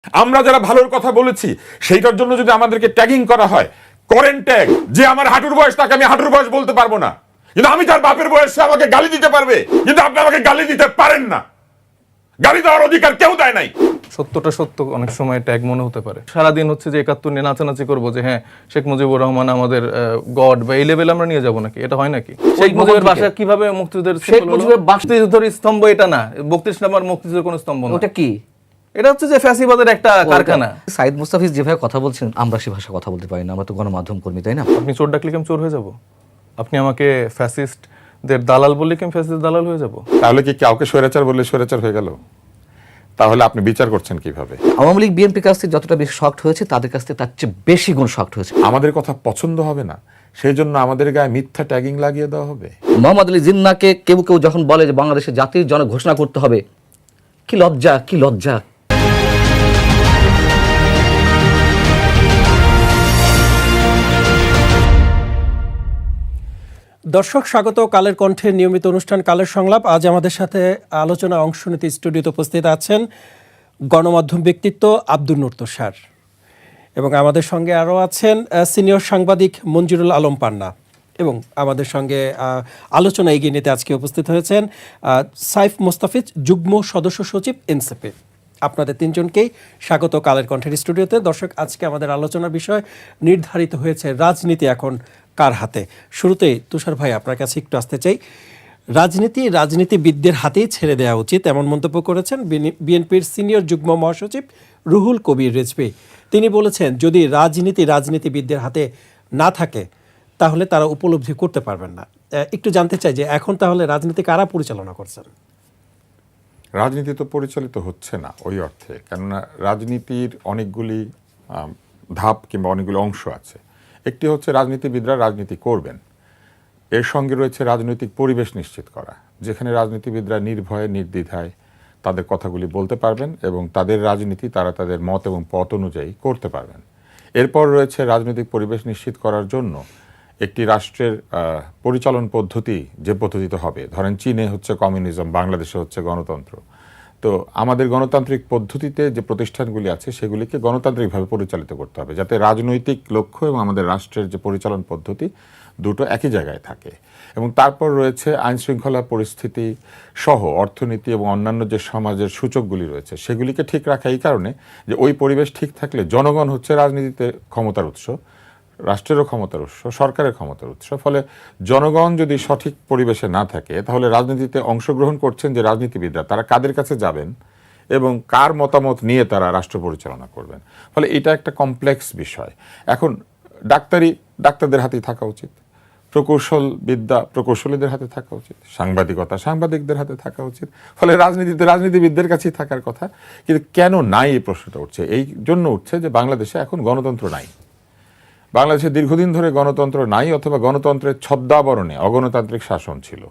আমরা যারা ভালোর কথা বলেছি সেইটার জন্য যদি আমাদেরকে ট্যাগিং করা হয়, করেন ট্যাগ। যে আমার হাঁটুর বয়স তাকে আমি হাঁটুর বয়স বলতে পারবো না, কিন্তু আমি তার বাপের বয়সে আমাকে গালি দিতে পারবে, কিন্তু আপনি আমাকে গালি দিতে পারেন না। গালি দেওয়ার অধিকার কেউ দেয় নাই। সত্যটা সত্য অনেক সময় ট্যাগ মনে হতে পারে। সারাদিন হচ্ছে যে ৭১ নিয়ে নাচানাচি করবো যে হ্যাঁ শেখ মুজিবুর রহমান আমাদের গড বা এই লেভেল আমরা নিয়ে যাবো নাকি? এটা হয় নাকি? শেখ মুজিবের বাসা কিভাবে মুক্তিযুদ্ধের শেখ মুজিবের মুক্তিযুদ্ধের স্তম্ভ এটা না, ৩২ নম্বর মুক্তিযুদ্ধের কোনো স্তম্ভ না। ওটা কি? এটা হচ্ছে যে ফ্যাসিবাদের একটা কারখানা। সাইদ মুস্তাফিজ যেভাবে কথা বলছেন, আমরা সে ভাষা কথা বলতে পারি না, আমরা তো গণমাধ্যম কর্মী, তাই না? আপনি চোর ডাকলে কি আমি চোর হয়ে যাব? আপনি আমাকে ফ্যাসিস্টদের দালাল বললে কি আমি ফ্যাসিস্ট দালাল হয়ে যাব? তাহলে কি কাউকে স্বৈরাচার বললে স্বৈরাচার হয়ে গেল? তাহলে আপনি বিচার করছেন কিভাবে? আওয়ামী লীগ বিএনপির কাছ থেকে যতটা বেশি শক্ট হয়েছে, তাদের কাছ থেকে তার চেয়ে বেশি গুণ শক্ট হয়েছে। আমাদের কথা পছন্দ হবে না, সেই জন্য আমাদের গায়ে মিথ্যা ট্যাগিং লাগিয়ে দেওয়া হবে। মোহাম্মদ আলী জিন্নাহকে কেউ কেউ যখন বলে যে বাংলাদেশে জাতির জনক ঘোষণা করতে হবে, কি লজ্জা, কি লজ্জা! দর্শক স্বাগত কালের কণ্ঠের নিয়মিত অনুষ্ঠান কালের সংলাপ। আজ আমাদের সাথে আলোচনা অংশ নিতে স্টুডিওতে উপস্থিত আছেন গণমাধ্যম ব্যক্তিত্ব আব্দুল নূর তুষার, এবং আমাদের সঙ্গে আরও আছেন সিনিয়র সাংবাদিক মঞ্জুরুল আলম পান্না, এবং আমাদের সঙ্গে আলোচনা এগিয়ে নিতে আজকে উপস্থিত হয়েছেন সাইফ মুস্তাফিজ, যুগ্ম সদস্য সচিব এনসিপি। আপনাদের তিনজনকেই স্বাগত কালের কণ্ঠের স্টুডিওতে। দর্শক, আজকে আমাদের আলোচনার বিষয় নির্ধারিত হয়েছে রাজনীতি এখন কার হাতে। শুরুতেই তুষার ভাই আপনার কাছে একটু আসতে চাই। রাজনীতিবিদদের হাতেই ছেড়ে দেওয়া উচিত, এমন মন্তব্য করেছেন বিএনপির সিনিয়র যুগ্ম মহাসচিব রুহুল কবির রিজভী। তিনি বলেছেন, যদি রাজনীতিবিদদের হাতে না থাকে তাহলে তারা উপলব্ধি করতে পারবেন না। একটু জানতে চাই যে এখন তাহলে রাজনীতি কারা পরিচালনা করছেন? রাজনীতি তো পরিচালিত হচ্ছে না ওই অর্থে, কেননা রাজনীতির অনেকগুলি ধাপ কিংবা অনেকগুলি অংশ আছে। একটি হচ্ছে রাজনীতিবিদরা রাজনীতি করবেন, এর সঙ্গে রয়েছে রাজনৈতিক পরিবেশ নিশ্চিত করা, যেখানে রাজনীতিবিদরা নির্ভয়ে নির্দ্বিধায় তাদের কথাগুলি বলতে পারবেন এবং তাদের রাজনীতি তারা তাদের মত এবং পথ অনুযায়ী করতে পারবেন। এরপর রয়েছে রাজনৈতিক পরিবেশ নিশ্চিত করার জন্য একটি রাষ্ট্রের পরিচালন পদ্ধতি, যে পদ্ধতিতে হবে, ধরেন চীনে হচ্ছে কমিউনিজম, বাংলাদেশে হচ্ছে গণতন্ত্র। তো আমাদের গণতান্ত্রিক পদ্ধতিতে যে প্রতিষ্ঠানগুলি আছে সেগুলিকে গণতান্ত্রিকভাবে পরিচালিত করতে হবে, যাতে রাজনৈতিক লক্ষ্য এবং আমাদের রাষ্ট্রের যে পরিচালন পদ্ধতি দুটো একই জায়গায় থাকে। এবং তারপর রয়েছে আইন শৃঙ্খলা পরিস্থিতি সহ অর্থনীতি এবং অন্যান্য যে সমাজের সূচকগুলি রয়েছে সেগুলিকে ঠিক রাখা, এই কারণে যে ওই পরিবেশ ঠিক থাকলে জনগণ হচ্ছে রাজনীতিতে ক্ষমতার উৎস, রাষ্ট্রেরও ক্ষমতার উৎস, সরকারের ক্ষমতার উৎস। ফলে জনগণ যদি সঠিক পরিবেশে না থাকে তাহলে রাজনীতিতে অংশগ্রহণ করছেন যে রাজনীতিবিদরা, তারা কাদের কাছে যাবেন এবং কার মতামত নিয়ে তারা রাষ্ট্র পরিচালনা করবেন। ফলে এটা একটা কমপ্লেক্স বিষয়। এখন ডাক্তারদের হাতেই থাকা উচিত, প্রকৌশল বিদ্যা প্রকৌশলীদের হাতে থাকা উচিত, সাংবাদিকতা সাংবাদিকদের হাতে থাকা উচিত। ফলে রাজনীতিতে রাজনীতিবিদদের কাছেই থাকার কথা। কিন্তু কেন নাই এই প্রশ্নটা উঠছে? এই জন্য উঠছে যে বাংলাদেশে এখন গণতন্ত্র নাই। বাংলাদেশে দীর্ঘদিন ধরে গণতন্ত্র নাই, অথবা গণতন্ত্রের ছদ্মাবরণে অগণতান্ত্রিক শাসন ছিল,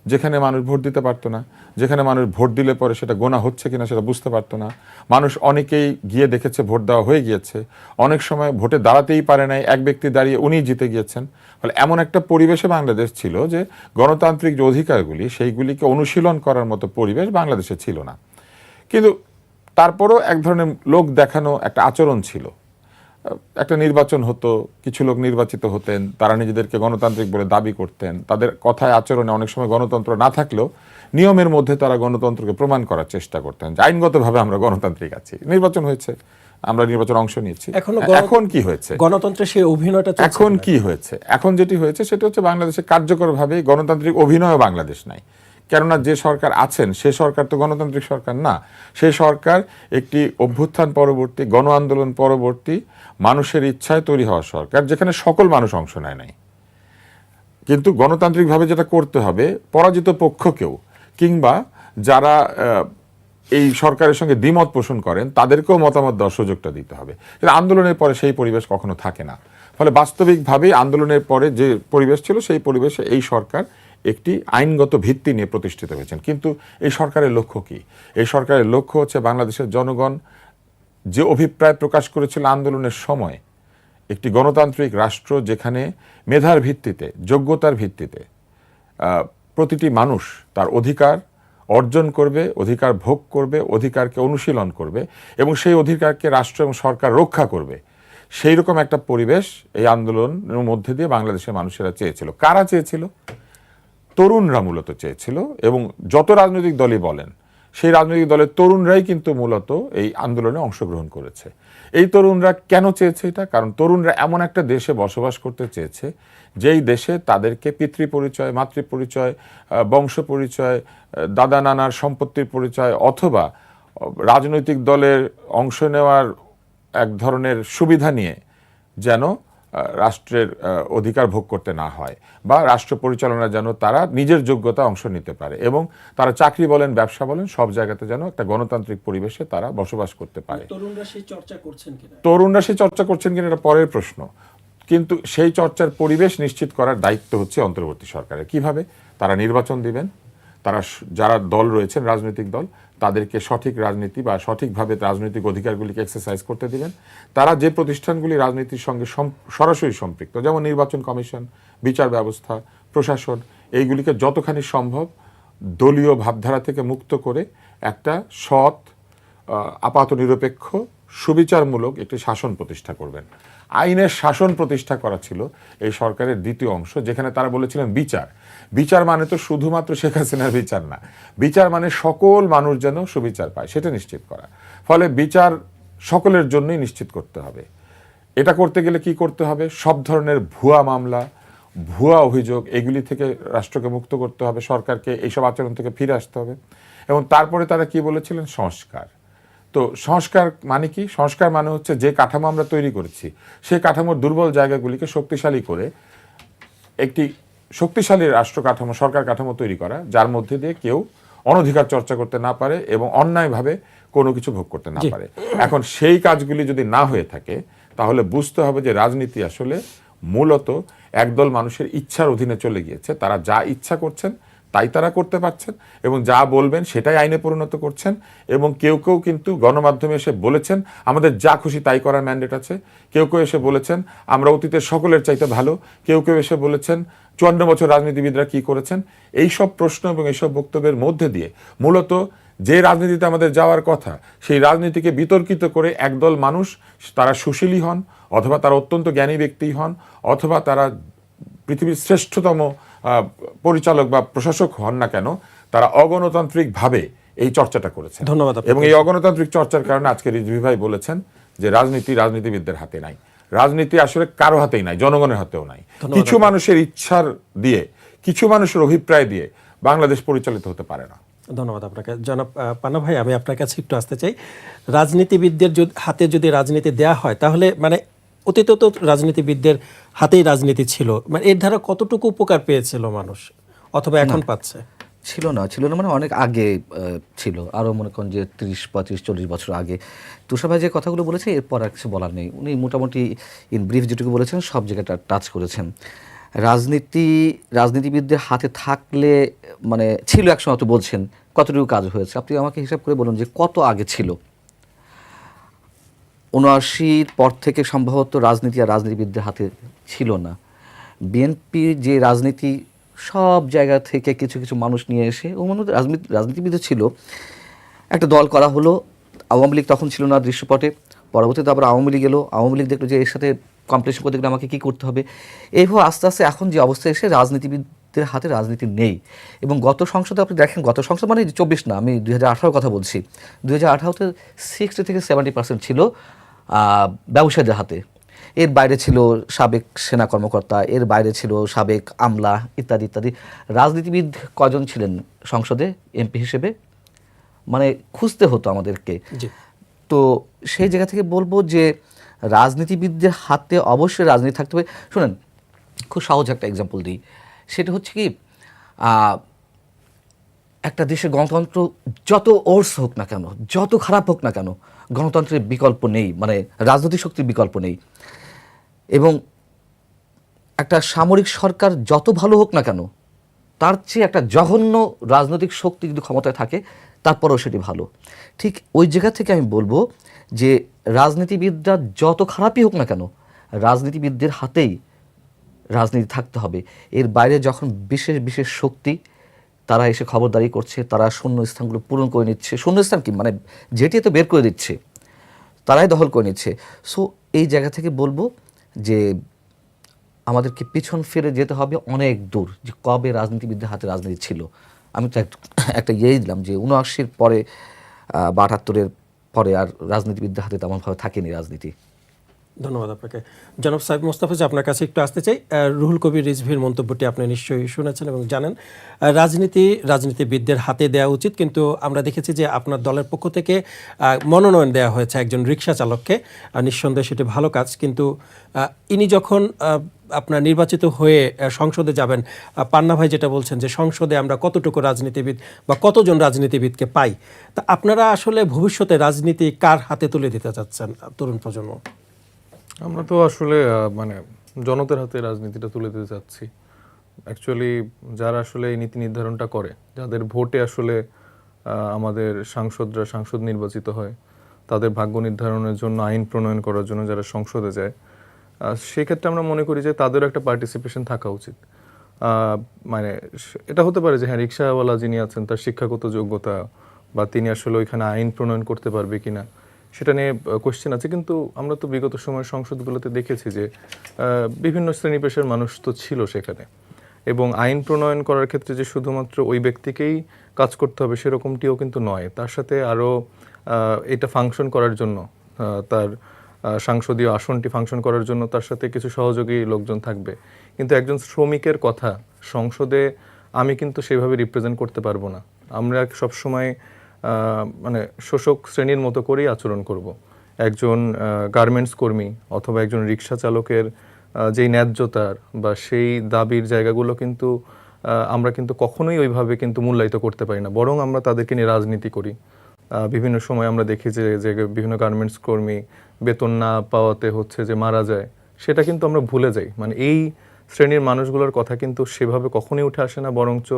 যেখানে মানুষ ভোট দিতে পারতো না, যেখানে মানুষ ভোট দিলে পরে সেটা গোনা হচ্ছে কিনা সেটা বুঝতে পারতো না। মানুষ অনেকেই গিয়ে দেখেছে ভোট দেওয়া হয়ে গিয়েছে, অনেক সময় ভোটে দাঁড়াতেই পারে নাই, এক ব্যক্তি দাঁড়িয়ে উনিই জিতে গিয়েছেন। ফলে এমন একটা পরিবেশে বাংলাদেশ ছিল যে গণতান্ত্রিক যে অধিকারগুলি সেইগুলিকে অনুশীলন করার মতো পরিবেশ বাংলাদেশে ছিল না। কিন্তু তারপরও এক ধরনের লোক দেখানো একটা আচরণ ছিল। একটা নির্বাচন হতো, কিছু লোক নির্বাচিত হতেন, তারা নিজেদেরকে গণতান্ত্রিক বলে দাবি করতেন, তাদের কথায় আচরণে অনেক সময় গণতন্ত্র না থাকলেও নিয়মের মধ্যে তারা গণতন্ত্রকে প্রমাণ করার চেষ্টা করতেন যে আইনগতভাবে আমরা গণতান্ত্রিক আছি, নির্বাচন হয়েছে, আমরা নির্বাচন অংশ নিয়েছি। এখন কি হয়েছে? গণতন্ত্রের সেই অভিনয়টা এখন কি হয়েছে? এখন যেটি হয়েছে সেটা হচ্ছে বাংলাদেশে কার্যকরভাবে গণতান্ত্রিক অভিনয় বাংলাদেশ নাই। কেননা যে সরকার আছেন সে সরকার তো গণতান্ত্রিক সরকার না, সে সরকার একটি অভ্যুত্থান পরবর্তী, গণ আন্দোলন পরবর্তী মানুষের ইচ্ছায় তৈরি হওয়া সরকার, যেখানে সকল মানুষ অংশ নেয় নাই। কিন্তু গণতান্ত্রিকভাবে যেটা করতে হবে, পরাজিত পক্ষকেও কিংবা যারা এই সরকারের সঙ্গে দ্বিমত পোষণ করেন তাদেরকেও মতামত দেওয়ার সুযোগটা দিতে হবে। কিন্তু আন্দোলনের পরে সেই পরিবেশ কখনো থাকে না। ফলে বাস্তবিকভাবেই আন্দোলনের পরে যে পরিবেশ ছিল সেই পরিবেশে এই সরকার একটি আইনগত ভিত্তি নিয়ে প্রতিষ্ঠিত হয়েছেন। কিন্তু এই সরকারের লক্ষ্য কি? এই সরকারের লক্ষ্য হচ্ছে বাংলাদেশের জনগণ যে অভিপ্রায় প্রকাশ করেছিল আন্দোলনের সময়, একটি গণতান্ত্রিক রাষ্ট্র যেখানে মেধার ভিত্তিতে, যোগ্যতার ভিত্তিতে প্রতিটি মানুষ তার অধিকার অর্জন করবে, অধিকার ভোগ করবে, অধিকারকে অনুশীলন করবে এবং সেই অধিকারকে রাষ্ট্র এবং সরকার রক্ষা করবে, সেই রকম একটা পরিবেশ এই আন্দোলনের মধ্যে দিয়ে বাংলাদেশের মানুষেরা চেয়েছিল। কারা চেয়েছিল? তরুণরা মূলত চেয়েছিল, এবং যত রাজনৈতিক দলই বলেন সেই রাজনৈতিক দলের তরুণরাই কিন্তু মূলত এই আন্দোলনে অংশগ্রহণ করেছে। এই তরুণরা কেন চেয়েছে এটা? কারণ তরুণরা এমন একটা দেশে বসবাস করতে চেয়েছে যেই দেশে তাদেরকে পিতৃ পরিচয়, মাতৃ পরিচয়, বংশ পরিচয়, দাদা নানার সম্পত্তির পরিচয় অথবা রাজনৈতিক দলের অংশ নেওয়ার এক ধরনের সুবিধা নিয়ে যেন রাষ্ট্রের অধিকার ভোগ করতে না হয়, বা রাষ্ট্র পরিচালনা যেন তারা নিজের যোগ্যতা অংশ নিতে পারে, এবং তারা চাকরি বলেন, ব্যবসা বলেন, সব জায়গাতে যেন একটা গণতান্ত্রিক পরিবেশে তারা বসবাস করতে পারে। তরুণরা সেই চর্চা করছেন কিনা এটা পরের প্রশ্ন, কিন্তু সেই চর্চার পরিবেশ নিশ্চিত করার দায়িত্ব হচ্ছে অন্তর্বর্তী সরকারের। কিভাবে? তারা নির্বাচন দিবেন, তারা যারা দল রয়েছেন রাজনৈতিক দল তাদেরকে সঠিক রাজনীতি বা সঠিকভাবে রাজনৈতিক অধিকারগুলিকে এক্সারসাইজ করতে দিবেন। তারা যে প্রতিষ্ঠানগুলি রাজনীতির সঙ্গে সরাসরি সম্পৃক্ত, যেমন নির্বাচন কমিশন, বিচার ব্যবস্থা, প্রশাসন, এইগুলিকে যতখানি সম্ভব দলীয় ভাবধারা থেকে মুক্ত করে একটা সৎ, আপাত নিরপেক্ষ, সুবিচারমূলক একটি শাসন প্রতিষ্ঠা করবেন। আইনের শাসন প্রতিষ্ঠা করা ছিল এই সরকারের দ্বিতীয় অংশ, যেখানে তারা বলেছিলেন বিচার। বিচার মানে তো শুধুমাত্র শেখ হাসিনার বিচার না, বিচার মানে সকল মানুষ যেন সুবিচার পায় সেটা নিশ্চিত করা। ফলে বিচার সকলের জন্যই নিশ্চিত করতে হবে। এটা করতে গেলে কি করতে হবে? সব ধরনের ভুয়া মামলা, ভুয়া অভিযোগ, এগুলি থেকে রাষ্ট্রকে মুক্ত করতে হবে, সরকারকে এইসব আচরণ থেকে ফিরে আসতে হবে। এবং তারপরে তারা কি বলেছিলেন? সংস্কার। তো সংস্কার মানে কি? সংস্কার মানে হচ্ছে যে কাঠামো আমরা তৈরি করেছি সেই কাঠামোর দুর্বল জায়গাগুলিকে শক্তিশালী করে একটি শক্তিশালী রাষ্ট্র কাঠামো, সরকার কাঠামো তৈরি করা, যার মধ্যে দিয়ে কেউ অনধিকার চর্চা করতে না পারে এবং অন্যায়ভাবে কোনো কিছু ভোগ করতে না পারে। এখন সেই কাজগুলি যদি না হয়ে থাকে তাহলে বুঝতে হবে যে রাজনীতি আসলে মূলত একদল মানুষের ইচ্ছার অধীনে চলে গিয়েছে। তারা যা ইচ্ছা করছেন তাই তারা করতে পারছেন এবং যা বলবেন সেটাই আইনে পরিণত করছেন। এবং কেউ কেউ কিন্তু গণমাধ্যমে এসে বলেছেন আমাদের যা খুশি তাই করার ম্যান্ডেট আছে। কেউ কেউ এসে বলেছেন আমরা অতীতের সকলের চাইতে ভালো। কেউ কেউ এসে বলেছেন 54 বছর রাজনীতিবিদরা কি করেছেন। এই সব প্রশ্ন এবং এইসব বক্তব্যের মধ্যে দিয়ে মূলত যে রাজনীতিতে আমাদের যাওয়ার কথা সেই রাজনীতিকে বিতর্কিত করে একদল মানুষ, তারা সুশীলী হন অথবা তারা অত্যন্ত জ্ঞানী ব্যক্তি হন অথবা তারা পৃথিবীর শ্রেষ্ঠতম পরিচালক বা প্রশাসক হন না কেন, তারা অগণতান্ত্রিকভাবে এই চর্চাটা করেছেন। ধন্যবাদ। এবং এই অগণতান্ত্রিক চর্চার কারণে আজকে রিজভী ভাই বলেছেন যে রাজনীতি রাজনীতিবিদদের হাতে নাই। রাজনীতি আসলে কারো হাতেই নাই, জনগণের হাতেও নাই। কিছু মানুষের ইচ্ছার দিয়ে, কিছু মানুষের অভিপ্রায় দিয়ে বাংলাদেশ পরিচালিত হতে পারে না। ধন্যবাদ আপনাকে। জনাব পানা ভাই, আমি আপনার কাছে একটু আসতে চাই। রাজনীতিবিদদের হাতে যদি রাজনীতি দেয়া হয় তাহলে মানে অতীত তো রাজনীতিবিদদের হাতেই রাজনীতি ছিল, মানে এর দ্বারা কতটুকু উপকার পেয়েছিল মানুষ অথবা এখন পাচ্ছে? ছিল না মানে অনেক আগে ছিল, আরও মনে করেন যে 30, 35, 40 বছর আগে। তুষার ভাই যে কথাগুলো বলেছে এরপর আর কিছু বলার নেই। উনি মোটামুটি ইন ব্রিফ যেটুকু বলেছেন সব জায়গাটা টাচ করেছেন। রাজনীতিবিদদের হাতে থাকলে মানে ছিল একসময়, তো বলছেন কতটুকু কাজ হয়েছে আপনি আমাকে হিসাব করে বলুন যে কত আগে ছিল। 79-র পর থেকে সম্ভবত রাজনীতি আর রাজনীতিবিদদের হাতে ছিল না। বিএনপি যে রাজনীতি সব জায়গা থেকে কিছু কিছু মানুষ নিয়ে এসে ও মনে রাজনীতিবিদও ছিল, একটা দল করা হলো। আওয়ামী লীগ তখন ছিল না দৃশ্যপটে, পরবর্তীতে আবার আওয়ামী লীগ এলো। আওয়ামী লীগ দেখলো যে এর সাথে কম্পিটিশন করতে গেলে আমাকে কী করতে হবে। এইভাবে আস্তে আস্তে এখন যে অবস্থা এসে রাজনীতিবিদদের হাতে রাজনীতি নেই। এবং গত সংসদে আপনি দেখেন, গত সংসদ মানে 24 না, আমি 2018 কথা বলছি। 2018-তে 60 থেকে 70% ছিল ব্যবসায়ীদের হাতে। এর বাইরে ছিল সাবেক সেনা কর্মকর্তা, এর বাইরে ছিল সাবেক আমলা ইত্যাদি ইত্যাদি। রাজনীতিবিদ কজন ছিলেন সংসদে এমপি হিসেবে, মানে খুঁজতে হতো আমাদেরকে। তো সেই জায়গা থেকে বলবো যে রাজনীতিবিদদের হাতে অবশ্যই রাজনীতি থাকতে হবে। শুনেন, খুব সহজ একটা এক্সাম্পল দিই, সেটা হচ্ছে কি একটা দেশের গণতন্ত্র যত ওর্স হোক না কেন, যত খারাপ হোক না কেন, গণতন্ত্রের বিকল্প নেই, মানে রাজনৈতিক শক্তির বিকল্প নেই। এবং একটা সামরিক সরকার যত ভালো হোক না কেন, তার চেয়ে একটা জঘন্য রাজনৈতিক শক্তি যদি ক্ষমতায় থাকে তারপরেও সেটি ভালো। ঠিক ওই জায়গা থেকে আমি বলবো যে রাজনীতিবিদরা যত খারাপই হোক না কেন, রাজনীতিবিদদের হাতেই রাজনীতি থাকতে হবে। এর বাইরে যখন বিশেষ বিশেষ শক্তি তারা এসে খবরদারি করছে, তারা শূন্য স্থানগুলো পূরণ করে নিচ্ছে। শূন্য স্থান কি মানে যেটি তো বের করে দিচ্ছে, তারাই দখল করে নিচ্ছে। সো এই জায়গা থেকে বলবো যে আমাদেরকে পিছন ফিরে যেতে হবে অনেক দূর, যে কবে রাজনীতিবিদদের হাতে রাজনীতি ছিল। আমি তো একটা ইয়েই দিলাম যে ৭৯-র পরে বা ৭৮-এর পরে আর রাজনীতিবিদদের হাতে তেমনভাবে থাকেনি রাজনীতি। ধন্যবাদ আপনাকে। জনাব সাহেব মোস্তাফিজ, আপনার কাছে একটু আসতে চাই। রুহুল কবির রিজভীর মন্তব্যটি আপনি নিশ্চয়ই শুনেছেন এবং জানেন। রাজনীতিবিদদের হাতে দেওয়া উচিত, কিন্তু আমরা দেখেছি যে আপনার দলের পক্ষ থেকে মনোনয়ন দেওয়া হয়েছে একজন রিকশা চালককে। নিঃসন্দেহে সেটি ভালো কাজ, কিন্তু ইনি যখন আপনার নির্বাচিত হয়ে সংসদে যাবেন, পান্না ভাই যেটা বলছেন যে সংসদে আমরা কতটুকু রাজনীতিবিদ বা কতজন রাজনীতিবিদকে পাই, তা আপনারা আসলে ভবিষ্যতে রাজনীতি কার হাতে তুলে দিতে চাচ্ছেন তরুণ প্রজন্ম? আমরা তো আসলে মানে জনতার হাতে রাজনীতিটা তুলে দিতে চাচ্ছি। অ্যাকচুয়ালি যারা আসলে এই নীতি নির্ধারণটা করে, যাদের ভোটে আসলে আমাদের সাংসদ নির্বাচিত হয়, তাদের ভাগ্য নির্ধারণের জন্য, আইন প্রণয়ন করার জন্য যারা সংসদে যায়, সেক্ষেত্রে আমরা মনে করি যে তাদেরও একটা পার্টিসিপেশন থাকা উচিত। মানে এটা হতে পারে যে হ্যাঁ, রিক্সাওয়ালা যিনি আছেন তার শিক্ষাগত যোগ্যতা বা তিনি আসলে ওইখানে আইন প্রণয়ন করতে পারবে কিনা সেটা নিয়ে কোশ্চেন আছে। কিন্তু আমরা তো বিগত সময়ের সংসদগুলোতে দেখেছি যে বিভিন্ন শ্রেণী পেশার মানুষ তো ছিল সেখানে, এবং আইন প্রণয়ন করার ক্ষেত্রে যে শুধুমাত্র ওই ব্যক্তিকেই কাজ করতে হবে সেরকমটিও কিন্তু নয়। তার সাথে আরও এটা ফাংশন করার জন্য, তার সাংসদীয় আসনটি ফাংশন করার জন্য তার সাথে কিছু সহযোগী লোকজন থাকবে। কিন্তু একজন শ্রমিকের কথা সংসদে আমি কিন্তু সেভাবে রিপ্রেজেন্ট করতে পারবো না। আমরা সবসময় মানে শোষক শ্রেণীর মতো করেই আচরণ করব। একজন গার্মেন্টস কর্মী অথবা একজন রিক্সা চালকের যেই ন্যায্যতার বা সেই দাবির জায়গাগুলো কিন্তু আমরা কিন্তু কখনোই ওইভাবে কিন্তু মূল্যায়িত করতে পারি না, বরং আমরা তাদেরকে নিয়ে রাজনীতি করি। বিভিন্ন সময় আমরা দেখি যে বিভিন্ন গার্মেন্টস কর্মী বেতন না পাওয়াতে হচ্ছে যে মারা যায়, সেটা কিন্তু আমরা ভুলে যাই। মানে এই শ্রেণীর মানুষগুলোর কথা কিন্তু সেভাবে কখনোই উঠে আসে না, বরঞ্চ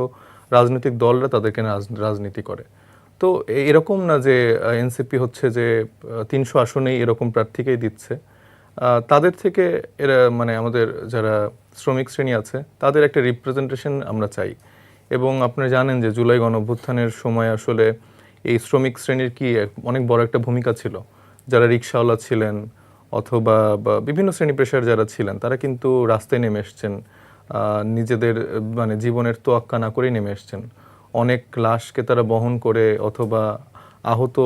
রাজনৈতিক দলরা তাদেরকে রাজনীতি করে। তো এরকম না যে এনসিপি হচ্ছে যে ৩০০ আসনেই এরকম প্রার্থীকেই দিচ্ছে। তাদের থেকে এরা মানে আমাদের যারা শ্রমিক শ্রেণী আছে তাদের একটা রিপ্রেজেন্টেশন আমরা চাই। এবং আপনারা জানেন যে জুলাই গণঅভ্যুত্থানের সময় আসলে এই শ্রমিক শ্রেণীর কি অনেক বড় একটা ভূমিকা ছিল। যারা রিক্সাওয়ালা ছিলেন অথবা বিভিন্ন শ্রেণী পেশার যারা ছিলেন, তারা কিন্তু রাস্তায় নেমে এসছেন, নিজেদের মানে জীবনের তোয়াক্কা না করেই নেমে এসছেন। অনেক লাশকে তারা বহন করে, অথবা আহত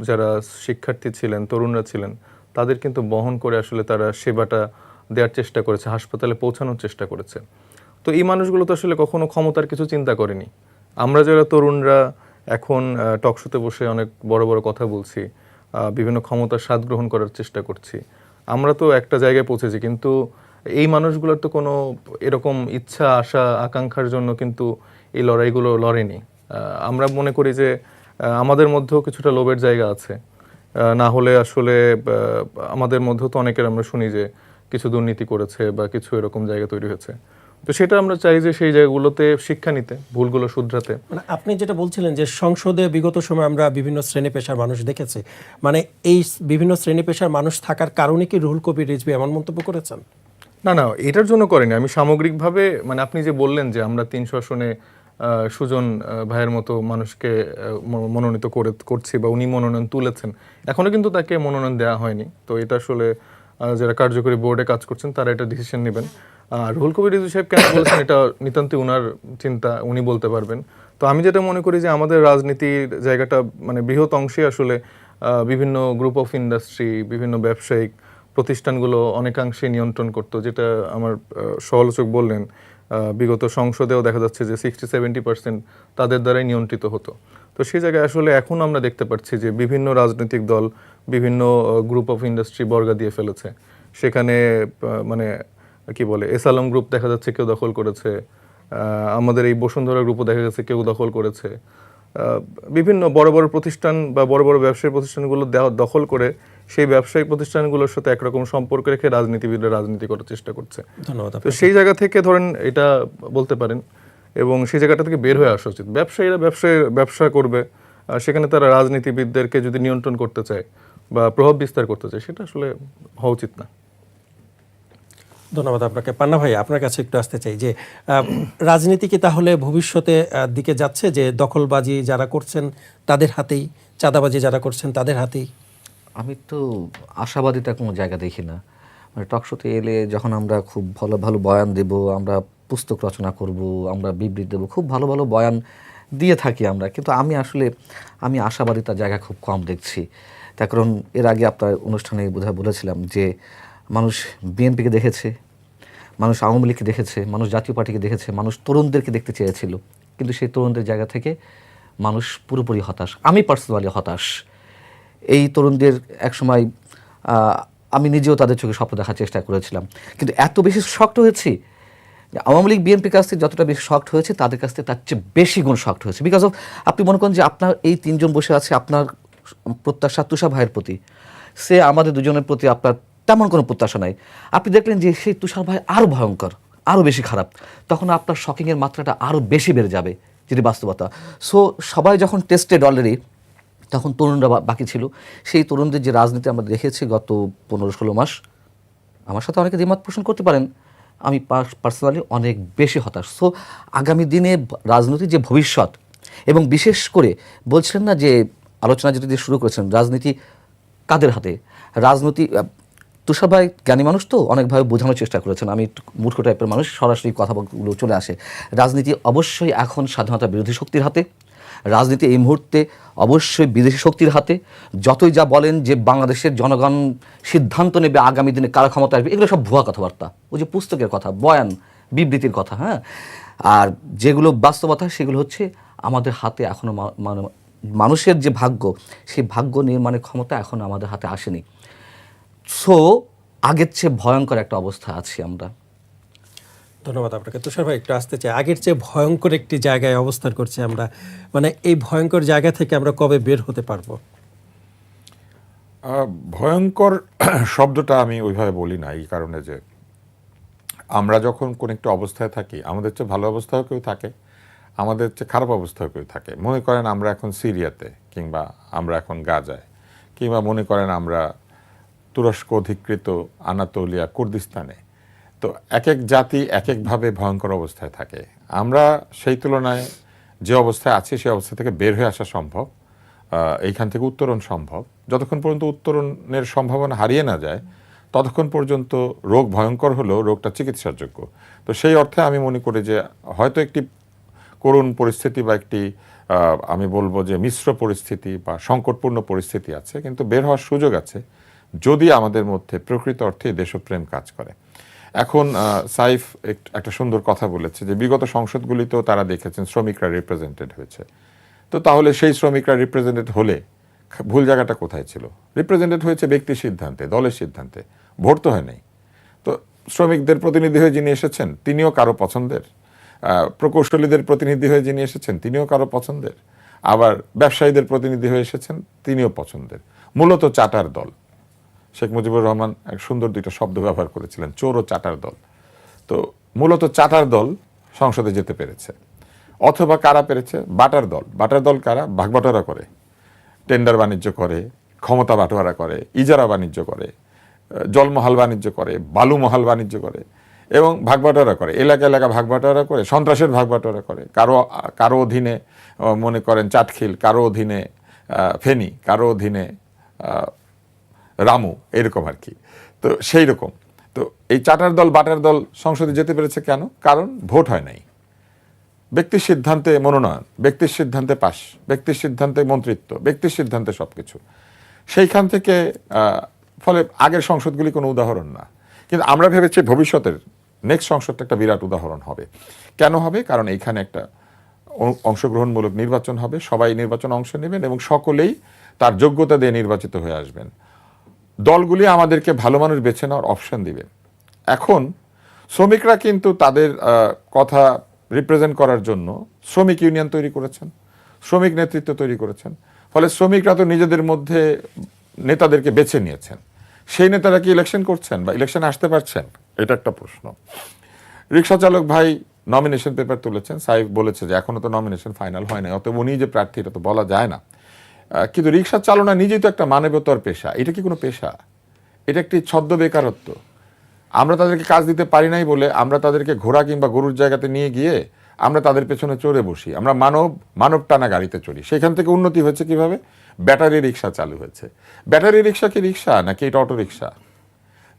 যারা শিক্ষার্থী ছিলেন, তরুণরা ছিলেন, তাদের কিন্তু বহন করে আসলে তারা সেবাটা দেওয়ার চেষ্টা করেছে, হাসপাতালে পৌঁছানোর চেষ্টা করেছে। তো এই মানুষগুলো তো আসলে কখনো ক্ষমতার কিছু চিন্তা করেনি। আমরা যারা তরুণরা এখন টকশোতে বসে অনেক বড় বড় কথা বলছি, বিভিন্ন ক্ষমতার স্বাদ গ্রহণ করার চেষ্টা করছি, আমরা তো একটা জায়গায় পৌঁছেছি, কিন্তু এই মানুষগুলোর তো কোনো এরকম ইচ্ছা, আশা, আকাঙ্ক্ষার জন্য কিন্তু এই লড়াইগুলো লড়েনি। আমরা মনে করি যে আমাদের মধ্যেও কিছুটা লোভের জায়গা আছে, না হলে আসলে আমাদের মধ্যেও তো অনেকের আমরা শুনি যে কিছু দুর্নীতি করেছে বা কিছু এরকম জায়গা তৈরি হয়েছে। তো সেটা আমরা চাই যে সেই জায়গাগুলোতে শিক্ষা নিতে, ভুলগুলো শুধরাতে। মানে আপনি যেটা বলছিলেন যে সংসদে বিগত সময় আমরা বিভিন্ন শ্রেণী পেশার মানুষ দেখেছি, মানে এই বিভিন্ন শ্রেণী পেশার মানুষ থাকার কারণে কি রুহুল কবির রিজভী এমন মন্তব্য করেছেন? না, এটার জন্য করেনি। আমি সামগ্রিকভাবে, মানে আপনি যে বললেন যে আমরা ৩০০ আসনে সুজন ভাইয়ের মতো মানুষকে মনোনীত করছি বা উনি মনোনয়ন তুলেছেন, এখনো কিন্তু তাকে মনোনয়ন দেওয়া হয়নি। তো এটা আসলে যারা কার্যকরী বোর্ডে কাজ করছেন তারা এটা ডিসিশন নেবেন। রুহুল কবির রিজভী সাহেব কেন বলেছেন এটা নিতান্তই উনার চিন্তা, উনি বলতে পারবেন। তো আমি যেটা মনে করি যে আমাদের রাজনীতির জায়গাটা মানে বৃহৎ অংশে আসলে বিভিন্ন গ্রুপ অফ ইন্ডাস্ট্রি, বিভিন্ন ব্যবসায়িক প্রতিষ্ঠানগুলো অনেকাংশে নিয়ন্ত্রণ করতো, যেটা আমার সমালোচক বললেন। বিগত সংসদেও দেখা যাচ্ছে যে 60-70% তাদের দ্বারাই নিয়ন্ত্রিত হতো। তো সেই জায়গায় আসলে এখন আমরা দেখতে পাচ্ছি যে বিভিন্ন রাজনৈতিক দল বিভিন্ন গ্রুপ অফ ইন্ডাস্ট্রি বর্গা দিয়ে ফেলেছে। সেখানে মানে কি বলে, এস আলম গ্রুপ দেখা যাচ্ছে কেউ দখল করেছে, আমাদের এই বসুন্ধরা গ্রুপও দেখা যাচ্ছে কেউ দখল করেছে। বিভিন্ন বড় বড় প্রতিষ্ঠান বা বড় বড় ব্যবসায়ী প্রতিষ্ঠানগুলো দখল করে সেই ব্যবসায়িক প্রতিষ্ঠানগুলোর সাথে একরকম সম্পর্ক রেখে রাজনীতিবিদরা রাজনীতি করার চেষ্টা করছে। ধন্যবাদ। তো সেই জায়গা থেকে ধরেন এটা বলতে পারেন, এবং সেই জায়গাটা থেকে বের হয়ে আসা উচিত। ব্যবসায়ীরা ব্যবসা করবে, সেখানে তারা রাজনীতিবিদদেরকে যদি নিয়ন্ত্রণ করতে চায় বা প্রভাব বিস্তার করতে চায়, সেটা আসলে হওয়া উচিত না। ধন্যবাদ আপনাকে। পান্না ভাই, আপনার কাছে একটু আসতে চাই যে রাজনীতি কি তাহলে ভবিষ্যতে দিকে যাচ্ছে যে দখলবাজি যারা করছেন তাদের হাতেই, চাঁদাবাজি যারা করছেন তাদের হাতেই? আমি তো আশাবাদীটা কোনো জায়গা দেখি না। মানে টকশোতে এলে যখন আমরা খুব ভালো ভালো বয়ান দেব, আমরা পুস্তক রচনা করব, আমরা বিবৃতি দেবো, খুব ভালো ভালো বয়ান দিয়ে থাকি আমরা, কিন্তু আমি আশাবাদিতার জায়গা খুব কম দেখছি। তার কারণ এর আগে আপনার অনুষ্ঠানে বোধহয় বলেছিলাম যে মানুষ বিএনপিকে দেখেছে, মানুষ আওয়ামী লীগকে দেখেছে, মানুষ জাতীয় পার্টিকে দেখেছে, মানুষ তরুণদেরকে দেখতে চেয়েছিল, কিন্তু সেই তরুণদের জায়গা থেকে মানুষ পুরোপুরি হতাশ। আমি পার্সোনালি হতাশ। এই তরুণদের একসময় আমি নিজেও তাদের চোখে স্বপ্ন দেখার চেষ্টা করেছিলাম, কিন্তু এত বেশি শক্ট হয়েছি যে আওয়ামী লীগ বিএনপির কাছ থেকে যতটা বেশি শক্ট হয়েছে তাদের কাছ থেকে তার চেয়ে বেশি গুণ শক্ট হয়েছে। বিকজ অফ, আপনি মনে করেন যে আপনার এই তিনজন বসে আছে, আপনার প্রত্যাশা তুষার ভাইয়ের প্রতি, সে আমাদের দুজনের প্রতি আপনার তেমন কোনো প্রত্যাশা নাই। আপনি দেখলেন যে সেই তুষার ভাই আরও ভয়ঙ্কর, আরও বেশি খারাপ, তখন আপনার শকিংয়ের মাত্রাটা আরও বেশি বেড়ে যাবে, যেটি বাস্তবতা। সো সবাই যখন টেস্টেড অলরেডি, তখন তরুণরা বাকি ছিল। সেই তরুণদের যে রাজনীতি আমরা দেখেছি গত 15-16 মাস, আমার সাথে অনেকে দ্বিমত পোষণ করতে পারেন, আমি পার্সোনালি অনেক বেশি হতাশ। সো আগামী দিনে রাজনীতির যে ভবিষ্যৎ, এবং বিশেষ করে বলছিলেন না যে আলোচনা যেটা দিয়ে শুরু করেছেন, রাজনীতি কাদের হাতে? রাজনীতি, তুষার ভাই জ্ঞানী মানুষ তো অনেকভাবে বোঝানোর চেষ্টা করেছেন, আমি একটু মূর্খ টাইপের মানুষ, সরাসরি কথাগুলো চলে আসে। রাজনীতি অবশ্যই এখন স্বাধীনতা বিরোধী শক্তির হাতে, রাজনীতি এই মুহূর্তে অবশ্যই বিদেশি শক্তির হাতে। যতই যা বলেন যে বাংলাদেশের জনগণ সিদ্ধান্ত নেবে আগামী দিনে কারা ক্ষমতা আসবে, এগুলো সব ভুয়া কথাবার্তা, ওই যে পুস্তকের কথা, বয়ান, বিবৃতির কথা। হ্যাঁ, আর যেগুলো বাস্তবতা সেগুলো হচ্ছে আমাদের হাতে এখনও, মানে মানুষের যে ভাগ্য, সেই ভাগ্য নির্মাণের ক্ষমতা এখনও আমাদের হাতে আসেনি। সো আগের চেয়ে ভয়ঙ্কর একটা অবস্থা আছি আমরা। ধন্যবাদ আপনাকে। তুষার ভাই, একটু আসতে চাই, আগের চেয়ে ভয়ঙ্কর একটি জায়গায় অবস্থান করছি আমরা, মানে এই ভয়ঙ্কর জায়গা থেকে আমরা কবে বের হতে পারবো? ভয়ঙ্কর শব্দটা আমি ওইভাবে বলি না, এই কারণে যে আমরা যখন কোন একটা অবস্থায় থাকি, আমাদের চেয়ে ভালো অবস্থাও কেউ থাকে, আমাদের চেয়ে খারাপ অবস্থাও কেউ থাকে। মনে করেন আমরা এখন সিরিয়াতে, কিংবা আমরা এখন গাজায়, কিংবা মনে করেন আমরা তুরস্ক অধিকৃত আনাতোলিয়া কুর্দিস্তানে। তো এক এক জাতি এক একভাবে ভয়ঙ্কর অবস্থায় থাকে। আমরা সেই তুলনায় যে অবস্থায় আছি সেই অবস্থা থেকে বের হয়ে আসা সম্ভব, এইখান থেকে উত্তরণ সম্ভব। যতক্ষণ পর্যন্ত উত্তরণের সম্ভাবনা হারিয়ে না যায়, ততক্ষণ পর্যন্ত রোগ ভয়ঙ্কর হলেও রোগটা চিকিৎসার যোগ্য। তো সেই অর্থে আমি মনে করি যে হয়তো একটি করুণ পরিস্থিতি বা একটি আমি বলবো যে মিশ্র পরিস্থিতি বা সংকটপূর্ণ পরিস্থিতি আছে, কিন্তু বের হওয়ার সুযোগ আছে যদি আমাদের মধ্যে প্রকৃত অর্থে দেশপ্রেম কাজ করে। এখন সাইফ একটা সুন্দর কথা বলেছে যে বিগত সংসদগুলিতেও তারা দেখেছেন শ্রমিকরা রিপ্রেজেন্টেড হয়েছে। তো তাহলে সেই শ্রমিকরা রিপ্রেজেন্টেড হলে ভুল জায়গাটা কোথায় ছিল? রিপ্রেজেন্টেড হয়েছে ব্যক্তির সিদ্ধান্তে, দলের সিদ্ধান্তে, ভোট তো হয় নাই। তো শ্রমিকদের প্রতিনিধি হয়ে যিনি এসেছেন তিনিও কারো পছন্দের, প্রকৌশলীদের প্রতিনিধি হয়ে যিনি এসেছেন তিনিও কারো পছন্দের, আবার ব্যবসায়ীদের প্রতিনিধি হয়ে এসেছেন তিনিও পছন্দের। মূলত চাটার দল। শেখ মুজিবুর রহমান এক সুন্দর দুইটা শব্দ ব্যবহার করেছিলেন, চোর ও চাটার দল। তো মূলত চাটার দল সংসদে যেতে পেরেছে, অথবা কারা পেরেছে? বাটার দল। বাটার দল কারা? ভাগবাটোয়ারা করে, টেন্ডার বাণিজ্য করে, ক্ষমতা বাটোয়ারা করে, ইজারা বাণিজ্য করে, জলমহাল বাণিজ্য করে, বালুমহাল বাণিজ্য করে, এবং ভাগবাটোয়ারা করে, এলাকা এলাকা ভাগবাটোয়ারা করে, সন্ত্রাসের ভাগবাটোয়ারা করে। কারো অধীনে মনে করেন চাটখিল, কারো অধীনে ফেনী, কারো অধীনে রামু, এরকম আর কি। তো সেই রকম। তো এই চাটার দল বাটার দল সংসদে যেতে পেরেছে কেন? কারণ ভোট হয় নাই। ব্যক্তির সিদ্ধান্তে মনোনয়ন, ব্যক্তির সিদ্ধান্তে পাস, ব্যক্তির সিদ্ধান্তে মন্ত্রিত্ব, ব্যক্তির সিদ্ধান্তে সবকিছু। সেইখান থেকে ফলে আগের সংসদগুলি কোনো উদাহরণ না, কিন্তু আমরা ভেবেছি ভবিষ্যতের নেক্সট সংসদটা একটা বিরাট উদাহরণ হবে। কেন হবে? কারণ এইখানে একটা অংশগ্রহণমূলক নির্বাচন হবে, সবাই নির্বাচন অংশ নেবেন এবং সকলেই তার যোগ্যতা দিয়ে নির্বাচিত হয়ে আসবেন। দলগুলি আমাদেরকে ভালো মানুষ বেছে নেওয়ার অপশন দিবেন। এখন শ্রমিকরা কিন্তু তাদের কথা রিপ্রেজেন্ট করার জন্য শ্রমিক ইউনিয়ন তৈরি করেছেন, শ্রমিক নেতৃত্ব তৈরি করেছেন। ফলে শ্রমিকরা তো নিজেদের মধ্যে নেতাদেরকে বেছে নিয়েছেন। সেই নেতারা কি ইলেকশন করছেন বা ইলেকশনে আসতে পারছেন? এটা একটা প্রশ্ন। রিক্সা চালক ভাই নমিনেশন পেপার তুলেছেন, সাইফ বলেছে যে এখনো তো নমিনেশন ফাইনাল হয় না, অতএব উনি যে প্রার্থী এটা তো বলা যায় না। কিন্তু রিক্সা চালনা নিজেই তো একটা মানবতার পেশা। এটা কি কোনো পেশা? এটা একটি ছদ্ম বেকারত্ব। আমরা তাদেরকে কাজ দিতে পারি নাই বলে আমরা তাদেরকে ঘোড়া কিংবা গরুর জায়গাতে নিয়ে গিয়ে আমরা তাদের পেছনে চড়ে বসি, আমরা মানব টানা গাড়িতে চড়ি। সেখান থেকে উন্নতি হয়েছে কিভাবে? ব্যাটারি রিক্সা চালু হয়েছে। ব্যাটারি রিক্সা কি রিক্সা নাকি এটা অটো রিক্সা?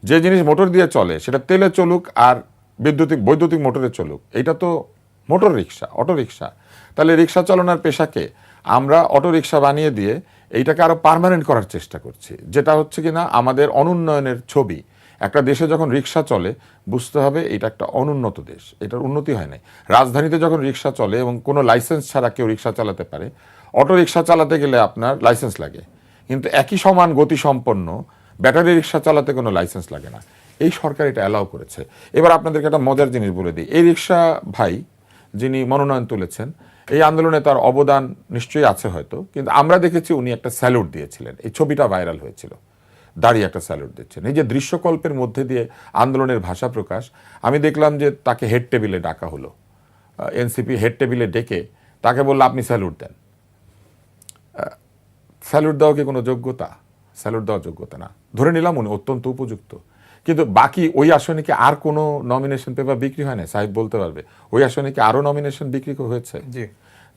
যে জিনিস মোটর দিয়ে চলে সেটা তেলে চলুক আর বৈদ্যুতিক মোটরে চলুক, এটা তো মোটর রিক্সা, অটো রিক্সা। তাহলে রিক্সা চালানোর পেশাকে আমরা অটো রিক্সা বানিয়ে দিয়ে এইটাকে আরো পার্মানেন্ট করার চেষ্টা করছি, যেটা হচ্ছে কিনা আমাদের অনুন্নয়নের ছবি। একটা দেশে যখন রিক্সা চলে বুঝতে হবে এটা একটা অনুন্নত দেশ, এটার উন্নতি হয় নাই। রাজধানীতে যখন রিক্সা চলে এবং কোনো লাইসেন্স ছাড়া কেউ রিক্সা চালাতে পারে, অটো রিক্সা চালাতে গেলে আপনার লাইসেন্স লাগে, কিন্তু একই সমান গতিসম্পন্ন ব্যাটারি রিক্সা চালাতে কোনো লাইসেন্স লাগে না। এই সরকার এটা অ্যালাউ করেছে। এবার আপনাদেরকে একটা মজার জিনিস বলে দিই, এই রিক্সা ভাই যিনি মনোনয়ন তুলেছেন, এই আন্দোলনে তার অবদান নিশ্চয়ই আছে হয়তো, কিন্তু আমরা দেখেছি উনি একটা স্যালুট দিয়েছিলেন, এই ছবিটা ভাইরাল হয়েছিল, দাঁড়িয়ে একটা স্যালুট দিচ্ছেন। এই যে দৃশ্যকল্পের মধ্যে দিয়ে আন্দোলনের ভাষা প্রকাশ, আমি দেখলাম যে তাকে হেড টেবিলে ডাকা হলো, এনসিপি হেড টেবিলে ডেকে তাকে বললো আপনি স্যালুট দেন। স্যালুট দেওয়া কি কোনো যোগ্যতা? স্যালুট দেওয়া যোগ্যতা না। ধরে নিলাম উনি অত্যন্ত উপযুক্ত, কিন্তু বাকি ওই আসনে কি আর কোনো নমিনেশন পেপার বিক্রি হয় না? সাহেব বলতে পারবে ওই আসনে কি আরো নমিনেশন বিক্রি হয়েছে? জি।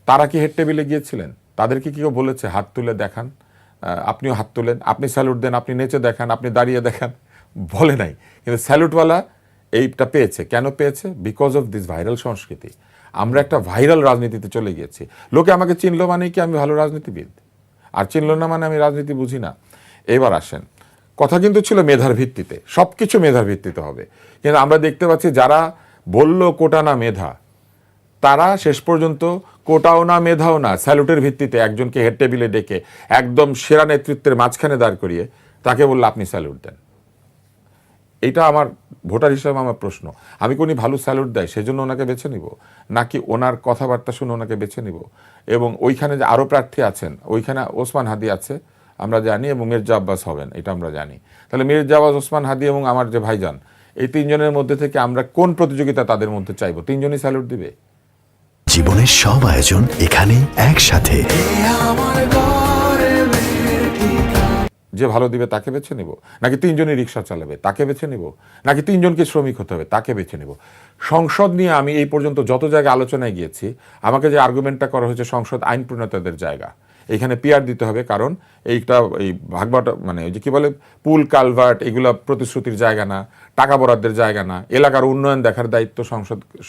তারা কি হেড টেবিলে গিয়েছিলেন? তাদেরকে কি কেউ বলেছে হাত তুলে দেখান, আপনিও হাত তুলেন, আপনি স্যালুট দেন, আপনি নেচে দেখান, আপনি দাঁড়িয়ে দেখান? বলে নাই। কিন্তু স্যালুটওয়ালা এইটা পেয়েছে। কেন পেয়েছে? বিকজ অফ দিস ভাইরাল সংস্কৃতি। আমরা একটা ভাইরাল রাজনীতিতে চলে গিয়েছি। লোকে আমাকে চিনলো মানে কি আমি ভালো রাজনীতিবিদ, আর চিনল না মানে আমি রাজনীতি বুঝি না। এবার আসেন, কথা কিন্তু ছিল মেধার ভিত্তিতে, সবকিছু মেধার ভিত্তিতে হবে, কিন্তু আমরা দেখতে পাচ্ছি যারা বলল কোটা না মেধা, তারা শেষ পর্যন্ত কোটাও না মেধাও না, স্যালুটের ভিত্তিতে একজনকে হেড টেবিলে ডেকে একদম সেরা নেতৃত্বের মাঝখানে দাঁড় করিয়ে তাকে বললো আপনি স্যালুট দেন। এটা আমার ভোটার হিসাবে আমার প্রশ্ন, আমি কি উনি ভালো স্যালুট দেয় সেজন্য ওনাকে বেছে নিব, নাকি ওনার কথাবার্তা শুনে ওনাকে বেছে নিব? এবং ওইখানে যে আরও প্রার্থী আছেন, ওইখানে ওসমান হাদি আছে আমরা জানি, এবং মির্জা আব্বাস হবেন এটা আমরা জানি। তাহলে মির্জা আব্বাস, ওসমান হাদি এবং আমার যে ভাইজান, এই তিনজনের মধ্যে থেকে আমরা কোন প্রতিযোগিতা তাদের মধ্যে চাইবো? তিনজনই স্যালুট দিবে? জীবনের সব আয়োজন এখানে একসাথে। যে ভালো দিবে তাকে বেছে নিব, নাকি তিনজনই রিক্সা চালাবে তাকে বেছে নিব, নাকি তিনজনকে শ্রমিক হতে হবে তাকে বেছে নিব? সংসদ নিয়ে আমি এই পর্যন্ত যত জায়গায় আলোচনায় গিয়েছি, আমাকে যে আর্গুমেন্টটা করা হয়েছে সংসদ আইন প্রণেতাদের জায়গা, এখানে পিআর দিতে হবে, কারণ এইটা এই ভাগবাটা মানে ওই যে কি বলে পুল কালভার্ট, এগুলা প্রতিশ্রুতির জায়গা না, টাকা বরাদ্দের জায়গা না, এলাকার উন্নয়ন দেখার দায়িত্ব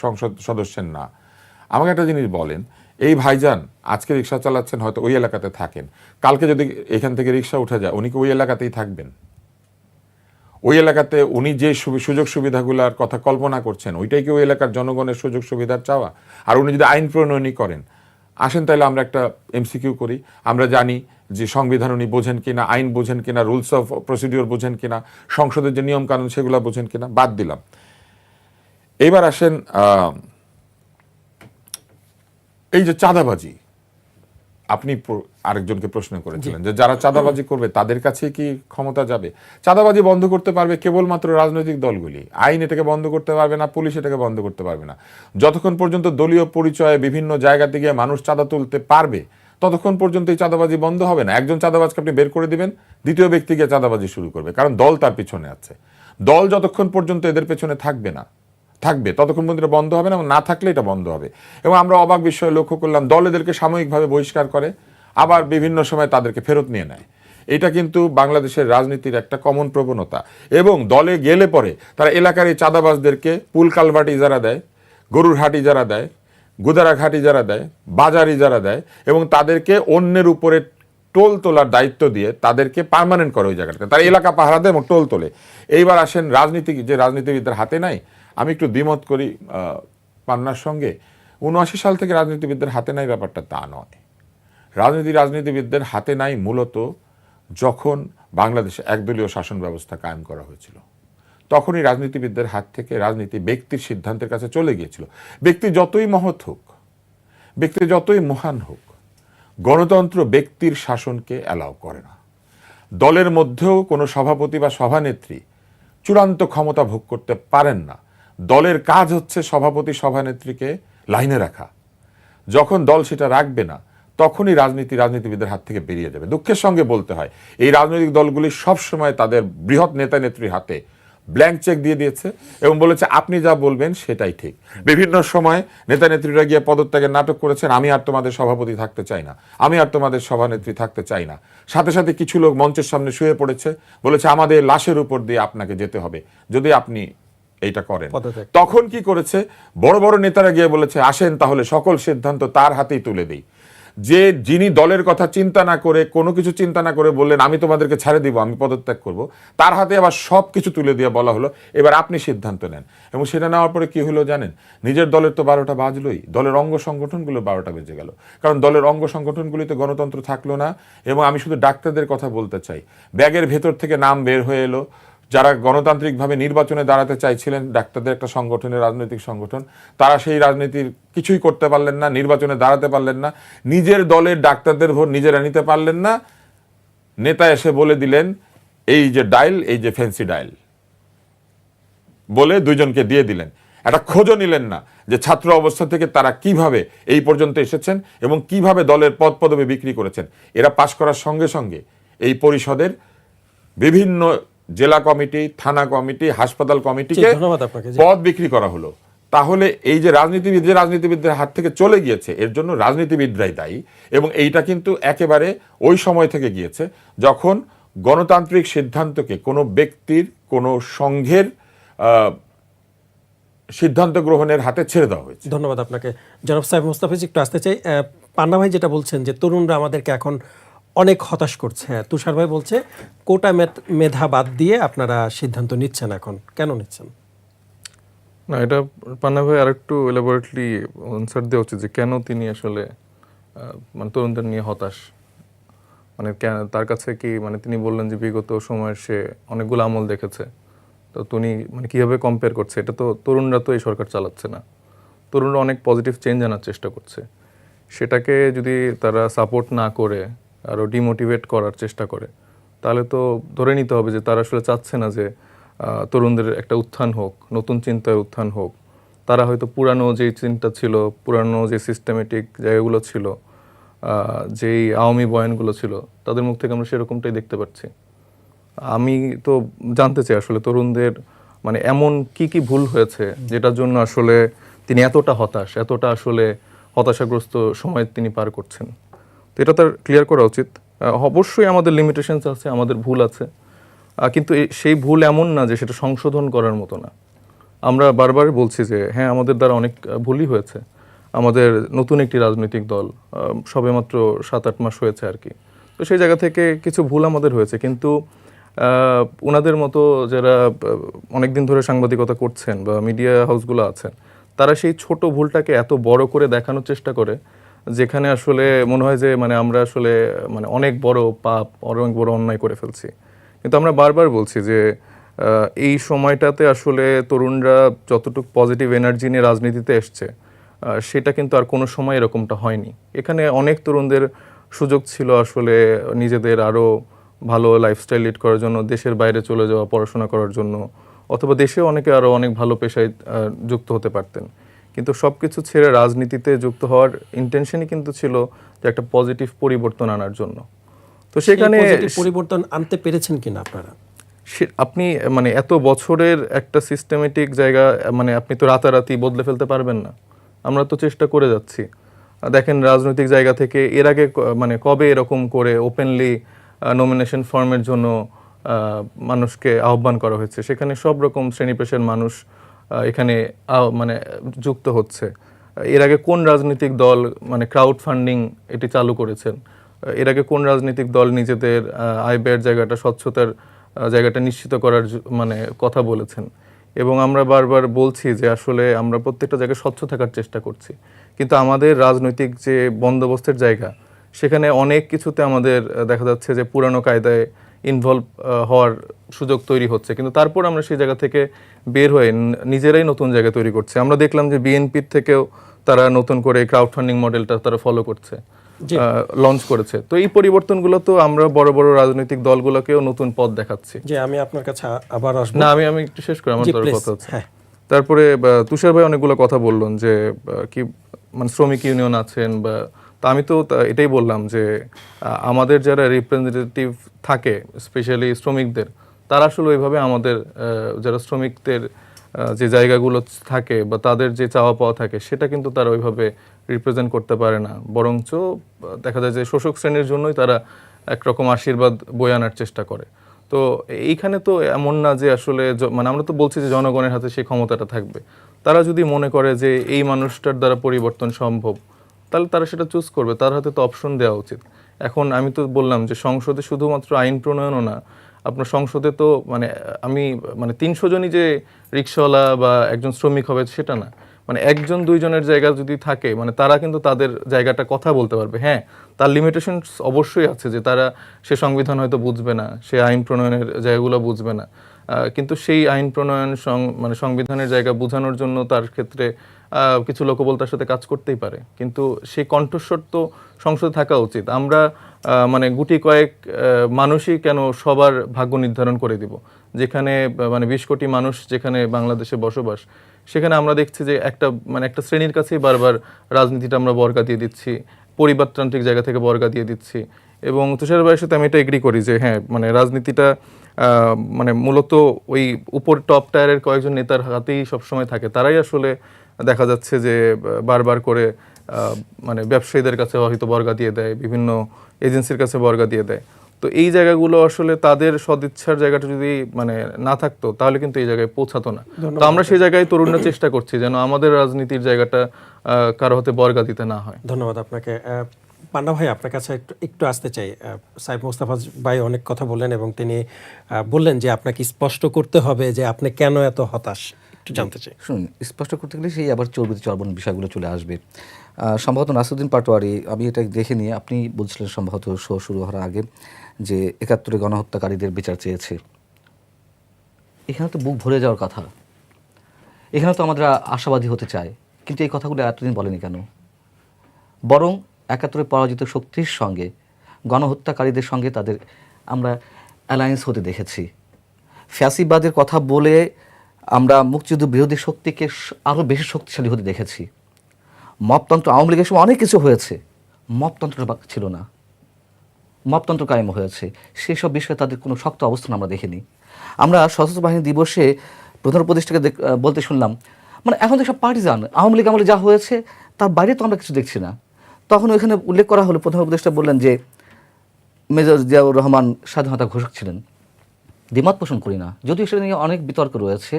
সংসদ সদস্যের না। আমাকে একটা জিনিস বলেন, এই ভাইজান আজকে রিক্সা চালাচ্ছেন, হয়তো ওই এলাকাতে থাকেন, কালকে যদি এখান থেকে রিক্সা উঠে যায় উনি কি ওই এলাকাতেই থাকবেন? ওই এলাকাতে উনি যে সুযোগ সুবিধাগুলোর কথা কল্পনা করছেন, ওইটাই কি ওই এলাকার জনগণের সুযোগ সুবিধার চাওয়া? আর উনি যদি আইন প্রণয়নই করেন, আসেন তাহলে আমরা একটা এমসিকিউ করি। আমরা জানি যে সংবিধান উনি বোঝেন কিনা, আইন বোঝেন কিনা, রুলস অফ প্রসিডিওর বোঝেন কিনা, সংসদের যে নিয়ম কানুন সেগুলো বোঝেন কিনা, বাদ দিলাম। এবার আসেন এই যে চাঁদাবাজি, আপনি আরেকজনকে প্রশ্ন করেছিলেন যে যারা চাঁদাবাজি করবে তাদের কাছে কি ক্ষমতা যাবে? চাঁদাবাজি বন্ধ করতে পারবে কেবলমাত্র রাজনৈতিক দলগুলি। আইন এটাকে বন্ধ করতে পারবে না, পুলিশ এটাকে বন্ধ করতে পারবে না। যতক্ষণ পর্যন্ত দলীয় পরিচয়ে বিভিন্ন জায়গাতে গিয়ে মানুষ চাঁদা তুলতে পারবে, ততক্ষণ পর্যন্ত এই চাঁদাবাজি বন্ধ হবে না। একজন চাঁদাবাজকে আপনি বের করে দিবেন, দ্বিতীয় ব্যক্তি গিয়ে চাঁদাবাজি শুরু করবে, কারণ দল তার পিছনে আছে। দল যতক্ষণ পর্যন্ত এদের পেছনে থাকবে ততক্ষণ পর্যন্ত বন্ধ হবে না, এবং না থাকলে এটা বন্ধ হবে। এবং আমরা অবাক বিষয়ে লক্ষ্য করলাম, দল এদেরকে সাময়িকভাবে বহিষ্কার করে, আবার বিভিন্ন সময় তাদেরকে ফেরত নিয়ে নেয়। এটা কিন্তু বাংলাদেশের রাজনীতির একটা কমন প্রবণতা। এবং দলে গেলে পরে তারা এলাকার এই চাঁদাবাজদেরকে পুল কালভার্ট ইজারা দেয়, গরুর হাট ইজারা দেয়, গুদারা ঘাট ইজারা দেয়, বাজার ইজারা দেয়, এবং তাদেরকে অন্যের উপরে টোল তোলার দায়িত্ব দিয়ে তাদেরকে পার্মানেন্ট করে ওই জায়গাটাতে। তারা এলাকা পাহারা দেয় এবং টোল তোলে। এইবার আসেন রাজনীতি, যে রাজনীতিবিদদের হাতে নাই, আমি একটু দ্বিমত করি পান্নার সঙ্গে। ৭৯ সাল থেকে রাজনীতিবিদদের হাতে নাই ব্যাপারটা তা নয়। রাজনীতিবিদদের হাতে নাই মূলত যখন বাংলাদেশে একদলীয় শাসন ব্যবস্থা কায়েম করা হয়েছিল, তখনই রাজনীতিবিদদের হাত থেকে রাজনীতি ব্যক্তির সিদ্ধান্তের কাছে চলে গিয়েছিল। ব্যক্তি যতই মহৎ হোক, ব্যক্তি যতই মহান হোক, গণতন্ত্র ব্যক্তির শাসনকে অ্যালাউ করে না। দলের মধ্যেও কোনো সভাপতি বা সভানেত্রী চূড়ান্ত ক্ষমতা ভোগ করতে পারেন না। দলের কাজ হচ্ছে সভাপতি সভানেত্রীকে লাইনে রাখা। যখন দল সেটা রাখবে না, তখনই রাজনীতিবিদের হাত থেকে বেরিয়ে যাবে। দুঃখের সঙ্গে বলতে হয়, এই রাজনৈতিক দলগুলি সবসময় তাদের বৃহৎ নেতা নেত্রীর হাতে ব্ল্যাঙ্ক চেক দিয়ে দিয়েছে এবং বলেছে আপনি যা বলবেন সেটাই ঠিক। বিভিন্ন সময় নেতা নেত্রীরা গিয়ে পদত্যাগের নাটক করেছেন, আমি আর তোমাদের সভাপতি থাকতে চাই না, আমি আর তোমাদের সভানেত্রী থাকতে চাই না। সাথে সাথে কিছু লোক মঞ্চের সামনে শুয়ে পড়েছে, বলেছে আমাদের লাশের উপর দিয়ে আপনাকে যেতে হবে যদি আপনি এইটা করেন। পদত্যাগ। তখন কি করেছে, বড় বড় নেতারা গিয়ে বলেছে আসেন তাহলে সকল সিদ্ধান্ত তার হাতেই তুলে দেই। যিনি দলের কথা চিন্তা না করে, কোনো কিছু চিন্তা না করে বললেন আমি তোমাদেরকে ছেড়ে দিব, আমি পদত্যাগ করব, তার হাতে আবার সব কিছু তুলে দিয়ে বলা হলো এবার আপনি সিদ্ধান্ত নেন। এবং সেটা নেওয়ার পরে কি হলো জানেন, নিজের দলের তো 12টা বাজলোই, দলের অঙ্গ সংগঠনগুলো 12টা বেজে গেল। কারণ দলের অঙ্গ সংগঠনগুলিতে গণতন্ত্র থাকলো না। এবং আমি শুধু ডাক্তারদের কথা বলতে চাই, ব্যাগের ভেতর থেকে নাম বের হয়ে এলো, যারা গণতান্ত্রিকভাবে নির্বাচনে দাঁড়াতে চাইছিলেন, ডাক্তারদের একটা সংগঠনের, রাজনৈতিক সংগঠন, তারা সেই রাজনীতির কিছুই করতে পারলেন না, নির্বাচনে দাঁড়াতে পারলেন না, নিজের দলের ডাক্তারদের ভোট নিজেরা নিতে পারলেন না। নেতা এসে বলে দিলেন এই যে ডাইল, এই যে ফ্যান্সি ডাইল, বলে দুইজনকে দিয়ে দিলেন। একটা খোঁজও নিলেন না যে ছাত্র অবস্থা থেকে তারা কিভাবে এই পর্যন্ত এসেছেন এবং কিভাবে দলের পদ পদবি বিক্রি করেছেন। এরা পাশ করার সঙ্গে সঙ্গে এই পরিষদের বিভিন্ন জেলা কমিটি, থানা কমিটি, হাসপাতাল কমিটিকে ধন্যবাদ আপনাকে। পদ বিক্রি করা হলো। তাহলে এই যে রাজনীতিবিদদের হাত থেকে চলে গিয়েছে, এর জন্য রাজনীতিবিদরাই দায়ী। এবং এইটা কিন্তু একেবারে ওই সময় থেকে গিয়েছে যখন গণতান্ত্রিক সিদ্ধান্তকে কোনো ব্যক্তির, কোনো সংঘের সিদ্ধান্ত গ্রহণের হাতে ছেড়ে দেওয়া হয়েছে। ধন্যবাদ আপনাকে। জনাব সাহেব মোস্তাফিজ, একটু আসতে চাই। পান্না ভাই যেটা বলছেন যে তরুণরা আমাদেরকে এখন অনেক হতাশ করছে, হ্যাঁ, তুষার ভাই বলছে কোটা মেধা বাদ দিয়ে আপনারা সিদ্ধান্ত নিচ্ছেন, এখন কেন নিচ্ছেন? না, এটা পান্না ভাই আরেকটু এলাবোরেটলি আনসার দেওয়া উচিত যে কেন তিনি আসলে মানে তরুণদের নিয়ে হতাশ। মানে তার কাছে কি, মানে তিনি বললেন যে বিগত সময়ের সে অনেকগুলো আমল দেখেছে, তো তিনি মানে কীভাবে কম্পেয়ার করছে। এটা তো তরুণরা তো এই সরকার চালাচ্ছে না, তরুণরা অনেক পজিটিভ চেঞ্জ আনার চেষ্টা করছে। সেটাকে যদি তারা সাপোর্ট না করে আরও ডিমোটিভেট করার চেষ্টা করে, তাহলে তো ধরে নিতে হবে যে তারা আসলে চাচ্ছে না যে তরুণদের একটা উত্থান হোক, নতুন চিন্তায় উত্থান হোক। তারা হয়তো পুরানো যেই চিন্তা ছিল, পুরানো যে সিস্টেমেটিক জায়গাগুলো ছিল, যেই আওয়ামী বয়ানগুলো ছিল, তাদের মুখ থেকে আমরা সেরকমটাই দেখতে পাচ্ছি। আমি তো জানতে চাই আসলে তরুণদের মানে এমন কি কি ভুল হয়েছে যেটার জন্য আসলে তিনি এতটা হতাশ, এতটা আসলে হতাশাগ্রস্ত সময় তিনি পার করছেন। তো এটা তার ক্লিয়ার করা উচিত। অবশ্যই আমাদের লিমিটেশনস আছে, আমাদের ভুল আছে, কিন্তু সেই ভুল এমন না যে সেটা সংশোধন করার মতো না। আমরা বারবার বলছি যে হ্যাঁ, আমাদের দ্বারা অনেক ভুলই হয়েছে। আমাদের নতুন একটি রাজনৈতিক দল সবেমাত্র 7-8 মাস হয়েছে আর কি। তো সেই জায়গা থেকে কিছু ভুল আমাদের হয়েছে, কিন্তু ওনাদের মতো যারা অনেক দিন ধরে সাংবাদিকতা করছেন বা মিডিয়া হাউসগুলো আছেন, তারা সেই ছোট ভুলটাকে এত বড় করে দেখানোর চেষ্টা করে, যেখানে আসলে মনে হয় যে মানে আমরা আসলে মানে অনেক বড় পাপ, অনেক বড় অন্যায় করে ফেলছি। কিন্তু আমরা বারবার বলছি যে এই সময়টাতে আসলে তরুণরা যতটুকু পজিটিভ এনার্জি নিয়ে রাজনীতিতে এসছে, সেটা কিন্তু আর কোনো সময় এরকমটা হয়নি। এখানে অনেক তরুণদের সুযোগ ছিল আসলে নিজেদের আরও ভালো লাইফস্টাইল লিড করার জন্য, দেশের বাইরে চলে যাওয়া, পড়াশোনা করার জন্য, অথবা দেশে অনেকে আরও অনেক ভালো পেশায় যুক্ত হতে পারতেন। কিন্তু সব কিছু ছেড়ে রাজনীতিতে যুক্ত হওয়ার ইন্টেনশনই কিন্তু ছিল যে একটা পজিটিভ পরিবর্তন আনার জন্য। তো সেখানে পরিবর্তন আনতে পেরেছেন কিনা আপনারা? আপনি মানে এত বছরের একটা সিস্টেমেটিক জায়গা, মানে আপনি তো রাতারাতি বদলে ফেলতে পারবেন না। আমরা তো চেষ্টা করে যাচ্ছি। দেখেন রাজনৈতিক জায়গা থেকে এর আগে মানে কবে এরকম করে ওপেনলি নমিনেশন ফর্মের জন্য মানুষকে আহ্বান করা হয়েছে, সেখানে সব রকম শ্রেণী পেশার মানুষ এখানে মানে যুক্ত হচ্ছে। এর আগে কোন রাজনৈতিক দল মানে ক্রাউড ফান্ডিং এটি চালু করেছেন? এর আগে কোন রাজনৈতিক দল নিজেদের আয় ব্যয়ের জায়গাটা, স্বচ্ছতার জায়গাটা নিশ্চিত করার মানে কথা বলেছেন? এবং আমরা বারবার বলছি যে আসলে আমরা প্রত্যেকটা জায়গায় স্বচ্ছ থাকার চেষ্টা করছি, কিন্তু আমাদের রাজনৈতিক যে বন্দোবস্তের জায়গা, সেখানে অনেক কিছুতে আমাদের দেখা যাচ্ছে যে পুরানো কায়দায় ইনভলভ হওয়ার সুযোগ তৈরি হচ্ছে, কিন্তু তারপর আমরা সেই জায়গা থেকে বের হয়ে নিজেরাই নতুন জায়গা তৈরি করছি। আমরা দেখলাম যে বিএনপির থেকেও তারা নতুন করে ক্রাউড ফান্ডিং মডেলটা তারা ফলো করছে, লঞ্চ করেছে। তো এই পরিবর্তনগুলো তো আমরা বড় বড় রাজনৈতিক দলগুলোকেও নতুন পথ দেখাচ্ছি। যে আমি আপনার কাছে আবার আসবো না, আমি একটু শেষ করি, আমার তোর কথা হচ্ছে। হ্যাঁ। তারপরে তুষার ভাই অনেকগুলো কথা বললেন যে কি মানে শ্রমিক ইউনিয়ন আছেন, বা তা আমি তো এটাই বললাম যে আমাদের যারা রিপ্রেজেন্টেটিভ থাকে, স্পেশালি শ্রমিকদের, তারা আসলে ওইভাবে আমাদের যারা শ্রমিকদের যে জায়গাগুলো থাকে বা তাদের যে চাওয়া পাওয়া থাকে সেটা কিন্তু তারা ওইভাবে রিপ্রেজেন্ট করতে পারে না, বরঞ্চ দেখা যায় যে শোষক শ্রেণীর জন্যই তারা একরকম আশীর্বাদ বয়ে আনার চেষ্টা করে। তো এইখানে তো এমন না যে আসলে মানে আমরা তো বলছি যে জনগণের হাতে সেই ক্ষমতাটা থাকবে। তারা যদি মনে করে যে এই মানুষটার দ্বারা পরিবর্তন সম্ভব, তাহলে তারা সেটা চুজ করবে, তার হাতে তো অপশন দেওয়া উচিত। এখন আমি তো বললাম যে সংসদে শুধুমাত্র আইন প্রণয়নও না, আপনার সংসদে তো মানে 300 জনই যে রিক্সাওয়ালা বা একজন শ্রমিক হবে সেটা না, মানে 1-2 জনের জায়গা যদি থাকে মানে তারা কিন্তু তাদের জায়গাটা কথা বলতে পারবে। হ্যাঁ, তার লিমিটেশন অবশ্যই আছে যে সে সংবিধান হয়তো বুঝবে না, সে আইন প্রণয়নের জায়গাগুলো বুঝবে না, কিন্তু সেই আইন প্রণয়ন মানে সংবিধানের জায়গা বোঝানোর জন্য তার ক্ষেত্রে কিছু লোকবল তার সাথে কাজ করতেই পারে, কিন্তু সেই কণ্ঠস্বর তো সংসদে থাকা উচিত। আমরা মানে গুটি কয়েক মানুষই কেন সবার ভাগ্য নির্ধারণ করে দিব? যেখানে মানে 20 কোটি মানুষ যেখানে বাংলাদেশে বসবাস, সেখানে আমরা দেখছি যে একটা শ্রেণীর কাছেই বারবার রাজনীতিটা আমরা বর্গা দিয়ে দিচ্ছি, পরিবারতান্ত্রিক জায়গা থেকে বর্গা দিয়ে দিচ্ছি। এবং তুষার ভাইয়ের সাথে আমি এটা এগ্রি করি যে হ্যাঁ, মানে রাজনীতিটা মানে মূলত ওই উপর টপ টায়ারের কয়েকজন নেতার হাতেই সবসময় থাকে। তারাই আসলে দেখা যাচ্ছে যে বারবার করে মানে ব্যবসায়ীদের কাছে হয়তো বর্গা দিয়ে দেয়, বিভিন্ন এজেন্সির কাছে বর্গা দিয়ে দেয়। তো এই জায়গাগুলো আসলে তাদের সদিচ্ছার জায়গাটা যদি মানে না থাকতো তাহলে কিন্তু এই জায়গায় পৌঁছাতো না। তো আমরা সেই জায়গায় তরুণরা চেষ্টা করছি যেন আমাদের রাজনীতির জায়গাটা কারো হাতে বর্গা দিতে না হয়। ধন্যবাদ আপনাকে। পান্না ভাই, আপনার কাছে একটু আসতে চাই। সাইফ মোস্তফা ভাই অনেক কথা বললেন এবং তিনি বললেন যে আপনাকে স্পষ্ট করতে হবে যে আপনি কেন এত হতাশ, একটু জানতে চাই। শুনুন, স্পষ্ট করতে গেলে সেই আবার চর্বিত চর্বণ বিষয়গুলো চলে আসবে। সম্ভবত নাসিরুদ্দিন পাটোয়ারি, আমি এটা দেখে নিয়ে, আপনি বলছিলেন সম্ভবত শো শুরু হওয়ার আগে যে 71-এ গণহত্যাকারীদের বিচার চেয়েছে। এখানে তো বুক ভরে যাওয়ার কথা, এখানে তো আমাদের আশাবাদী হতে চায়, কিন্তু এই কথাগুলো এতদিন বলেনি কেন? বরং 71-এ পরাজিত শক্তির সঙ্গে, গণহত্যাকারীদের সঙ্গে তাদের আমরা অ্যালায়েন্স হতে দেখেছি। ফ্যাসিবাদের কথা বলে আমরা মুক্তিযুদ্ধ বিরোধী শক্তিকে আরও বেশি শক্তিশালী হতে দেখেছি। মপতন্ত্র, আওয়ামী লীগের সময় অনেক কিছু হয়েছে, মপতন্ত্রটা ছিল না, মপতন্ত্র কায়েম হয়েছে। সেসব বিষয়ে তাদের কোনো শক্ত অবস্থান আমরা দেখিনি। আমরা সশস্ত্র বাহিনী দিবসে প্রধান উপদেষ্টাকে বলতে শুনলাম, মানে এখন তো সব পার্টিজান, আওয়ামী লীগ আমলে যা হয়েছে তার বাইরে তো আমরা কিছু দেখছি না। তখন ওইখানে উল্লেখ করা হলো, প্রধান উপদেষ্টা বললেন যে মেজর জিয়াউর রহমান স্বাধীনতা ঘোষক ছিলেন। দ্বিমত পোষণ করি না, যদিও সেটা নিয়ে অনেক বিতর্ক রয়েছে।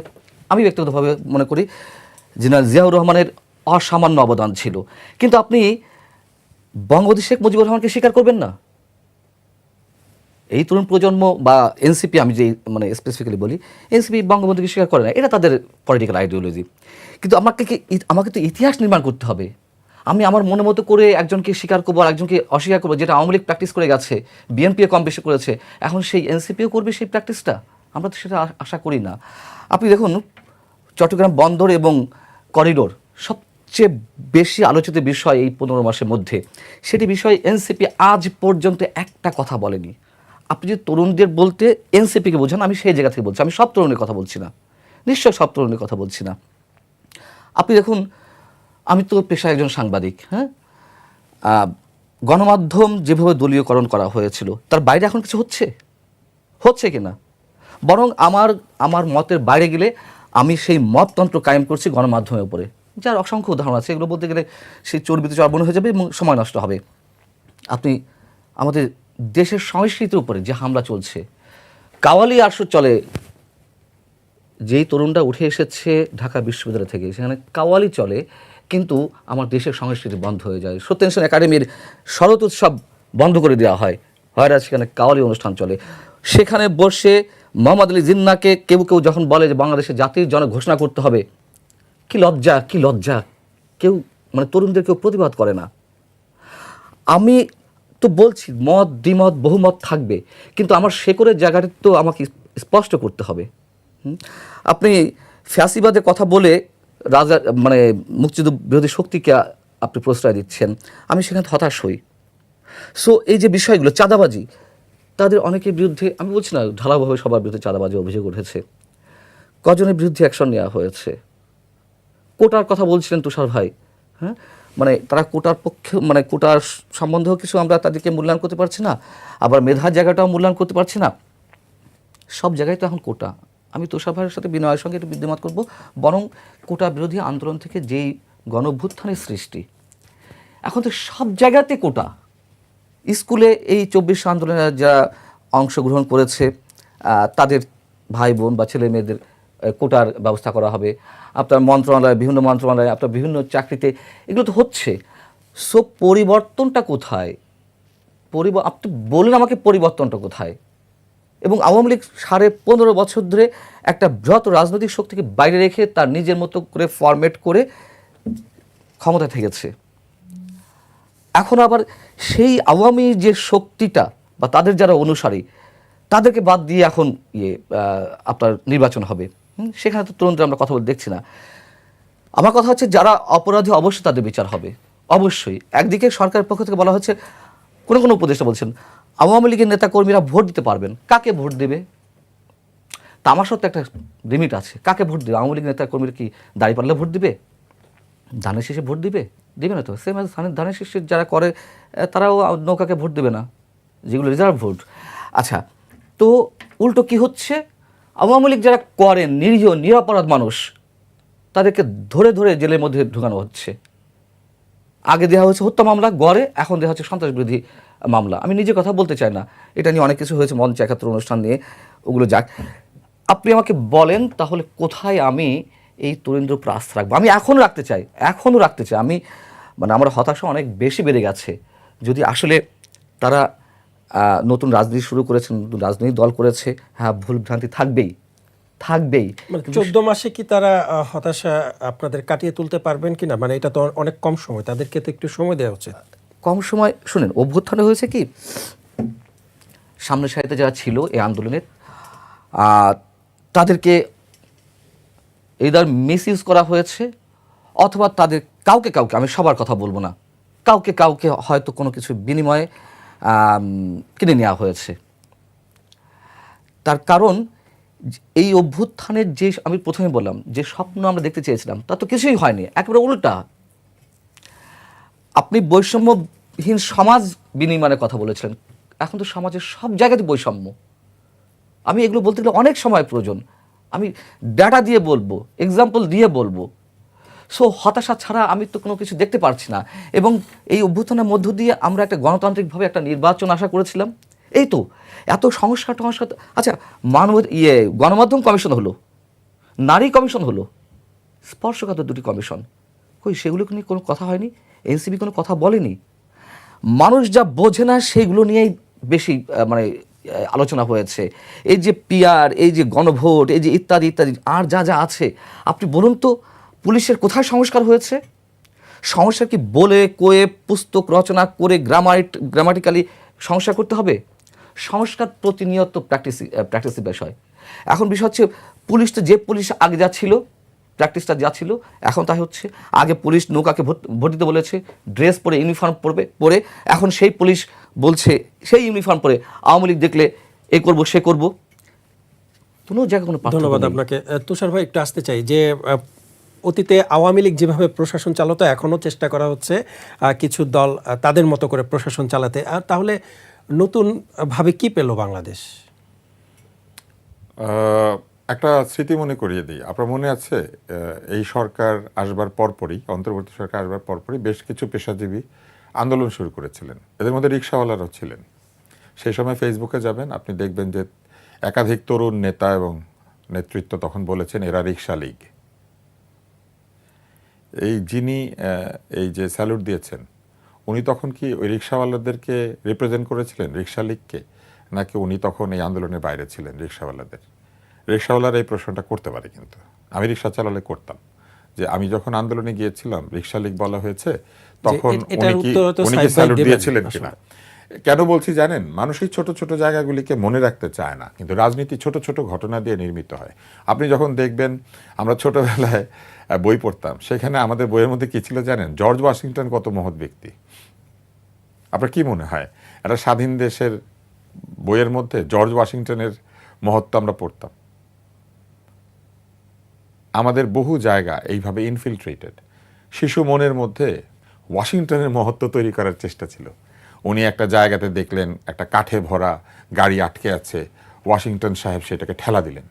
আমি ব্যক্তিগতভাবে মনে করি জেনারেল জিয়াউর রহমানের অসামান্য অবদান ছিল, কিন্তু আপনি বঙ্গবন্ধু শেখ মুজিবুর রহমানকে স্বীকার করবেন না? এই তরুণ প্রজন্ম বা এনসিপি, আমি যে মানে স্পেসিফিক্যালি বলি, এনসিপি বঙ্গবন্ধুকে স্বীকার করে না, এটা তাদের পলিটিক্যাল আইডিওলজি। কিন্তু আমাকে তো ইতিহাস নির্মাণ করতে হবে। আমি আমার মনের মতো করে একজনকে স্বীকার করবো আর একজনকে অস্বীকার করবো, যেটা আওয়ামী লীগ প্র্যাকটিস করে গেছে, বিএনপিও কম বেশি করেছে, এখন সেই এনসিপিও করবে সেই প্র্যাকটিসটা? আমরা তো সেটা আশা করি না। আপনি দেখুন, চট্টগ্রাম বন্দর এবং করিডোর সবচেয়ে বেশি আলোচিত বিষয় এই 15 মাসের মধ্যে, সেটি বিষয়ে এনসিপি আজ পর্যন্ত একটা কথা বলেনি। আপনি যদি তরুণদের বলতে এনসিপিকে বোঝান, আমি সেই জায়গা থেকে বলছি, আমি সব তরুণের কথা বলছি না, নিশ্চয় সব তরুণের কথা বলছি না। আপনি দেখুন, আমি তো পেশায় একজন সাংবাদিক, হ্যাঁ, গণমাধ্যম যেভাবে দলীয়করণ করা হয়েছিল তার বাইরে এখন কিছু হচ্ছে কিনা? বরং আমার মতের বাইরে গেলে আমি সেই মততন্ত্র কায়েম করছি গণমাধ্যমের উপরে, যার অসংখ্য উদাহরণ আছে। এগুলো বলতে গেলে সেই চর্বিত চর্বণ হয়ে যাবে এবং সময় নষ্ট হবে। আপনি আমাদের দেশের সংস্কৃতির উপরে যে হামলা চলছে, কাওয়ালি আসর চলে, যেই তরুণরা উঠে এসেছে ঢাকা বিশ্ববিদ্যালয় থেকে, সেখানে কাওয়ালি চলে, কিন্তু আমার দেশের সংস্কৃতি বন্ধ হয়ে যায়। সত্যেন্দ্র একাডেমির শরৎ উৎসব বন্ধ করে দেওয়া হয়, সেখানে কাওয়ালি অনুষ্ঠান চলে। সেখানে বসে মোহাম্মদ আলী জিন্নাহকে কেউ যখন বলে যে বাংলাদেশে জাতির জনক ঘোষণা করতে হবে, কি লজ্জা, কেউ মানে তরুণদের কেউ প্রতিবাদ করে না। আমি তো বলছি মত দ্বিমত বহুমত থাকবে, কিন্তু আমার শেকড়ের জায়গাটা তো আমাকে স্পষ্ট করতে হবে। আপনি ফ্যাসিবাদের কথা বলে মানে মুক্তিযুদ্ধ বিরোধী শক্তিকে আপনি প্রশ্রয় দিচ্ছেন, আমি সেখানে হতাশ হই। সো এই যে বিষয়গুলো, চাঁদাবাজি, তাদের অনেকের বিরুদ্ধে, আমি বলছি না ঢালাওভাবে সবার বিরুদ্ধে চাঁদাবাজি অভিযোগ উঠেছে, কজনের বিরুদ্ধে অ্যাকশন নেওয়া হয়েছে। কোটার কথা বলছিলেন তুষার ভাই, হ্যাঁ, মানে তারা কোটার পক্ষে, মানে কোটার সম্বন্ধেও কিছু আমরা তাদেরকে মূল্যায়ন করতে পারছি না, আবার মেধার জায়গাটাও মূল্যায়ন করতে পারছি না। সব জায়গায় তো এখন কোটা। আমি তুষার ভাইয়ের সাথে বিনয়ের সঙ্গে একটু বিদ্যমান করব, বরং কোটা বিরোধী আন্দোলন থেকে যেই গণঅভ্যুত্থানের সৃষ্টি, এখন তো সব জায়গাতে কোটা। স্কুলে এই 24 আন্দোলনে যারা অংশগ্রহণ করেছে তাদের ভাই বোন বা ছেলে মেয়েদের কোটার ব্যবস্থা করা হবে। আপনার মন্ত্রণালয়, বিভিন্ন মন্ত্রণালয়, আপনার বিভিন্ন চাকরিতে এগুলো তো হচ্ছে। সো পরিবর্তনটা কোথায়? আপনি বলেন আমাকে পরিবর্তনটা কোথায়? এবং আওয়ামী লীগ 15.5 বছর ধরে একটা বৃহৎ রাজনৈতিক শক্তিকে বাইরে রেখে তার নিজের মতো করে ফরম্যাট করে ক্ষমতা থেকেছে। এখন আবার সেই আওয়ামী যে শক্তিটা বা তাদের যারা অনুসারী, তাদেরকে বাদ দিয়ে এখন আপনার নির্বাচন হবে। সেখানে তো তরুণদের আমরা কথা বলে দেখছি না। আমার কথা হচ্ছে যারা অপরাধী অবশ্যই তাদের বিচার হবে, অবশ্যই। একদিকে সরকারের পক্ষ থেকে বলা হচ্ছে, কোনো উপদেষ্টা বলছেন আওয়ামী লীগের নেতাকর্মীরা ভোট দিতে পারবেন। কাকে ভোট দেবে? তামাশার তো একটা লিমিট আছে। কাকে ভোট দেবে? আওয়ামী লীগ নেতাকর্মীরা কি দাঁড়িপাল্লা ভোট দিবে? ধানের শেষে ভোট দিবে? দিবে না তো। সেম ধানের শেষে যারা করে তারাও নৌকাকে ভোট দেবে না, যেগুলো রিজার্ভ ভোট। আচ্ছা, তো উল্টো কি হচ্ছে, আওয়ামী লীগ যারা করেন নিরীহ নিরপরাধ মানুষ, তাদেরকে ধরে ধরে জেলের মধ্যে ঢুকানো হচ্ছে। আগে দেওয়া হচ্ছে হত্যা মামলা গড়ে, এখন দেওয়া হচ্ছে সন্ত্রাস বিরোধী মামলা। আমি নিজে কথা বলতে চাই না, এটা নিয়ে অনেক কিছু হয়েছে মঞ্চে 71 অনুষ্ঠান নিয়ে, ওগুলো যাক। আপনি আমাকে বলেন তাহলে কোথায় আমি এই তরুণদের উপর আস্থা রাখবো? আমি এখনও রাখতে চাই। আমি আমার হতাশা অনেক বেশি বেড়ে গেছে। যদি আসলে তারা নতুন রাজনীতি শুরু করেছেন, নতুন রাজনৈতিক দল করেছে, হ্যাঁ ভুল ভ্রান্তি থাকবেই। 14 মাসে কি তারা হতাশা আপনাদের কাটিয়ে তুলতে পারবেন কিনা? এটা তো অনেক কম সময়, তাদেরকে তো একটু সময় দেওয়া উচিত। কম সময়, শুনেন, অভ্যুত্থানে হয়েছে কি, সামনের সারিতে যারা ছিল এই আন্দোলনের, তাদেরকে এদার মিসইউজ করা হয়েছে, অথবা তাদের কাউকে, আমি সবার কথা বলবো না, কাউকে হয়তো কোনো কিছু বিনিময়ে কিনে নেওয়া হয়েছে। তার কারণ এই অভ্যুত্থানের যে, আমি প্রথমে বললাম যে স্বপ্ন আমরা দেখতে চেয়েছিলাম, তা তো কিছুই হয়নি, একেবারে উল্টা। আপনি বৈষম্যহীন সমাজ বিনির্মাণের কথা বলেছিলেন, এখন তো সমাজের সব জায়গাতে বৈষম্য। আমি এগুলো বলতে গেলে অনেক সময় প্রয়োজন, আমি ডাটা দিয়ে বলবো, এক্সাম্পল দিয়ে বলবো। সো হতাশা ছাড়া আমি তো কোনো কিছু দেখতে পারছি না। এবং এই অভ্যুত্থানের মধ্য দিয়ে আমরা একটা গণতান্ত্রিকভাবে একটা নির্বাচন আশা করেছিলাম। এই তো এত সংস্কার। আচ্ছা, গণমাধ্যম কমিশন হলো, নারী কমিশন হলো, স্পর্শকাতর 2টি কমিশন, কই সেগুলো নিয়ে কোনো কথা হয়নি? এনসিপি কোনো কথা বলেনি। মানুষ যা বোঝে না সেইগুলো নিয়েই বেশি আলোচনা হয়েছে। এই যে পিআর, এই যে গণভোট, এই যে ইত্যাদি ইত্যাদি আর যা আছে, আপনি বলুন তো পুলিশের কোথায় সংস্কার হয়েছে? সংস্কার কি বলে কয়ে পুস্তক রচনা করে গ্রামাটিক্যালি সংস্কার করতে হবে? সংস্কার প্রতিনিয়ত প্র্যাকটিসের বিষয়। এখন বিষয় হচ্ছে পুলিশ আগে যা ছিল, প্র্যাকটিসটা যা ছিল, এখন তাই হচ্ছে। আগে পুলিশ নৌকাকে ভোট দিতে বলেছে, ড্রেস পরে, ইউনিফর্ম পরে, এখন সেই পুলিশ বলছে সেই ইউনিফর্ম পরে আওয়ামী লীগ দেখলে এ করব সে করব। কোনো জায়গায় কোনো পার্থক্য নেই। ধন্যবাদ আপনাকে। তুষার ভাই, একটু আসতে চাই যে অতীতে আওয়ামী লীগ যেভাবে প্রশাসন চালাতো, এখনও চেষ্টা করা হচ্ছে কিছু দল তাদের মতো করে প্রশাসন চালাতে। আর তাহলে নতুন ভাবে কি পেল বাংলাদেশ? একটা স্মৃতি মনে করিয়ে দিই। আপনার মনে আছে এই সরকার আসবার পরপরই, অন্তর্বর্তী সরকার আসবার পরপরই বেশ কিছু পেশাজীবী আন্দোলন শুরু করেছিলেন, এদের মধ্যে রিকশাওয়ালারাও ছিলেন। সেই সময় ফেসবুকে যাবেন, আপনি দেখবেন যে একাধিক তরুণ নেতা এবং নেতৃত্ব তখন বলেছেন এরা রিকশা লীগ। যিনি এই যে স্যালুট দিয়েছেন, উনি তখন কি ওই রিকশাওয়ালাদেরকে রিপ্রেজেন্ট করেছিলেন, রিকশা লীগকে, নাকি উনি তখন এই আন্দোলনের বাইরে ছিলেন? রিকশাওয়ালারা এই প্রশ্নটা করতে পারে, কিন্তু আমি রিকশা চালালে করতাম যে আমি যখন আন্দোলনে গিয়েছিলাম রিকশা লীগ বলা হয়েছে, তখন উনি কি স্যালুট দিয়েছিলেন কিনা। কেন বলছি জানেন? মানুষ এই ছোট ছোট জায়গাগুলিকে মনে রাখতে চায় না, কিন্তু রাজনীতি ছোট ছোট ঘটনা দিয়ে নির্মিত হয়। আপনি যখন দেখবেন, আমরা ছোটবেলায় বই পড়তাম, সেখানে আমাদের বইয়ের মধ্যে কি ছিল জানেন? জর্জ ওয়াশিংটন কত মহৎ ব্যক্তি। আপনার কি মনে হয় একটা স্বাধীন দেশের বইয়ের মধ্যে জর্জ ওয়াশিংটনের মহত্ব আমরা পড়তাম? আমাদের বহু জায়গা এইভাবে ইনফিলট্রেটেড। শিশু মনের মধ্যে ওয়াশিংটনের মহত্ব তৈরি করার চেষ্টা ছিল। উনি একটা জায়গাতে দেখলেন একটা কাঠে ভরা গাড়ি আটকে আছে, ওয়াশিংটন সাহেব সেটাকে ঠেলা দিলেন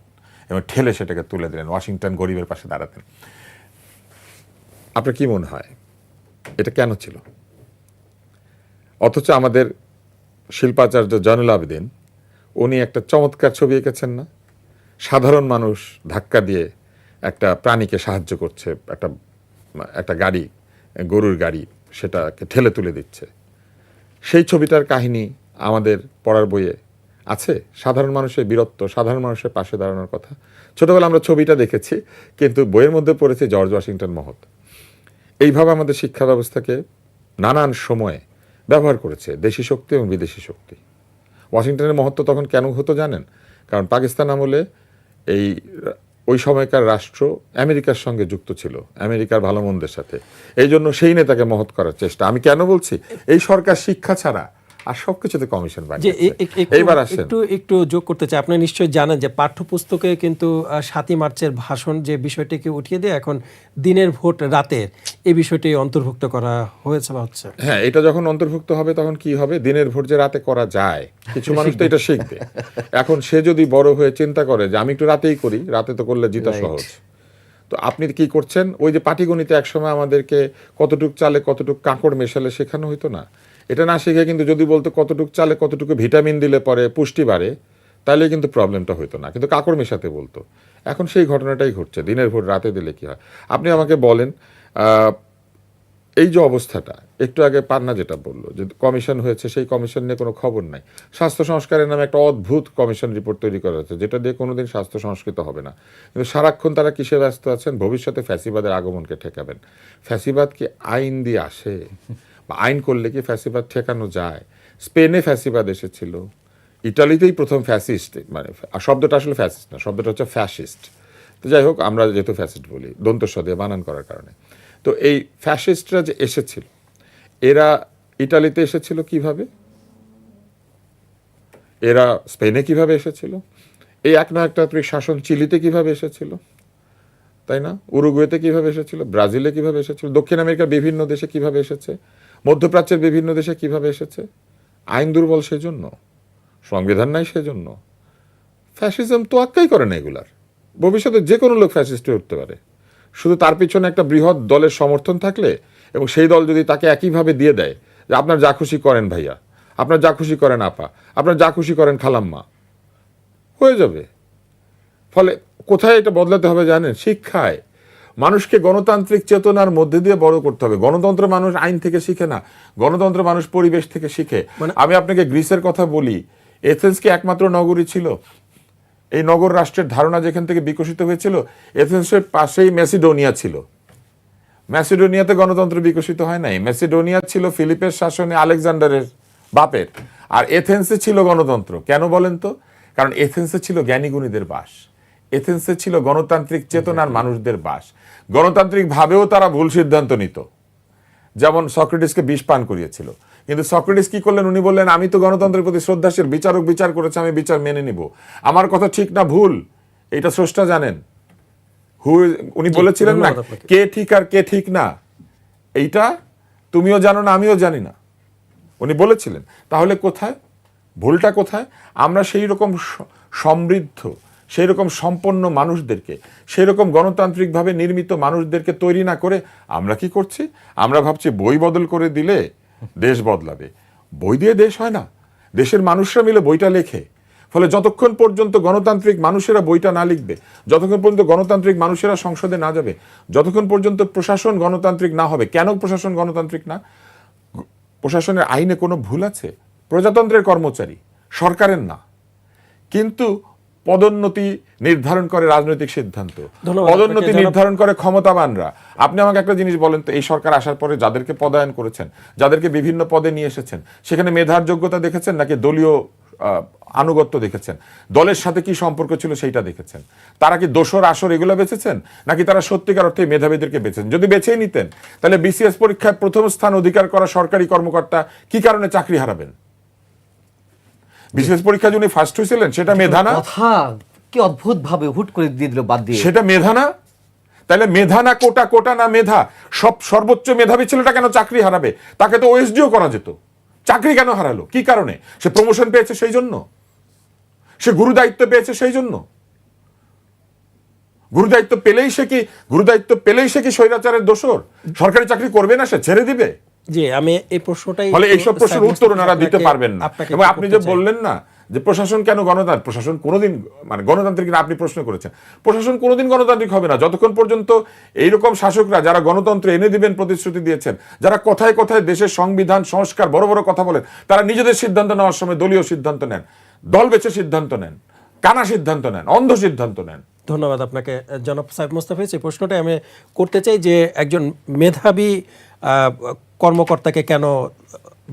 এবং ঠেলে সেটাকে তুলে দিলেন, ওয়াশিংটন গরিবের পাশে দাঁড়াতেন। আপনার কি মনে হয় এটা কেন ছিল? অথচ আমাদের শিল্পাচার্য জয়নুল আবেদিন উনি একটা চমৎকার ছবি এঁকেছেন না? সাধারণ মানুষ ধাক্কা দিয়ে একটা প্রাণীকে সাহায্য করছে, একটা গাড়ি, গরুর গাড়ি, সেটাকে ঠেলে তুলে দিচ্ছে। সেই ছবিটার কাহিনী আমাদের পড়ার বইয়ে আছে। সাধারণ মানুষের বীরত্ব, সাধারণ মানুষের পাশে দাঁড়ানোর কথা। ছোটবেলা আমরা ছবিটা দেখেছি, কিন্তু বইয়ের মধ্যে পড়েছে জর্জ ওয়াশিংটন মহৎ। এইভাবে আমাদের শিক্ষা ব্যবস্থাকে নানান সময়ে ব্যবহার করেছে দেশি শক্তি এবং বিদেশি শক্তি। ওয়াশিংটনের মহত্ব তখন কেন হতো জানেন? কারণ পাকিস্তান আমলে ওই সময়কার রাষ্ট্র আমেরিকার সঙ্গে যুক্ত ছিল, আমেরিকার ভালো মন্দের সাথে। এই জন্য সেই নেতাকে মহৎ করার চেষ্টা। আমি কেন বলছি? এই সরকার শিক্ষা ছাড়া আর সবকিছুতে কমিশন বানিয়েছে। এইবার আসেন, একটু যোগ করতে চাই। আপনি নিশ্চয়ই জানেন যে পাঠ্যপুস্তকে কিন্তু 7ই মার্চের ভাষণ যে বিষয়টিকে উঠিয়ে দিয়ে এখন দিনের ভোট রাতের এই বিষয়টি অন্তর্ভুক্ত করা হয়েছে বা হচ্ছে। হ্যাঁ, এটা যখন অন্তর্ভুক্ত হবে তখন কি হবে? দিনের ভোট যে রাতে করা যায়, কিছু মানুষ তো এটা শিখবে। এখন সে যদি বড় হয়ে চিন্তা করে যে আমি একটু রাতেই করি, রাতে তো করলে জিতা সহজ। তো আপনি কি করছেন? ওই যে পাটিগণিতে একসময় আমাদেরকে কতটুক চালে কতটুক কাঁকড় মেশালে শেখানো হইতো না? এটা না শিখে কিন্তু যদি বলতো কতটুক চালে কতটুকু ভিটামিন দিলে পরে পুষ্টি বাড়ে, তাহলে কিন্তু প্রবলেমটা হইতো না, কিন্তু কাঁকড় মেশাতে বলতো। এখন সেই ঘটনাটাই ঘটছে। দিনের ভোট রাতে দিলে কি হয়? আপনি আমাকে বলেন, এই যে অবস্থাটা, একটু আগে পান্না যেটা বললো যে কমিশন হয়েছে, সেই কমিশন নিয়ে কোনো খবর নাই। স্বাস্থ্য সংস্কারের নামে একটা অদ্ভুত কমিশন রিপোর্ট তৈরি করা হচ্ছে, যেটা দিয়ে কোনোদিন স্বাস্থ্য সংস্কৃত হবে না। কিন্তু সারাক্ষণ তারা কিসে ব্যস্ত আছেন? ভবিষ্যতে ফ্যাসিবাদের আগমনকে ঠেকাবেন। ফ্যাসিবাদ কি আইন দিয়ে আসে? বা আইন করলে কি ফ্যাসিবাদ ঠেকানো যায়? স্পেনে ফ্যাসিবাদ এসেছিল, ইটালিতেই প্রথম ফ্যাসিস্ট, মানে শব্দটা আসলে ফ্যাসিস্ট না, শব্দটা হচ্ছে ফ্যাসিস্ট। তো যাই হোক, আমরা যেহেতু ফ্যাসিস্ট বলি দন্তস্ব দিয়ে বানান করার কারণে। তো এই ফ্যাসিস্টরা যে এসেছিল, এরা ইটালিতে এসেছিল কিভাবে, এরা স্পেনে কিভাবে এসেছিল, এই একনায়কতান্ত্রিক শাসন চিলিতে কিভাবে এসেছিল, তাই না? উরুগুয়েতে কিভাবে এসেছিল, ব্রাজিলে কিভাবে এসেছিল, দক্ষিণ আমেরিকার বিভিন্ন দেশে কিভাবে এসেছে, মধ্যপ্রাচ্যের বিভিন্ন দেশে কিভাবে এসেছে? আইন দুর্বল সেজন্য, সংবিধান নাই সেজন্য। ফ্যাসিজম তো আক্কাই করে না এগুলার। ভবিষ্যতে যে কোনো লোক ফ্যাসিস্ট হয়ে উঠতে পারে, শুধু তার পিছনে একটা বৃহৎ দলের সমর্থন থাকলে এবং সেই দল যদি তাকে একইভাবে দিয়ে দেয় যে আপনার যা খুশি করেন ভাইয়া, আপনার যা খুশি করেন আপা, আপনার যা খুশি করেন খালাম্মা, হয়ে যাবে। ফলে কোথায় এটা বদলাতে হবে জানেন? শিক্ষায়। মানুষকে গণতান্ত্রিক চেতনার মধ্যে দিয়ে বড় করতে হবে। গণতন্ত্র মানুষ আইন থেকে শিখে না, গণতন্ত্র মানুষ পরিবেশ থেকে শিখে। আমি আপনাকে গ্রিসের কথা বলি, এথেন্স কি একমাত্র নগরী ছিল? এই নগর রাষ্ট্রের ধারণা যেখান থেকে বিকশিত হয়েছিল, এথেন্সের পাশেই ম্যাসিডোনিয়া ছিল। ম্যাসিডোনিয়াতে গণতন্ত্র বিকশিত হয় নাই। ম্যাসিডোনিয়া ছিল ফিলিপের শাসনে আলেকজান্ডারের বাপের, আর এথেন্সে ছিল গণতন্ত্র। কেন বলেন তো? কারণ এথেন্সে ছিল জ্ঞানীগুণীদের বাস, এথেন্সে ছিল গণতান্ত্রিক চেতনার মানুষদের বাস। গণতান্ত্রিক ভাবেও তারা ভুল সিদ্ধান্ত নিত, যেমন সক্রেটিসকে বিষ পান করিয়েছিল। কিন্তু সক্রেটিস কি করলেন? উনি বললেন আমি তো গণতন্ত্রের প্রতি শ্রদ্ধাশীল, বিচারক বিচার করেছে, আমি বিচার মেনে নিব, আমার কথা ঠিক না ভুল এটা স্রষ্টা জানেন। উনি বলেছিলেন না কে ঠিক আর কে ঠিক না, এইটা তুমিও জানো না আমিও জানি না, উনি বলেছিলেন। তাহলে কোথায় ভুলটা? কোথায়? আমরা সেই রকম সমৃদ্ধ, সেই রকম সম্পন্ন মানুষদেরকে, সেই রকম গণতান্ত্রিকভাবে নির্মিত মানুষদেরকে তৈরি না করে আমরা কি করছি? আমরা ভাবছি বই বদল করে দিলে দেশ বদলাবে। বই দিয়ে দেশ হয় না, দেশের মানুষরা মিলে বইটা লেখে। ফলে যতক্ষণ পর্যন্ত গণতান্ত্রিক মানুষেরা বইটা না লিখবে, যতক্ষণ পর্যন্ত গণতান্ত্রিক মানুষেরা সংসদে না যাবে, যতক্ষণ পর্যন্ত প্রশাসন গণতান্ত্রিক না হবে। কেন প্রশাসন গণতান্ত্রিক না? প্রশাসনের আইনে কোনো ভুল আছে? প্রজাতন্ত্রের কর্মচারী, সরকারের না। কিন্তু পদোন্নতি নির্ধারণ করে রাজনৈতিক সিদ্ধান্ত, পদোন্নতি নির্ধারণ করে ক্ষমতাবানরা। আপনি আমাকে একটা জিনিস বলেন তো, এই সরকার আসার পরে যাদেরকে পদায়ন করেছেন, যাদেরকে বিভিন্ন পদে নিয়ে এসেছেন, সেখানে মেধার যোগ্যতা দেখেছেন নাকি দলীয় আনুগত্য দেখেছেন? দলের সাথে কি সম্পর্ক ছিল সেইটা দেখেছেন? তারা কি দোসর আসর এগুলো বেঁচেছেন নাকি তারা সত্যিকার অর্থে মেধাবীদেরকে বেঁচেছেন? যদি বেছেই নিতেন তাহলে বিসিএস পরীক্ষায় প্রথম স্থান অধিকার করা সরকারি কর্মকর্তা কি কারণে চাকরি হারাবেন? বিশেষ পরীক্ষা যিনি ফার্স্ট হয়েছিলেন সেটা মেধা না? কথা কি অদ্ভুত ভাবে হুট করে দিয়ে দিল বাদ দিয়ে। সেটা মেধা না? তাহলে মেধা না কোটা, কোটা না মেধা? সর্বোচ্চ মেধাবী ছেলেটা কেন চাকরি হারাবে? তাকে তো ওএসডিও করা যেত। চাকরি কেন হারালো? কি কারণে? সে প্রমোশন পেয়েছে সেই জন্য? সে গুরু দায়িত্ব পেয়েছে সেই জন্য? গুরুদায়িত্ব পেলেই সে কি স্বৈরাচারের দোষর? সরকারি চাকরি করবে না, সে ছেড়ে দিবে? জি, আমি এই প্রশ্নটাই ফলে এইসব প্রশ্নের উত্তর ওনারা দিতে পারবেন না। আপনাকে এবং আপনি যে করতে চাই। বললেন না যে প্রশাসন কেন গণতান্ত্রিক, প্রশাসন কোনোদিন মানে গণতান্ত্রিক না, আপনি প্রশ্ন করেছেন, প্রশাসন কোনোদিন গণতান্ত্রিক হবে না যতক্ষণ পর্যন্ত এইরকম শাসকরা যারা গণতন্ত্র এনে দিবেন প্রতিশ্রুতি দিয়েছেন, যারা কথায় কথায় দেশের সংবিধান সংস্কার বড় বড় কথা বলেন, তারা নিজেদের সিদ্ধান্ত নেওয়ার সময় দলীয় সিদ্ধান্ত নেন, দল বেছে সিদ্ধান্ত নেন, কানা সিদ্ধান্ত নেন, অন্ধ সিদ্ধান্ত নেন। ধন্যবাদ আপনাকে জনাব সাইফ মোস্তাফিজ। এই প্রশ্নটা আমি করতে চাই যে একজন মেধাবী কর্মকর্তাকে কেন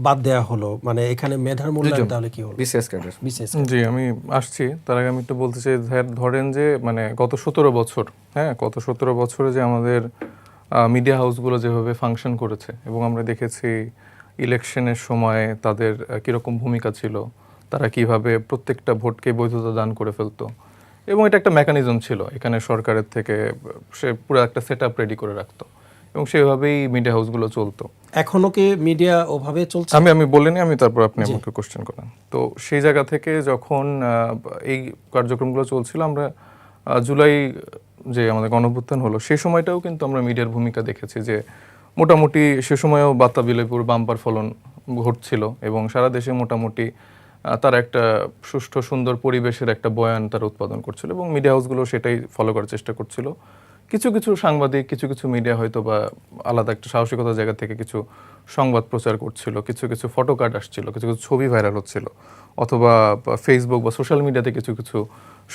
বাদ দেওয়া হলো, মানে এখানে মেধার মূল্যায়ন তাহলে কি হলো? BCS cadre. বিশেষ জি, আমি আসছি। তার আগে আমি একটু বলতে চাই, ধরেন যে মানে গত 17 বছর, গত 17 বছরে যে আমাদের মিডিয়া হাউসগুলো যেভাবে ফাংশন করেছে, এবং আমরা দেখেছি ইলেকশনের সময় তাদের কীরকম ভূমিকা ছিল, তারা কিভাবে প্রত্যেকটা ভোটকে বৈধতা দান করে ফেলতো, এবং এটা একটা মেকানিজম ছিল এখানে সরকারের থেকে, সে পুরো একটা সেট আপ রেডি করে রাখতো, এবং সেভাবেই মিডিয়া হাউসগুলো চলতো। এখনো কি মিডিয়া ওভাবে চলছে? আমি বলিনি, আমি তারপর আপনি আমাকে কোশ্চেন করেন। তো সেই জায়গা থেকে যখন এই কার্যক্রমগুলো চলছিল, আমরা জুলাই যে আমাদের গণঅভ্যুত্থান হলো, সেই সময়টাও কিন্তু আমরা মিডিয়ার ভূমিকা দেখেছি যে মোটামুটি সে সময়ও বাতাবিলেপুর বাম্পার ফলন ঘটছিল, এবং সারা দেশে মোটামুটি তারা একটা সুষ্ঠু সুন্দর পরিবেশের একটা বয়ান তারা উৎপাদন করছিল, এবং মিডিয়া হাউসগুলো সেটাই ফলো করার চেষ্টা করছিল। কিছু কিছু সাংবাদিক, কিছু কিছু মিডিয়া হয়তো বা আলাদা একটা সাহসিকতার জায়গা থেকে কিছু সংবাদ প্রচার করছিল, কিছু কিছু ফটো কার্ড আসছিল, কিছু কিছু ছবি ভাইরাল হচ্ছিল, অথবা ফেসবুক বা সোশ্যাল মিডিয়াতে কিছু কিছু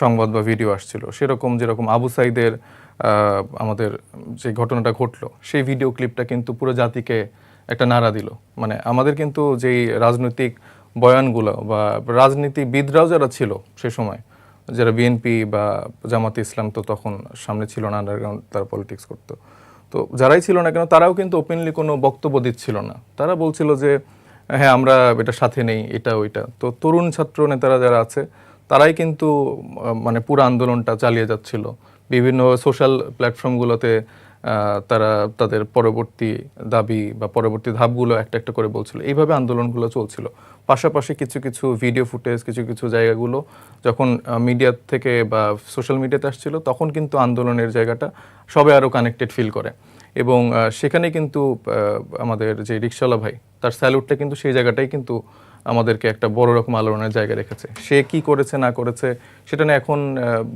সংবাদ বা ভিডিও আসছিল। সেরকম যেরকম আবু সাইদের আমাদের যে ঘটনাটা ঘটলো, সেই ভিডিও ক্লিপটা কিন্তু পুরো জাতিকে একটা নাড়া দিল। মানে আমাদের কিন্তু যেই রাজনৈতিক বয়ানগুলো বা রাজনীতিবিদরাও যারা ছিল সে সময়, যারা বিএনপি বা জামাতে ইসলাম তো তখন সামনে ছিল না, আন্ডারগ্রাউন্ড তারা পলিটিক্স করতো, তো যারাই ছিল না কেন তারাও কিন্তু ওপেনলি কোনো বক্তব্য দিচ্ছিল না। তারা বলছিল যে হ্যাঁ আমরা এটা সাথে নেই, এটা ওইটা। তো তরুণ ছাত্র নেতারা যারা আছে তারাই কিন্তু মানে পুরো আন্দোলনটা চালিয়ে যাচ্ছিল। বিভিন্ন সোশ্যাল প্ল্যাটফর্মগুলোতে তারা তাদের পরবর্তী দাবি বা পরবর্তী ধাপগুলো একটা একটা করে বলছিল। এইভাবে আন্দোলনগুলো চলছিল। পাশাপাশি কিছু কিছু ভিডিও ফুটেজ, কিছু কিছু জায়গাগুলো যখন মিডিয়া থেকে বা সোশ্যাল মিডিয়াতে আসছিল, তখন কিন্তু আন্দোলনের জায়গাটা সবাই আরও কানেক্টেড ফিল করে, এবং সেখানে কিন্তু আমাদের যে রিকশাওয়ালা ভাই, তার স্যালুটটা কিন্তু সেই জায়গাটাই কিন্তু আমাদেরকে একটা বড় রকম আলোড়নের জায়গা রেখেছে। সে কি করেছে না করেছে সেটা নিয়ে এখন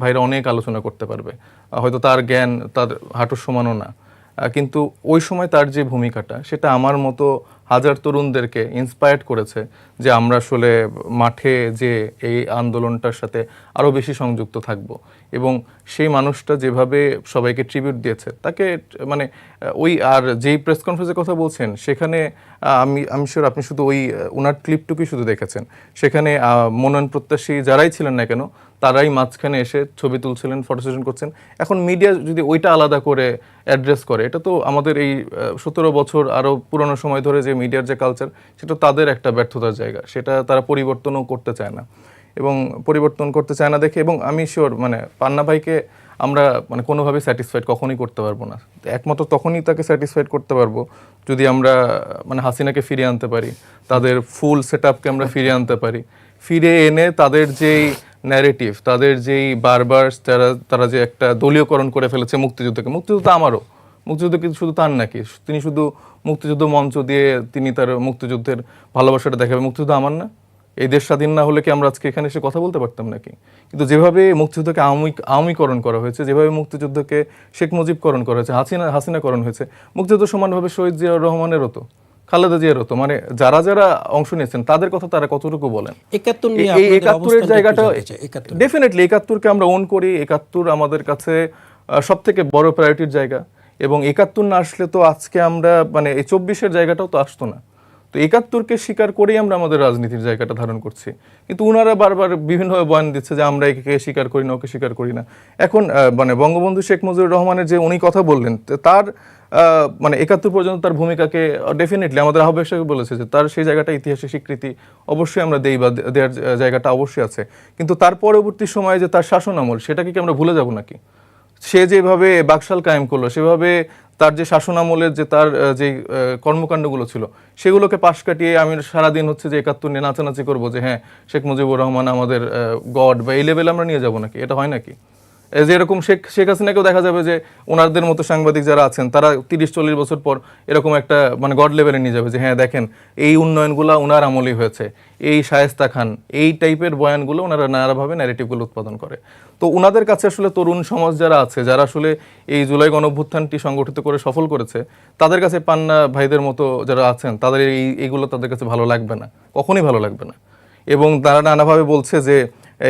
ভাইরা অনেক আলোচনা করতে পারবে, হয়তো তার জ্ঞান তার হাঁটুর সমানও না, কিন্তু ওই সময় তার যে ভূমিকাটা, সেটা আমার মতো হাজার তরুণদেরকে ইন্সপায়ার্ড করেছে যে আমরা আসলে মাঠে যে এই আন্দোলনটার সাথে আরও বেশি সংযুক্ত থাকব। এবং সেই মানুষটা যেভাবে সবাইকে ট্রিবিউট দিয়েছে, তাকে মানে ওই আর যেই প্রেস কনফারেন্সের কথা বলছেন, সেখানে আমি শিওর আপনি শুধু ওই ওনার ক্লিপটুকুই শুধু দেখেছেন। সেখানে মনোনয়ন প্রত্যাশী যারাই ছিলেন না কেন, তারাই মাঝখানে এসে ছবি তুলছিলেন, ফটো সেশন করছেন। এখন মিডিয়া যদি ওইটা আলাদা করে অ্যাড্রেস করে, এটা তো আমাদের এই 17 বছর আরও পুরনো সময় ধরে যে মিডিয়ার যে কালচার, সেটা তাদের একটা ব্যর্থতার জায়গা, সেটা তারা পরিবর্তনও করতে চায় না, এবং পরিবর্তন করতে চায় না দেখে। এবং আমি শিওর মানে পান্না ভাইকে আমরা মানে কোনোভাবে স্যাটিসফাইড কখনোই করতে পারবো না। একমাত্র তখনই তাকে স্যাটিসফাইড করতে পারবো যদি আমরা মানে হাসিনাকে ফিরিয়ে আনতে পারি, তাদের ফুল সেট আপকে আমরা ফিরিয়ে আনতে পারি, ফিরে এনে তাদের যেই ন্যারেটিভ, তাদের যেই বারবার তারা যে একটা দলীয়করণ করে ফেলেছে মুক্তিযুদ্ধকে। মুক্তিযুদ্ধ আমারও, মুক্তিযুদ্ধ কিন্তু শুধু তার নাকি, তিনি শুধু মুক্তিযুদ্ধ মঞ্চ দিয়ে তিনি তার মুক্তিযুদ্ধের ভালোবাসাটা দেখাবে, মুক্তিযুদ্ধ আমার না? এই দেশ স্বাধীন না হলে কি আমরা আজকে এখানে এসে কথা বলতে পারতাম নাকি? কিন্তু যেভাবে মুক্তিযুদ্ধকে আওয়ামীকরণ করা হয়েছে, যেভাবে মুক্তিযুদ্ধকে শেখ মুজিবকরণ করা হয়েছে, হাসিনাকরণ হয়েছে, মুক্তিযুদ্ধ সমানভাবে শহীদ জিয়াউর রহমানেরও তো, খালেদা জিয়ারও তো, মানে যারা যারা অংশ নিয়েছেন তাদের কথা তারা কতটুকু বলেন? 71 নিয়ে এই আপনাদের 71-এর অবস্থানটা জায়গাটা একটু জানতে চাই। 71 ডেফিনেটলি 71-কে আমরা ওন করি। 71 আমাদের কাছে সব থেকে বড় প্রায়োরিটির জায়গা, এবং 71 না আসলে তো আজকে আমরা মানে এই 24-এর জায়গাটাও তো আসতো না। তো 71-কে স্বীকার করেই আমরা আমাদের রাজনীতির জায়গাটা ধারণ করছি। কিন্তু ওনারা বারবার বিভিন্নভাবে বয়ান দিচ্ছে যে আমরা একে স্বীকার করি না, ওকে স্বীকার করি না। এখন মানে বঙ্গবন্ধু শেখ মুজিবুর রহমানের যে উনি কথা বললেন, তার মানে 71 পর্যন্ত তার ভূমিকাকে ডেফিনেটলি আমাদের আহ্বায়ক সাহেব বলেছে যে তার সেই জায়গাটা ইতিহাসে স্বীকৃতি অবশ্যই আমরা দেই, বা দেওয়ার জায়গাটা অবশ্যই আছে। কিন্তু তার পরবর্তী সময়ে যে তার শাসন আমল, সেটাকে কি আমরা ভুলে যাব নাকি? সে যেভাবে বাকশাল কায়েম করলো, সেভাবে তার যে শাসনামলের যে তার যে কর্মকাণ্ডগুলো ছিল সেগুলোকে পাশ কাটিয়ে আমি সারাদিন হচ্ছে যে 71 নিয়ে নাচানাচি করবো যে হ্যাঁ শেখ মুজিবুর রহমান আমাদের গড বা এই লেভেলে আমরা নিয়ে যাব নাকি? এটা হয় নাকি? যেরকম শেখ হাসিনাকেও দেখা যাবে যে ওনাদের মতো সাংবাদিক যারা আছেন তারা 30-40 বছর পর এরকম একটা মানে গড লেভেলে নিয়ে যাবে যে হ্যাঁ দেখেন এই উন্নয়নগুলো ওনার আমলেই হয়েছে, এই শায়েস্তা খান, এই টাইপের বয়ানগুলো ওনারা নানাভাবে ন্যারেটিভগুলো উৎপাদন করে। তো ওনাদের কাছে আসলে তরুণ সমাজ যারা আছে, যারা আসলে এই জুলাই গণঅভ্যুত্থানটি সংগঠিত করে সফল করেছে, তাদের কাছে পান্না ভাইদের মতো যারা আছেন তাদের এইগুলো তাদের কাছে ভালো লাগবে না, কখনোই ভালো লাগবে না। এবং তারা নানাভাবে বলছে যে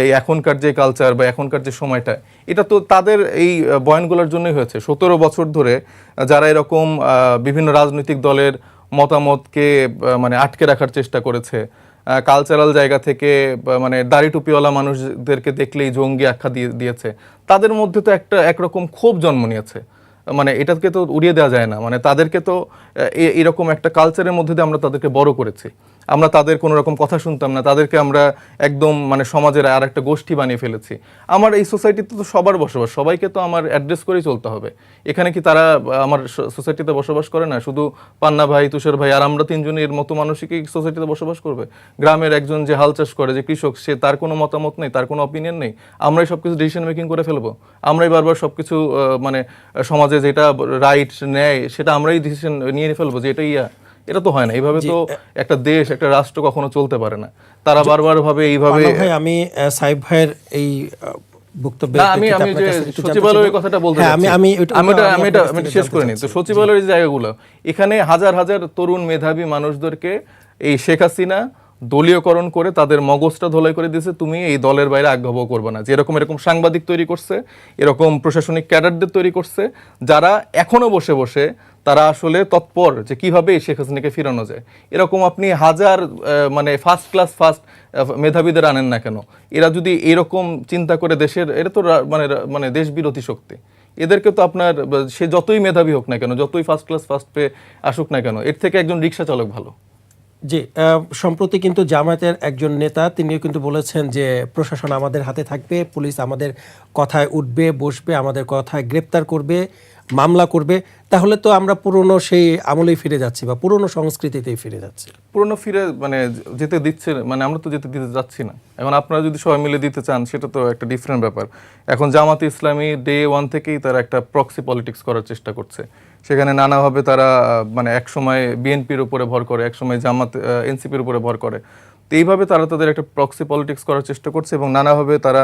এই এখনকার যে কালচার বা এখনকার যে সময়টা, এটা তো তাদের এই বয়ানগুলোর জন্যই হয়েছে। 17 বছর ধরে যারা এরকম বিভিন্ন রাজনৈতিক দলের মতামতকে মানে আটকে রাখার চেষ্টা করেছে, কালচারাল জায়গা থেকে মানে দাড়ি টুপিওয়ালা মানুষদেরকে দেখলেই জঙ্গি আখ্যা দিয়েছে, তাদের মধ্যে তো একরকম ক্ষোভ জন্ম নিয়েছে। মানে এটাকে তো উড়িয়ে দেওয়া যায় না। মানে তাদেরকে তো এরকম একটা কালচারের মধ্যে দিয়ে আমরা তাদেরকে বড় করেছি। আমরা তাদের কোনো রকম কথা শুনতাম না, তাদেরকে আমরা একদম মানে সমাজের আর একটা গোষ্ঠী বানিয়ে ফেলেছি। আমার এই সোসাইটিতে তো সবার বসবাস, সবাইকে তো আমার অ্যাড্রেস করেই চলতে হবে। এখানে কি তারা আমার সোসাইটিতে বসবাস করে না? শুধু পান্না ভাই, তুষার ভাই আর আমরা তিনজনের মতো মানুষই কি সোসাইটিতে বসবাস করবে? গ্রামের একজন যে হাল চাষ করে, যে কৃষক, সে তার কোনো মতামত নেই, তার কোনো অপিনিয়ন নেই? আমরাই সব কিছু ডিসিশন মেকিং করে ফেলবো? আমরাই বারবার সব কিছু মানে সমাজে যেটা রাইট ন্যায় সেটা আমরাই ডিসিশন নিয়ে ফেলবো যে এটা এটা তো হয় না। এইভাবে তো একটা দেশ, একটা রাষ্ট্র কখনো চলতে পারে না। তারা বারবার ভাবে এইভাবে। ভাই আমি সাইফ ভাইয়ের এই বক্তব্যে আমি যে সচিবালয়ের কথাটা বলতে আমি এটা শেষ করে নিই। তো সচিবালয়ের যে জায়গাগুলো, এখানে হাজার হাজার তরুণ মেধাবী মানুষদেরকে এই শেখ হাসিনা দলীয়করণ করে তাদের মগজটা ধোলাই করে দিয়েছে। তুমি এই দলের বাইরে আগ্রহ করবে না। যে এরকম সাংবাদিক তৈরি করছে, এরকম প্রশাসনিক ক্যাডারদের তৈরি করছে, যারা এখনো বসে বসে তারা আসলে তৎপর যে কিভাবে শেখ হাসিনাকে ফিরানো যায়। এরকম আপনি হাজার মানে ফার্স্ট ক্লাস মেধাবীদের আনেন না কেন? এরা যদি এরকম চিন্তা করে দেশের, এটা তো মানে দেশ বিরোধী শক্তি। এদেরকে তো আপনার সে যতই মেধাবী হোক না কেন, যতই ফার্স্ট ক্লাস ফার্স্ট পে আসুক না কেন, এর থেকে একজন রিক্সা চালক ভালো। জি, সম্প্রতি কিন্তু জামায়াতের একজন নেতা তিনিও কিন্তু বলেছেন যে প্রশাসন আমাদের হাতে থাকবে, পুলিশ আমাদের কথায় উঠবে বসবে, আমাদের কথায় গ্রেপ্তার করবে, মামলা করবে। তাহলে তো আমরা পুরনো সেই আমলেই ফিরে যাচ্ছি বা পুরনো সংস্কৃতিতেই ফিরে যাচ্ছি। পুরনো ফিরে মানে যেতে দিচ্ছে, মানে আমরা তো যেতে দিতে যাচ্ছি না। এখন আপনারা যদি সবাই মিলে দিতে চান সেটা তো একটা ডিফারেন্ট ব্যাপার। এখন জামাতে ইসলামী ডে 1 থেকেই তারা একটা প্রক্সি পলিটিক্স করার চেষ্টা করছে। সেখানে নানাভাবে তারা মানে একসময় বিএনপির উপরে ভর করে, একসময় জামাত এনসিপির উপরে ভর করে। তো এইভাবে তারা তাদের একটা প্রক্সি পলিটিক্স করার চেষ্টা করছে এবং নানাভাবে তারা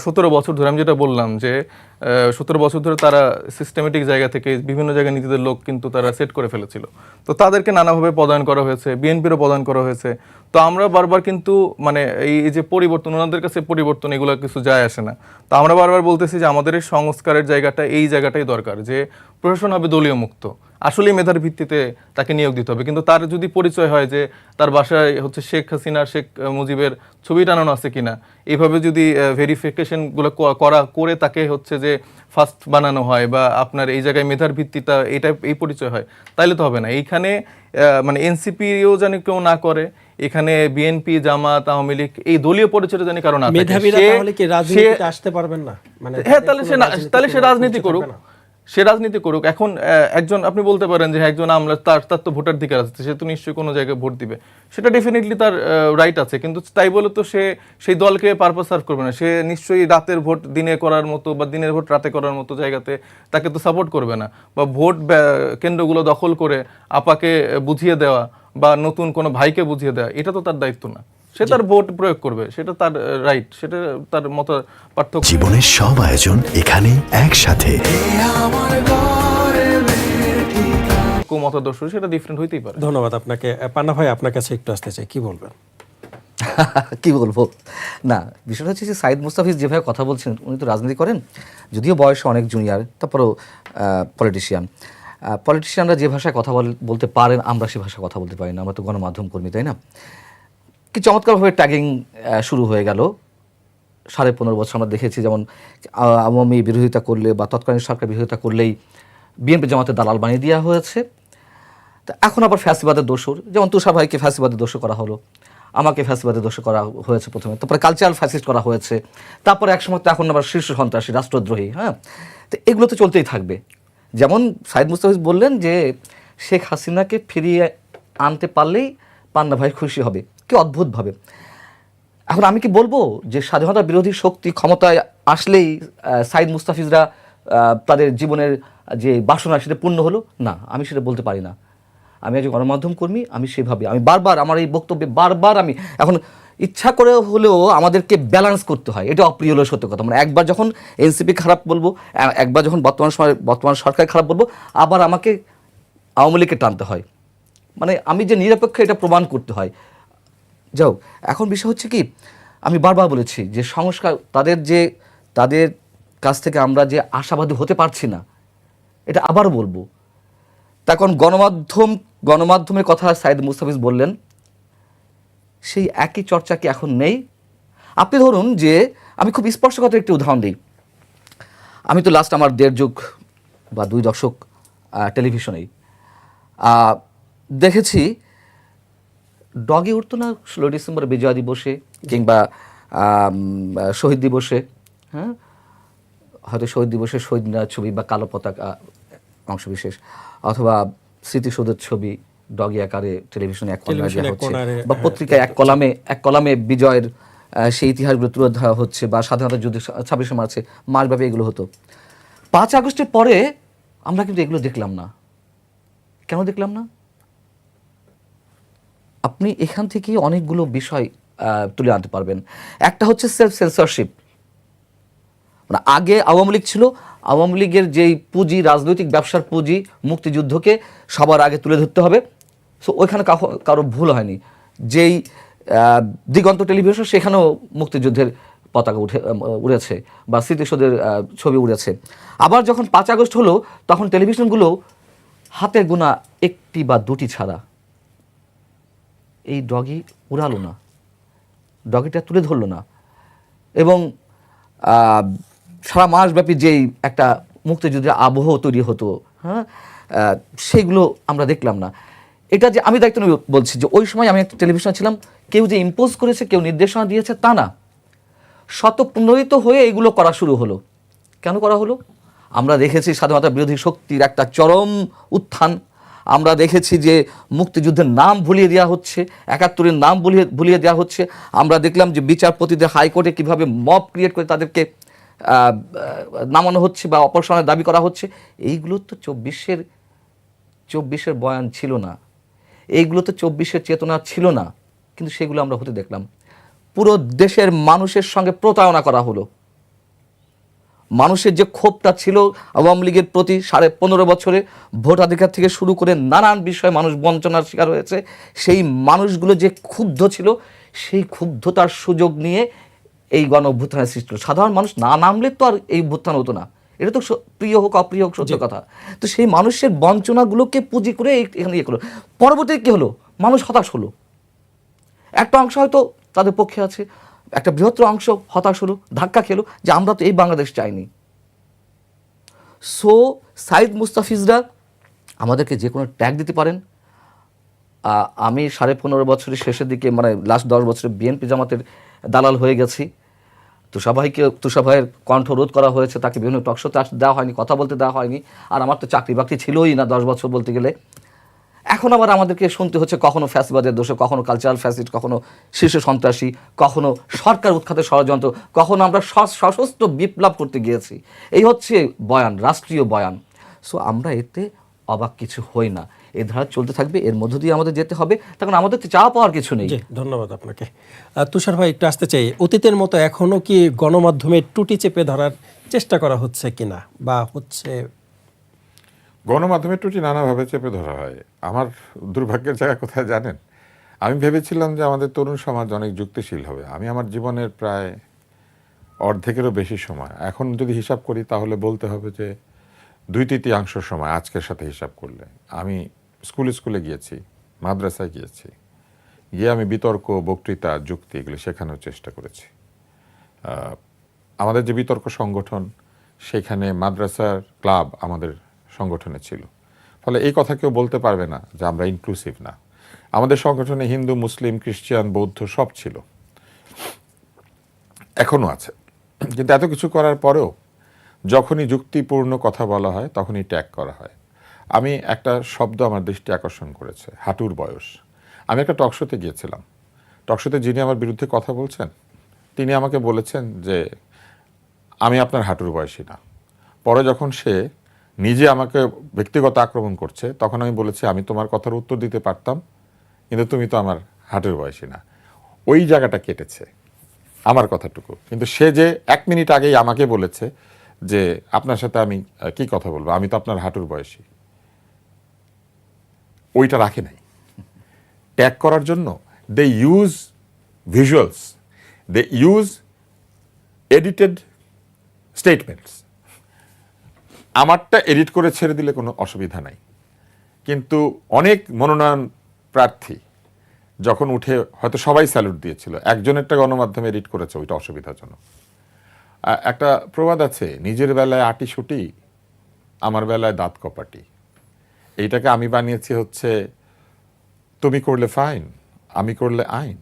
17 বছর ধরে, আমি যেটা বললাম যে 17 বছর ধরে তারা সিস্টেমেটিক জায়গা থেকে বিভিন্ন জায়গায় নীতিদের লোক কিন্তু তারা সেট করে ফেলেছিল। তো তাদেরকে নানাভাবে পদায়ন করা হয়েছে, বিএনপিরও পদায়ন করা হয়েছে। তো আমরা বারবার কিন্তু মানে এই যে পরিবর্তন, ওনাদের কাছে পরিবর্তন এগুলো কিছু যায় আসে না। তো আমরা বারবার বলতেছি যে আমাদের এই সংস্কারের জায়গাটা, এই জায়গাটাই দরকার যে প্রশাসন হবে দলীয় মুক্ত। আসলেই মেধার ভিত্তিতে তাকে নিয়োগ দিতে হবে। কিন্তু তার যদি পরিচয় হয় যে তার বাসায় হচ্ছে শেখ হাসিনা, শেখ মুজিবের ছবি টানানো আছে কিনা, এইভাবে যদি ভেরিফিকেশনগুলো করে তাকে হচ্ছে যে ফার্স্ট বানানো হয় বা আপনার এই জায়গায় মেধার ভিত্তিটা এই পরিচয় হয়, তাইলে তো হবে না। এইখানে মানে এনসিপিও জানি কেউ না করে, এখানে বিএনপি, জামাত, আওয়ামী লীগ এই দলীয় পরিচয় জানি কারণ আছে। মেধাবীরা তাহলে কি রাজনীতিতে আসতে পারবেন না? মানে হ্যাঁ, তাহলে সে রাজনীতি করুক, সে রাজনীতি করুক। এখন একজন আপনি বলতে পারেন যে একজন আমলা, তার তো ভোটাধিকার আছে, সে তো নিশ্চয়ই কোনো জায়গায় ভোট দিবে, সেটা ডেফিনেটলি তার রাইট আছে। কিন্তু তাই বলে তো সে সেই দলকে পারপাস সার্ভ করবে না। সে নিশ্চয়ই রাতের ভোট দিনে করার মতো বা দিনের ভোট রাতে করার মতো জায়গাতে তাকে তো সাপোর্ট করবে না। বা ভোট কেন্দ্রগুলো দখল করে আপাকে বুঝিয়ে দেওয়া বা নতুন কোনো ভাইকে বুঝিয়ে দেওয়া, এটা তো তার দায়িত্ব না। সে তার ভোট প্রয়োগ করবে, সেটা তার রাইট, সেটা তার মত পার্থক্য। জীবনের সব আয়োজন এখানে একসাথে। মতাদর্শ সেটা ডিফারেন্ট হইতেই পারে। ধন্যবাদ আপনাকে। পান্না ভাই, আপনার কাছে একটু আসতে চাই, কি বলবেন? কি বলবো না, বিষয়টা হচ্ছে যে সাইদ মুস্তাফিজ যেভাবে কথা বলছেন, উনি তো রাজনীতি করেন, যদিও বয়সে অনেক জুনিয়র, তারপরেও পলিটিশিয়ানরা যে ভাষায় কথা বলতে পারেন, আমরা সে ভাষায় কথা বলতে পারি না। আমরা তো গণমাধ্যম কর্মী, তাই না? কি চমৎকারভাবে ট্যাগিং শুরু হয়ে গেল। 15.5 বছর আমরা দেখেছি, যেমন আওয়ামী বিরোধিতা করলে বা তৎকালীন সরকার বিরোধিতা করলেই বিএনপি জামাতের দালাল বানিয়ে দেওয়া হয়েছে। তা এখন আবার ফ্যাসিবাদের দোষর, যেমন তুষার ভাইকে ফ্যাসিবাদের দোষ করা হলো, আমাকে ফ্যাসিবাদের দোষ করা হয়েছে প্রথমে, তারপরে কালচারাল ফ্যাসিস্ট করা হয়েছে, তারপরে একসময় তো এখন আবার শীর্ষ সন্ত্রাসী, রাষ্ট্রদ্রোহী। হ্যাঁ, তো এগুলো তো চলতেই থাকবে। যেমন সাইদ মুস্তাফিজ বললেন যে শেখ হাসিনাকে ফিরিয়ে আনতে পারলেই পান্না ভাই খুশি হবে, কি অদ্ভুতভাবে। এখন আমি কি বলবো যে স্বাধীনতা বিরোধী শক্তি ক্ষমতায় আসলেই সাইদ মুস্তাফিজরা তাদের জীবনের যে বাসনা সেটা পূর্ণ হলো? না, আমি সেটা বলতে পারি না। আমি একজন গণমাধ্যম কর্মী, আমি সেভাবে আমি বারবার আমার এই বক্তব্যে বারবার আমি এখন ইচ্ছা করে হলেও আমাদেরকে ব্যালেন্স করতে হয়, এটা অপ্রিয় হলো সত্য কথা। মানে একবার যখন এনসিপি খারাপ বলবো, একবার যখন বর্তমান সরকার খারাপ বলবো, আবার আমাকে আওয়ামী লীগকে টানতে হয়। মানে আমি যে নিরপেক্ষ এটা প্রমাণ করতে হয়। যাও, এখন বিষয় হচ্ছে কি, আমি বারবার বলেছি যে সংস্কার তাদের কাছ থেকে আমরা যে আশাবাদী হতে পারছি না, এটা আবার বলবো। তখন গণমাধ্যমের কথা সাইদ মুস্তাফিজ বললেন, সেই একই চর্চা কি এখন নেই? আপনি ধরুন যে আমি খুব স্পর্শকাতর একটি উদাহরণ দিই। আমি তো লাস্ট আমার 1.5 যুগ বা 2 দশক টেলিভিশনেই দেখেছি, ডগে উঠতো না 16 ডিসেম্বর বিজয় দিবসে কিংবা শহীদ দিবসে, হ্যাঁ, হয়তো শহীদ দিবসে শহীদ মিনার ছবি বা কালো পতাকা অংশবিশেষ, অথবা স্মৃতিসৌধের ছবি ডগি আকারে টেলিভিশনে এক কলামে দেওয়া হচ্ছে, বা পত্রিকায় এক কলামে বিজয়ের সেই ইতিহাসগুলো তুলে ধরা হচ্ছে, বা স্বাধীনতা যুদ্ধে 26শে মার্চে মাসব্যাপী এগুলো হতো। 5 আগস্টের পরে আমরা কিন্তু এগুলো দেখলাম না। কেন দেখলাম না? আপনি এখান থেকে অনেকগুলো বিষয় তুলে আনতে পারবেন। একটা হচ্ছে সেলফ সেন্সরশিপ। মানে আগে আওয়ামী লীগ ছিল, আওয়ামী লীগের যেই পুঁজি, রাজনৈতিক ব্যবসার পুঁজি, মুক্তিযুদ্ধকে সবার আগে তুলে ধরতে হবে। সো ওইখানে কারো ভুল হয়নি। যেই দিগন্ত টেলিভিশন, সেখানেও মুক্তিযুদ্ধের পতাকা উড়েছে বা স্মৃতিসৌধের ছবি উড়েছে। আবার যখন 5 আগস্ট হলো, তখন টেলিভিশনগুলো হাতের গোনা 1টি বা 2টি ছাড়া এই ডগি উড়ালো না, ডগিটা তুলে ধরলো না। এবং সারা মাসব্যাপী যেই একটা মুক্তিযুদ্ধের আবহ তৈরি হতো, হ্যাঁ, সেইগুলো আমরা দেখলাম না। এটা যে আমি দায়িত্ব নিয়ে বলছি যে ওই সময় আমি একটা টেলিভিশন ছিলাম, কেউ যে ইম্পোজ করেছে, কেউ নির্দেশনা দিয়েছে তা না, স্বতঃপ্রণোদিত হয়ে এগুলো করা শুরু হলো। কেন করা হলো? আমরা দেখেছি স্বাধীনতা বিরোধী শক্তির একটা চরম উত্থান। আমরা দেখেছি যে মুক্তিযুদ্ধের নাম ভুলিয়ে দেওয়া হচ্ছে, 71-এর নাম ভুলিয়ে দেওয়া হচ্ছে। আমরা দেখলাম যে বিচারপতিদের হাইকোর্টে কিভাবে মব ক্রিয়েট করে তাদেরকে নামানো হচ্ছে বা অপসারণের দাবি করা হচ্ছে। এইগুলো তো 24-এর বয়ান ছিল না, এইগুলো তো 24-এর চেতনা ছিল না, কিন্তু সেগুলো আমরা হতে দেখলাম। পুরো দেশের মানুষের সঙ্গে প্রতারণা করা হলো। মানুষের যে ক্ষোভটা ছিল আওয়ামী লীগের প্রতি 15.5 বছরে, ভোটাধিকার থেকে শুরু করে নানান বিষয়ে মানুষ বঞ্চনার শিকার হয়েছে, সেই মানুষগুলো যে ক্ষুব্ধ ছিল, সেই ক্ষুব্ধতার সুযোগ নিয়ে এই গণ অভ্যুত্থানের সৃষ্টি হলো। সাধারণ মানুষ না নামলে তো আর এই অভ্যুত্থান হতো না। এটা তো প্রিয় হোক অপ্রিয় হোক সত্য কথা। তো সেই মানুষের বঞ্চনাগুলোকে পুঁজি করে এখানে ইয়ে করলো। পরবর্তীতে কী হলো? মানুষ হতাশ হলো। একটা অংশ হয়তো তাদের পক্ষে আছে, একটা বৃহত্তর অংশ হতাশ হলো, ধাক্কা খেলো যে আমরা তো এই বাংলাদেশ চাইনি। সো সাইদ মুস্তাফিজরা আমাদেরকে যে কোনো ট্যাগ দিতে পারেন। আমি 15.5 বছরের শেষের দিকে, মানে লাস্ট 10 বছরে বিএনপি জামাতের দালাল হয়ে গেছি। তুষার ভাইয়ের কণ্ঠ রোধ করা হয়েছে, তাকে বিভিন্ন টকশোতে দেওয়া হয়নি, কথা বলতে দেওয়া হয়নি। আর আমার তো চাকরি বাকরি ছিলই না 10 বছর বলতে গেলে। এখন আবার আমাদেরকে শুনতে হচ্ছে কখনো ফ্যাসিবাদের দোষে, কখনো কালচারাল ফ্যাসিড, কখনো শীর্ষ সন্ত্রাসী, কখনো সরকার উৎখাতের ষড়যন্ত্র, কখনো আমরা সশস্ত্র বিপ্লব করতে গিয়েছি। এই হচ্ছে বয়ান, রাষ্ট্রীয় বয়ান। সো আমরা এতে অবাক কিছু হই না। এই ধারা চলতে থাকবে, এর মধ্য দিয়ে আমাদের যেতে হবে। তখন আমাদের তো চাওয়া পাওয়ার কিছু নেই। ধন্যবাদ আপনাকে। তুষার ভাই, একটু আসতে চাই, অতীতের মতো এখনো কি গণমাধ্যমের টুটি চেপে ধরার চেষ্টা করা হচ্ছে কিনা বা হচ্ছে? গণমাধ্যমের ত্রুটি নানাভাবে চেপে ধরা হয়। আমার দুর্ভাগ্যের জায়গা কোথায় জানেন? আমি ভেবেছিলাম যে আমাদের তরুণ সমাজ অনেক যুক্তিশীল হবে। আমি আমার জীবনের প্রায় অর্ধেকেরও বেশি সময়, এখন যদি হিসাব করি তাহলে বলতে হবে যে 2/3 সময় আজকের সাথে হিসাব করলে আমি স্কুলে গিয়েছি, মাদ্রাসায় গিয়ে আমি বিতর্ক, বক্তৃতা, যুক্তি এগুলো শেখানোর চেষ্টা করেছি। আমাদের যে বিতর্ক সংগঠন, সেখানে মাদ্রাসার ক্লাব আমাদের সংগঠনে ছিল। ফলে এই কথা কেউ বলতে পারবে না যে আমরা ইনক্লুসিভ না। আমাদের সংগঠনে হিন্দু, মুসলিম, খ্রিস্টান, বৌদ্ধ সব ছিল, এখনও আছে। কিন্তু এত কিছু করার পরেও যখনই যুক্তিপূর্ণ কথা বলা হয় তখনই ট্যাগ করা হয়। আমি একটা শব্দ আমার দৃষ্টি আকর্ষণ করেছে, হাঁটুর বয়স। আমি একটা টকশোতে গিয়েছিলাম, টকশোতে যিনি আমার বিরুদ্ধে কথা বলছেন তিনি আমাকে বলেছেন যে আমি আপনার হাঁটুর বয়সী না। পরে যখন সে নিজে আমাকে ব্যক্তিগত আক্রমণ করছে তখন আমি বলেছি আমি তোমার কথার উত্তর দিতে পারতাম, কিন্তু তুমি তো আমার হাঁটুর বয়সী না। ওই জায়গাটা কেটেছে আমার কথাটুকু, কিন্তু সে যে 1 মিনিট আগেই আমাকে বলেছে যে আপনার সাথে আমি কি কথা বলবো, আমি তো আপনার হাঁটুর বয়সী, ওইটা রাখে নাই। ট্যাগ করার জন্য they use visuals, they use edited statements. আমারটা এডিট করে ছেড়ে দিলে কোনো অসুবিধা নাই, কিন্তু অনেক মনোনয়ন প্রার্থী যখন উঠে হয়তো সবাই স্যালুট দিয়েছিল, একজনেরটা গণমাধ্যমে এডিট করেছে, ওইটা অসুবিধাজনক। একটা প্রবাদ আছে, নিজের বেলায় আটি সুটি, আমার বেলায় দাঁত কপাটি। এইটাকে আমি বানিয়েছি হচ্ছে তুমি করলে ফাইন, আমি করলে আইন।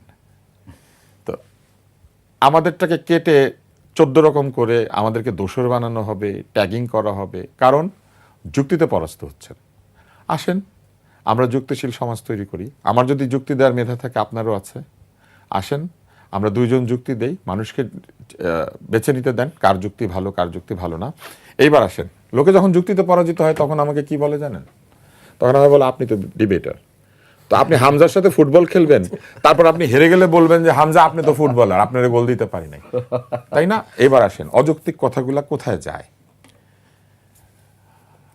তো আমাদেরটাকে কেটে 14 রকম করে আমাদেরকে দোষর বানানো হবে, ট্যাগিং করা হবে, কারণ যুক্তিতে পরাস্ত হচ্ছেন। আসেন আমরা যুক্তিশীল সমাজ তৈরি করি। আমার যদি যুক্তি দেওয়ার মেধা থাকে আপনারও আছে, আসেন আমরা দুইজন যুক্তি দেই, মানুষকে বেছে নিতে দেন কার যুক্তি ভালো কার যুক্তি ভালো না। এইবার আসেন, লোকে যখন যুক্তিতে পরাজিত হয় তখন আমাকে কি বলে জানেন? তখন আমি বলে আপনি তো ডিবেটার, তো আপনি হামজার সাথে ফুটবল খেলবেন, তারপর আপনি হেরে গেলে বলবেন যে হামজা আপনি তো ফুটবলার, আপনারা গোল দিতে পারি নাই, তাই না? এবার আসেন, অযৌক্তিক কথাগুলা কোথায় যায়?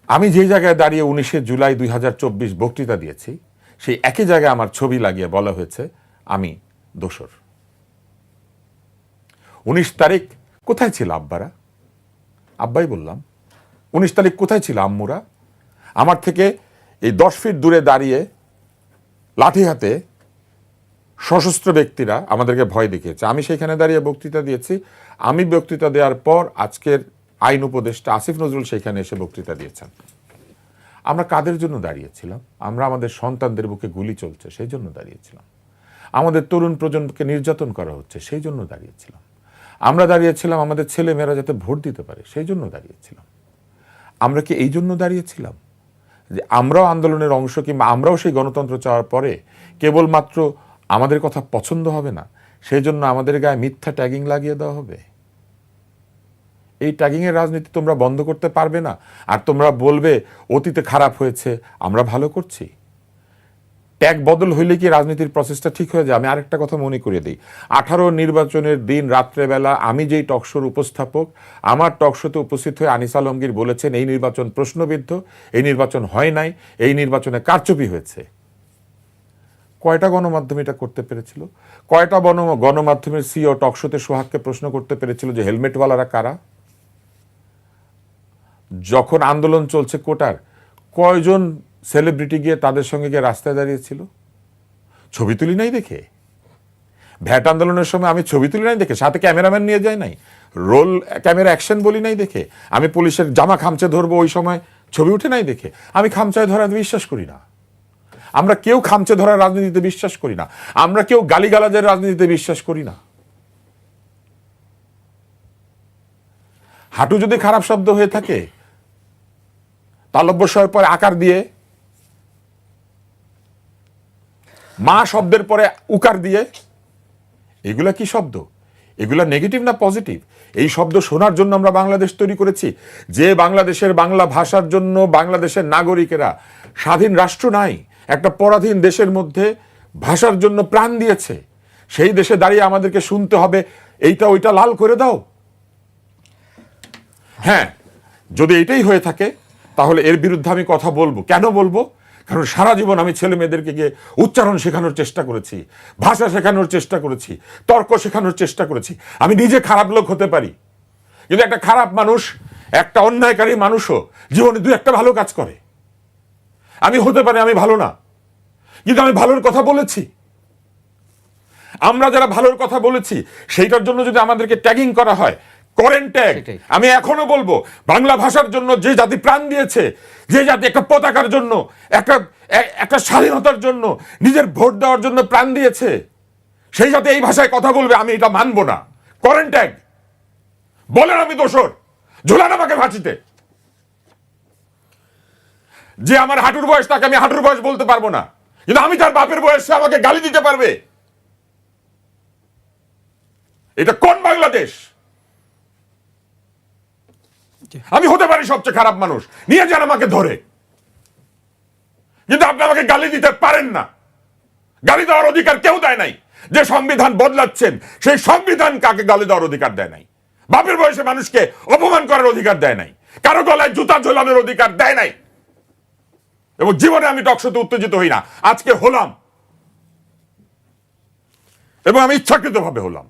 আমি যে জায়গায় দাঁড়িয়ে 19 জুলাই 2024 বক্তৃতা দিয়েছি, সেই একই জায়গায় আমার ছবি লাগিয়ে বলা হয়েছে আমি দোষর। 19 তারিখ কোথায় ছিল আব্বারা? আব্বাই বললাম। 19 তারিখ কোথায় ছিল আম্মুরা? আমার থেকে এই 10 ফিট দূরে দাঁড়িয়ে লাঠি হাতে সশস্ত্র ব্যক্তিরা আমাদেরকে ভয় দেখিয়েছে, আমি সেখানে দাঁড়িয়ে বক্তৃতা দিয়েছি। আমি বক্তৃতা দেওয়ার পর আজকের আইন উপদেষ্টা আসিফ নজরুল সেখানে এসে বক্তৃতা দিয়েছেন। আমরা কাদের জন্য দাঁড়িয়েছিলাম? আমরা আমাদের সন্তানদের বুকে গুলি চলছে সেই জন্য দাঁড়িয়েছিলাম। আমাদের তরুণ প্রজন্মকে নির্যাতন করা হচ্ছে সেই জন্য দাঁড়িয়েছিলাম। আমরা দাঁড়িয়েছিলাম আমাদের ছেলে মেয়েরা যাতে ভোট দিতে পারে সেই জন্য দাঁড়িয়েছিলাম। আমরা কি এই জন্য দাঁড়িয়েছিলাম যে আমরাও আন্দোলনের অংশ, কিংবা আমরাও সেই গণতন্ত্র চাওয়ার পরে কেবলমাত্র আমাদের কথা পছন্দ হবে না সেই জন্য আমাদের গায়ে মিথ্যা ট্যাগিং লাগিয়ে দেওয়া হবে? এই ট্যাগিংয়ের রাজনীতি তোমরা বন্ধ করতে পারবে না, আর তোমরা বলবে অতীতে খারাপ হয়েছে আমরা ভালো করছি। ট্যাগ বদল হইলে কি রাজনীতির প্রসেসটা ঠিক হয়ে যায়? আমি আরেকটা কথা মনে করিয়ে দিই, 18 নির্বাচনের দিন রাত্রেবেলা আমি যেই টকশোর উপস্থাপক, আমার টকশোতে উপস্থিত হয়ে আনিস আলমগীর বলেছেন এই নির্বাচন প্রশ্নবিদ্ধ, এই নির্বাচন হয় নাই, এই নির্বাচনে কারচুপি হয়েছে। কয়টা গণমাধ্যম এটা করতে পেরেছিল? কয়টা গণমাধ্যমের সিও টকশোতে সোহাগকে প্রশ্ন করতে পেরেছিল যে হেলমেটওয়ালারা কারা? যখন আন্দোলন চলছে কোটার, কয়জন সেলিব্রিটি গিয়ে তাদের সঙ্গে গিয়ে রাস্তায় দাঁড়িয়েছিল? ছবি তুলি নাই দেখে? ভ্যাট আন্দোলনের সময় আমি ছবি তুলি নাই দেখে? সাথে ক্যামেরাম্যান নিয়ে যাই নাই? রোল ক্যামেরা অ্যাকশন বলি নাই দেখে? আমি পুলিশের জামা খামচে ধরবো ওই সময় ছবি উঠে নাই দেখে? আমি খামচায় ধরা বিশ্বাস করি না। আমরা কেউ খামচে ধরার রাজনীতিতে বিশ্বাস করি না। আমরা কেউ গালিগালাজের রাজনীতিতে বিশ্বাস করি না। হাঁটু যদি খারাপ শব্দ হয়ে থাকে, তালব্যস্বরের পরে আকার দিয়ে, মা শব্দের পরে উকার দিয়ে, এগুলা কি শব্দ? এগুলা নেগেটিভ না পজিটিভ? এই শব্দ শোনার জন্য আমরা বাংলাদেশ তৈরি করেছি। যে বাংলাদেশের বাংলা ভাষার জন্য বাংলাদেশের নাগরিকেরা, স্বাধীন রাষ্ট্র নাই, একটা পরাধীন দেশের মধ্যে ভাষার জন্য প্রাণ দিয়েছে, সেই দেশে দাঁড়িয়ে আমাদেরকে শুনতে হবে এইটা ওইটা লাল করে দাও? হ্যাঁ, যদি এটাই হয়ে থাকে তাহলে এর বিরুদ্ধে আমি কথা বলবো। কেন বলবো? কারণ সারা জীবন আমি ছেলে মেয়েদেরকে গিয়ে উচ্চারণ শেখানোর চেষ্টা করেছি, ভাষা শেখানোর চেষ্টা করেছি, তর্ক শেখানোর চেষ্টা করেছি। আমি নিজে খারাপ লোক হতে পারি, কিন্তু একটা খারাপ মানুষ, একটা অন্যায়কারী মানুষও জীবনে 2-1টা ভালো কাজ করে। আমি হতে পারি আমি ভালো না, কিন্তু আমি ভালোর কথা বলেছি। আমরা যারা ভালোর কথা বলেছি সেইটার জন্য যদি আমাদেরকে ট্যাগিং করা হয়, করেন ট্যাগ। আমি এখনো বলবো, বাংলা ভাষার জন্য যে জাতি প্রাণ দিয়েছে, যে জাতি একটা পতাকার জন্য, একটা স্বাধীনতার জন্য, নিজের ভোট দেওয়ার জন্য প্রাণ দিয়েছে, সেই জাতি এই ভাষায় কথা বলবে, আমি এটা মানবো না। করেন ট্যাগ, বলেন আমি দোষর, ঝোলান আমাকে ফাঁসিতে। যে আমার হাঁটুর বয়স তাকে আমি হাঁটুর বয়স বলতে পারবো না, কিন্তু আমি তার বাপের বয়সে আমাকে গালি দিতে পারবে? এটা কোন বাংলাদেশ? আমি হতে পারি সবচেয়ে খারাপ মানুষ, নিয়ে যান আমাকে ধরে, কিন্তু আপনি আমাকে গালি দিতে পারেন না। গালি দেওয়ার অধিকার কেউ দেয় নাই। যে সংবিধান বদলাচ্ছেন সেই সংবিধান কাকে গালি দেওয়ার অধিকার দেয় নাই। বাপের বয়সে মানুষকে অপমান করার অধিকার দেয় নাই, কারো গলায় জুতা ঝোলানোর অধিকার দেয় নাই। এবং জীবনে আমি টকশোতে উত্তেজিত হই না, আজকে হলাম, এবং আমি ইচ্ছাকৃতভাবে হলাম।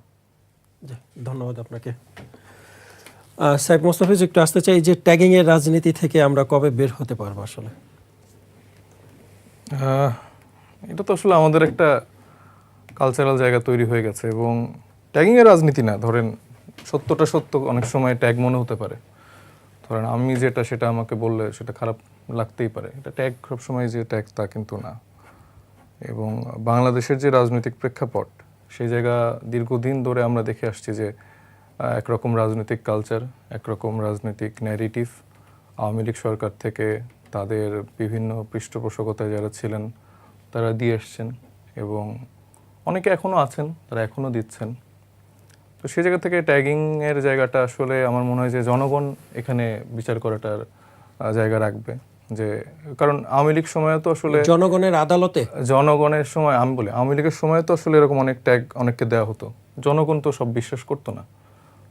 ধন্যবাদ আপনাকে। সাহেব মোস্তাফিজ, একটু আসতে চাই যে ট্যাগিং এর রাজনীতি থেকে আমরা কবে বের হতে পারবো আসলে? এটা তো আসলে আমাদের একটা কালচারাল জায়গা তৈরি হয়ে গেছে, এবং ট্যাগিংয়ের রাজনীতি না, ধরেন সত্যটা সত্য অনেক সময় ট্যাগ মনে হতে পারে। ধরেন আমি যেটা সেটা আমাকে বললে সেটা খারাপ লাগতেই পারে, এটা ট্যাগ সবসময় যে ট্যাগ তা কিন্তু না। এবং বাংলাদেশের যে রাজনৈতিক প্রেক্ষাপট, সেই জায়গা দীর্ঘদিন ধরে আমরা দেখে আসছি যে একরকম রাজনৈতিক কালচার, একরকম রাজনৈতিক ন্যারেটিভ আওয়ামী লীগ সরকার থেকে তাদের বিভিন্ন পৃষ্ঠপোষকতায় যারা ছিলেন তারা দিয়ে এসছেন, এবং অনেকে এখনও আছেন, তারা এখনও দিচ্ছেন। তো সেই জায়গা থেকে ট্যাগিংয়ের জায়গাটা আসলে আমার মনে হয় যে জনগণ এখানে বিচার করাটার জায়গা রাখবে। যে কারণ আওয়ামী লীগ সময়ে তো আসলে জনগণের আদালতে, জনগণের সময়, আমি বলি আওয়ামী লীগের সময় তো আসলে এরকম অনেক ট্যাগ অনেককে দেওয়া হতো, জনগণ তো সব বিশ্বাস করতো না।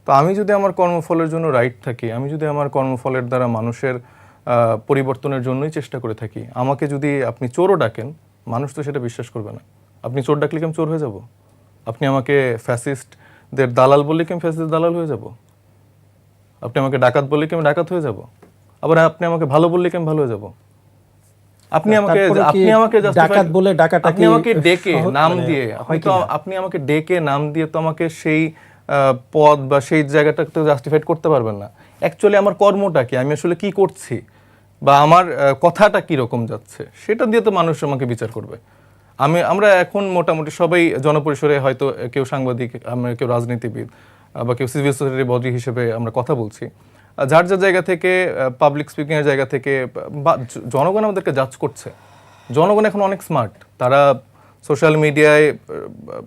তো আমি যদি আমার কর্মফলের জন্য রাইট থাকি, আমি যদি আমার কর্মফলের দ্বারা মানুষের পরিবর্তনের জন্যই চেষ্টা করে থাকি, আমাকে যদি আপনি চোরও ডাকেন, মানুষ তো সেটা বিশ্বাস করবে না। আপনি চোর ডাকলে কি আমি চোর হয়ে যাব? আপনি আমাকে ফ্যাসিস্টদের দালাল বললে কি আমি ফ্যাসিস্টদের দালাল হয়ে যাব? আপনি আমাকে ডাকাত বললে কি আমি ডাকাত হয়ে যাব? আবার আপনি আমাকে ভালো বললে কি আমি ভালো হয়ে যাব? আপনি আমাকে ডাকাত বলে ডাকাটা আপনি আমাকে ডেকে নাম দিয়ে, হয়তো আপনি আমাকে ডেকে নাম দিয়ে তো আমাকে সেই পদ বা সেই জায়গাটা তো জাস্টিফাইড করতে পারবেন না। অ্যাকচুয়ালি আমার কর্মটা কি, আমি আসলে কি করছি, বা আমার কথাটা কি রকম যাচ্ছে, সেটা দিয়ে তো মানুষ আমাকে বিচার করবে। আমরা এখন মোটামুটি সবাই জনপরিসরে, হয়তো কেউ সাংবাদিক, আমরা কেউ রাজনীতিবিদ, বা কেউ সিভিল সোসাইটির বডি হিসেবে আমরা কথা বলছি, যার যার জায়গা থেকে, পাবলিক স্পিকিংয়ের জায়গা থেকে, বা জনগণ আমাদেরকে জাজ করছে। জনগণ এখন অনেক স্মার্ট, তারা সোশ্যাল মিডিয়ায়,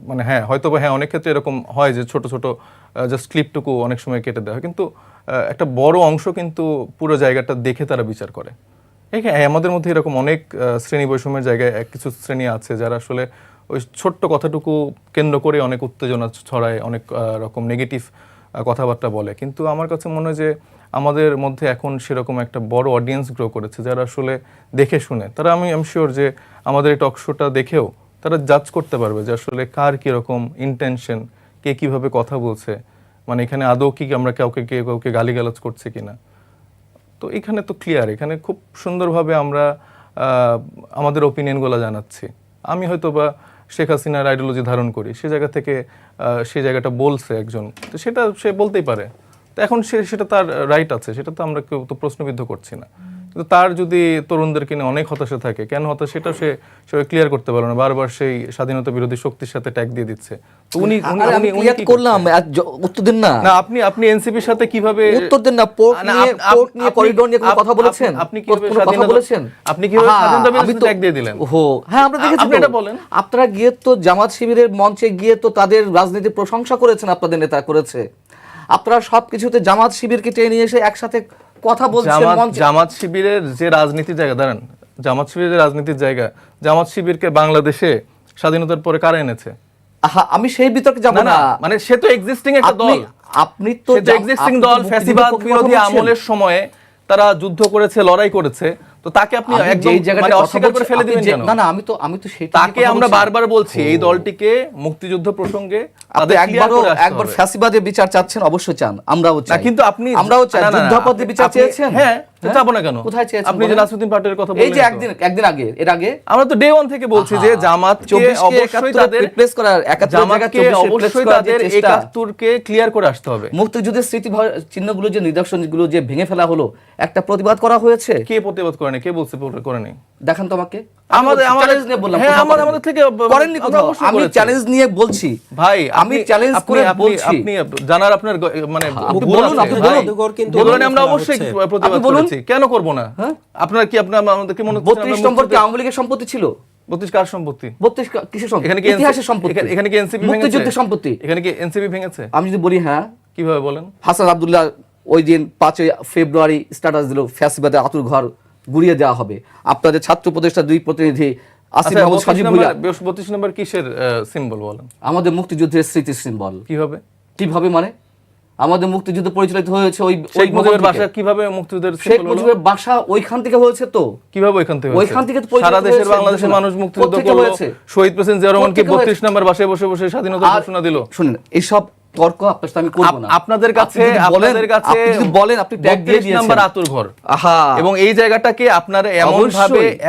মানে হ্যাঁ হয়তো বা হ্যাঁ অনেক ক্ষেত্রে এরকম হয় যে ছোট ছোট জাস্ট ক্লিপটুকু অনেক সময় কেটে দেওয়া হয়, কিন্তু একটা বড় অংশ কিন্তু পুরো জায়গাটা দেখে তারা বিচার করে। হ্যাঁ, আমাদের মধ্যে এরকম অনেক শ্রেণী বৈষম্যের জায়গায় কিছু শ্রেণী আছে যারা আসলে ওই ছোট্ট কথাটুকু কেন্দ্র করে অনেক উত্তেজনা ছড়ায়, অনেক রকম নেগেটিভ কথাবার্তা বলে। কিন্তু আমার কাছে মনে হয় যে আমাদের মধ্যে এখন সেরকম একটা বড় অডিয়েন্স গ্রো করেছে যারা আসলে দেখে শুনে, তারা আমি শিওর যে আমাদের এই টক শোটা দেখেও তারা জাজ করতে পারবে যে আসলে কার কীরকম ইন্টেনশন, কে কীভাবে কথা বলছে, মানে এখানে আদৌ কি আমরা কাউকে গালিগালাজ করছে কিনা। তো এখানে তো ক্লিয়ার, এখানে খুব সুন্দরভাবে আমরা আমাদের ওপিনিয়নগুলো জানাচ্ছি। আমি হয়তো বা শেখ হাসিনার আইডিওলজি ধারণ করি, সে জায়গা থেকে সে জায়গাটা বলছে একজন, তো সেটা সে বলতেই পারে। তো এখন সেটা তার রাইট আছে, সেটা তো আমরা কেউ তো প্রশ্নবিদ্ধ করছি না। কিন্তু তার যদি তরুণদেরকে নিয়ে অনেক হতাশা থাকে, কেন হতাশা সেটা সে ক্লিয়ার করতে পারে না, বারবার সেই স্বাধীনতা বিরোধী শক্তির সাথে ট্যাগ দিয়ে দিচ্ছে। তো উনি করলাম উত্তর দিন না। না, আপনি এনসিপির সাথে কিভাবে উত্তর দিন না। পোর্ট নিয়ে করিডোর নিয়ে কোনো কথা বলেছেন? আপনি কিভাবে স্বাধীনতা বিরোধী ট্যাগ দিয়ে দিলেন? হ্যাঁ, আমরা দেখেছি। আপনি এটা বলেন। আপনারা গিয়ে তো জামাত শিবিরের মঞ্চে গিয়ে তো তাদের রাজনীতির প্রশংসা করেছেন, আপনাদের নেতা করেছে। আপনারা সবকিছুতে জামাত শিবিরকে টেনে নিয়ে এসে একসাথে কথা বলছেন মঞ্চে। জামাত শিবিরের যে রাজনীতির জায়গা, দাঁড়ান, জামাত শিবিরের যে রাজনীতির জায়গা, জামাত শিবিরকে বাংলাদেশে স্বাধীনতার পরে কারা এনেছে? আমি সেই বিতর্কে যাব না। মানে সে তো এক্সিস্টিং একটা দল, আপনি তো এক্সিস্টিং দল। ফ্যাসিবাদ বিরোধী আমলের সময়ে তারা যুদ্ধ করেছে, লড়াই করেছে, তো তাকে আপনি একদম মানে অস্বীকার করে ফেলে দিবেন কেন? না না, আমি তো সেটা তাকে আমরা বারবার বলছি, এই দলটিকে মুক্তিযুদ্ধ প্রসঙ্গে আপনি একবার ফ্যাসিবাদের বিচার চাচ্ছেন, অবশ্যই চান, আমরাও চাই। কিন্তু আমরাও চাই যুদ্ধাপরাধের বিচার চেয়েছেন। হ্যাঁ, চাবো না কেন? কোথায় চেয়েছেন? আপনি যে নাসিরউদ্দিন পাটোয়ারের কথা বললেন, এই যে একদিন আগে, এর আগে আমরা তো ডে 1 থেকে বলছি যে জামাতকে অবশ্যই তাদের রিপ্লেস করার, জামাতকে অবশ্যই তাদের ৭১কে ক্লিয়ার করে আসতে হবে। মুক্তিযুদ্ধের স্মৃতি চিহ্নগুলো যে নিদর্শনগুলো যে ভেঙে ফেলা হলো, একটা প্রতিবাদ করা হয়েছে। কে প্রতিবাদ করে না? কে বলছে করে নেই? দেখান তো আমাকে। আমাদের চ্যালেঞ্জ নিয়ে বললাম, হ্যাঁ, কোথাও আমাদের থেকে করেননি আমরা কোথাও। অবশ্যই আমি করেছি। চ্যালেঞ্জ নিয়ে বলছি ভাই আমি চ্যালেঞ্জ করে বলছি। আপনি জানার আপনার মানে আপনি ভুল বলুন, আছে, আপনি ভাই। বলুন, কিন্তু এগুলো বলুন, নিয়ে আমরা ফেলা অবশ্যই হচ্ছে। প্রতিবাদ আপনি বলুন। করেছি, কেন করব না? হ্যাঁ? আপনার কি আমাদেরকে মনে হচ্ছে 32 নম্বর কি আওয়ামী লীগের সম্পত্তি ছিল? 32 কার সম্পত্তি? 32 কিসের সম্পত্তি? এখানে কি ইতিহাসের সম্পত্তি, এখানে কি এনসিপি ভেঙেছে? মুক্তিযুদ্ধের সম্পত্তি। এখানে কি এনসিপি ভেঙেছে? আমি যদি বলি হ্যাঁ, কিভাবে বলেন? হাসান আব্দুল্লাহ ওই দিন 5ই ফেব্রুয়ারি স্ট্যাটাস দিল ফ্যাসিবাদের আতুর ঘর গুড়িয়ে দেওয়া হবে। আপনাদের ছাত্র উপদেষ্টা 2 প্রতিনিধি আসিফ আচ্ছা, মাহমুদ সাজিব ভুইয়া 32 নম্বর কিসের সিম্বল বলেন? আমাদের মুক্তিযুদ্ধের স্মৃতি সিম্বল। কিভাবে? কিভাবে মানে? আমাদের মুক্তিযুদ্ধ পরিচালিত হয়েছে ওই শেখ মুজিবের ভবন বাসা থেকে। কিভাবে মুক্তিযুদ্ধের শেখ সিম্বল হলো? মুজিবের বাসা ওইখান থেকে হয়েছে তো। কিভাবে ওইখান থেকে ওইখান থেকে তো পরিচালিত সারা দেশের হয়েছে, বাংলাদেশের মানুষ মুক্তিযুদ্ধ কোত্থেকে করলো, হয়েছে? শহীদ প্রেসিডেন্ট জিয়া রহমান কি কোত্থেকে 32 নম্বর বাসায় বসে বসে স্বাধীনতা আর ঘোষণা দিল? শুনুন, এইসব তর্ক আপনার সাথে আমি করব না। আপনাদের কাছে আপনি যদি বলেন আপনি ট্যাগ দিয়ে 32 নম্বর দিয়েছেন। আতুর ঘর, আহা, এবং এই জায়গাটাকে আপনারা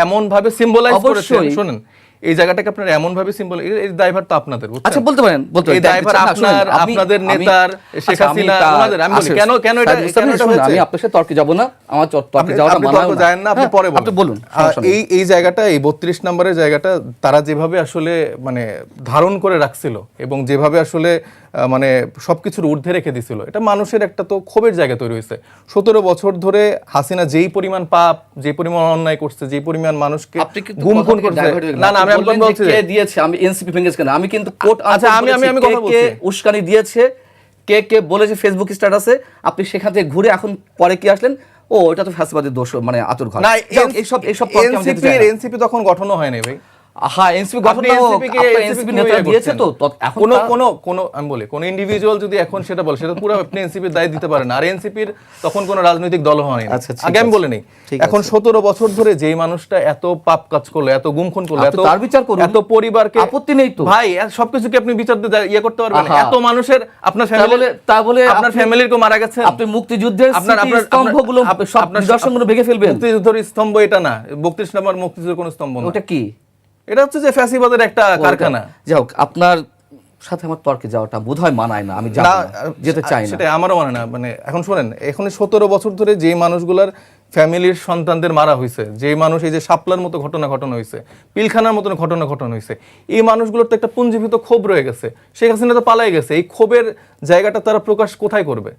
এমন ভাবে সিম্বলাইজ করেছেন। অবশ্যই। শুনেন, এই জায়গাটাকে আপনারা এমন ভাবে সিম্বল, এই দায়ভার তো আপনাদের, বুঝছেন? আচ্ছা বলতে পারেন, বলতে এই পারেন। দায়ভার না, শুনুন, আপনার, আপনি- আপনাদের আমি- নেতার, শেখ আচ্ছা, আমি হাসিনা, তা- ওনাদের। আমি বলি আসলে, কেন এটা শুনুন, হয়েছে? আমি আপনার সাথে তর্কে যাব না, আমার তর্কে যাওয়াটা আপনি মানায় তর্ক না। যায়েন না, আপনি হ্যাঁ, পরে বলুন। আপনি বলুন, সমস্যা নেই। এই জায়গাটা, এই 32 নম্বরের জায়গাটা তারা যেভাবে আসলে মানে ধারণ করে রাখছিল এবং যেভাবে আসলে মানে সবকিছুর ঊর্ধ্বে রেখে দিছিল, এটা মানুষের একটা তো ক্ষোভের জায়গা তৈরি হয়েছে। 17 বছর ধরে হাসিনা যেই পরিমাণ পাপ, যে পরিমাণ অন্যায় করছে, যে পরিমাণ মানুষকে আপনি কিন্তু গুম খুন কথা থেকে করছে। divert হয়ে গেলেন। না না, আমি আপনি বললেন বলছি যে কে দিয়েছে, আমি এনসিপি ভেঙেছে কেন? আমি কিন্তু কোর্ট আচ্ছা, আমি কথা বলছি। উস্কানি দিয়েছে, কে কে বলেছে ফেসবুক স্ট্যাটাসে, আপনি সেখান থেকে ঘুরে এখন পরে কি আসলেন, ও এটা তো ফ্যাসিবাদের দোষ, মানে আতুর ঘর। না, এইসব তর্কে আমি যেতে চাই না। এনসিপি তখন গঠনও হয়নি ভাই। হ্যাঁ, এনসিপি গঠন আপনি না হোক, NCP কে আপনার NCP এনসিপি নিয়ে নেতা ইয়ে দিয়েছে করছেন। তো এখন কোনো আমি বলি কোন ইন্ডিভিজুয়াল যদি এখন সেটা বলে, সেটা পুরো আপনি এনসিপির দায় দিতে পারেন না। আর এনসিপির তখন কোনো রাজনৈতিক দল হয়নি। আচ্ছা, ঠিক আগে আমি আছে। বলে নেই, ঠিক এখন আছে। 17 বছর ধরে যেই মানুষটা এত পাপ কাজ করলো, এত গুম খুন করলো, আপনি এত তার বিচার করুন। এত পরিবারকে, আপত্তি নেই তো। ভাই সবকিছু কি আপনি বিচার দিয়ে ইয়ে করতে পারবেন? আহা। এত মানুষের আপনার তা বলে আপনার ফ্যামিলির কেউ মারা গেছে, আপনি মুক্তিযুদ্ধের আপনার স্তম্ভগুলো সব নিদর্শনগুলো ভেঙে ফেলবেন। মুক্তিযুদ্ধের স্তম্ভ এটা না, 32 নম্বর মুক্তিযুদ্ধের কোনো স্তম্ভ না। ওটা কি? এটা হচ্ছে যে ফ্যাসিবাদের একটা কারখানা। যাই হোক, আপনার সাথে আমার তর্কে যাওয়াটা বোধহয় মানায় না, আমি যাব না, যেতে চাই না। সেটাই আমারও মানে না। মানে এখন শুনেন, এখন 17 বছর ধরে যে মানুষগুলার ফ্যামিলির সন্তানদের মারা হয়েছে, যে মানুষ এই যে শাপলার মতো ঘটনা হয়েছে, পিলখানার মতো ঘটনা হয়েছে, এই মানুষগুলোর তো একটা পুঞ্জীভূত ক্ষোভ রয়ে গেছে। শেখ হাসিনা তো পালাই গেছে, এই ক্ষোভের জায়গাটা তারা প্রকাশ কোথায় করবে?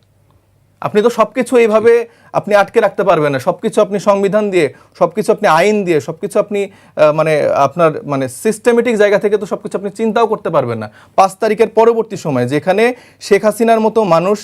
আপনি তো সবকিছু এইভাবে আপনি আটকে রাখতে পারবেন না। সবকিছু আপনি সংবিধান দিয়ে, সবকিছু আপনি আইন দিয়ে, সবকিছু আপনি মানে আপনার মানে সিস্টেমেটিক জায়গা থেকে তো সবকিছু আপনি চিন্তাও করতে পারবেন না। 5 তারিখের পরবর্তী সময় যেখানে শেখ হাসিনার মতো মানুষ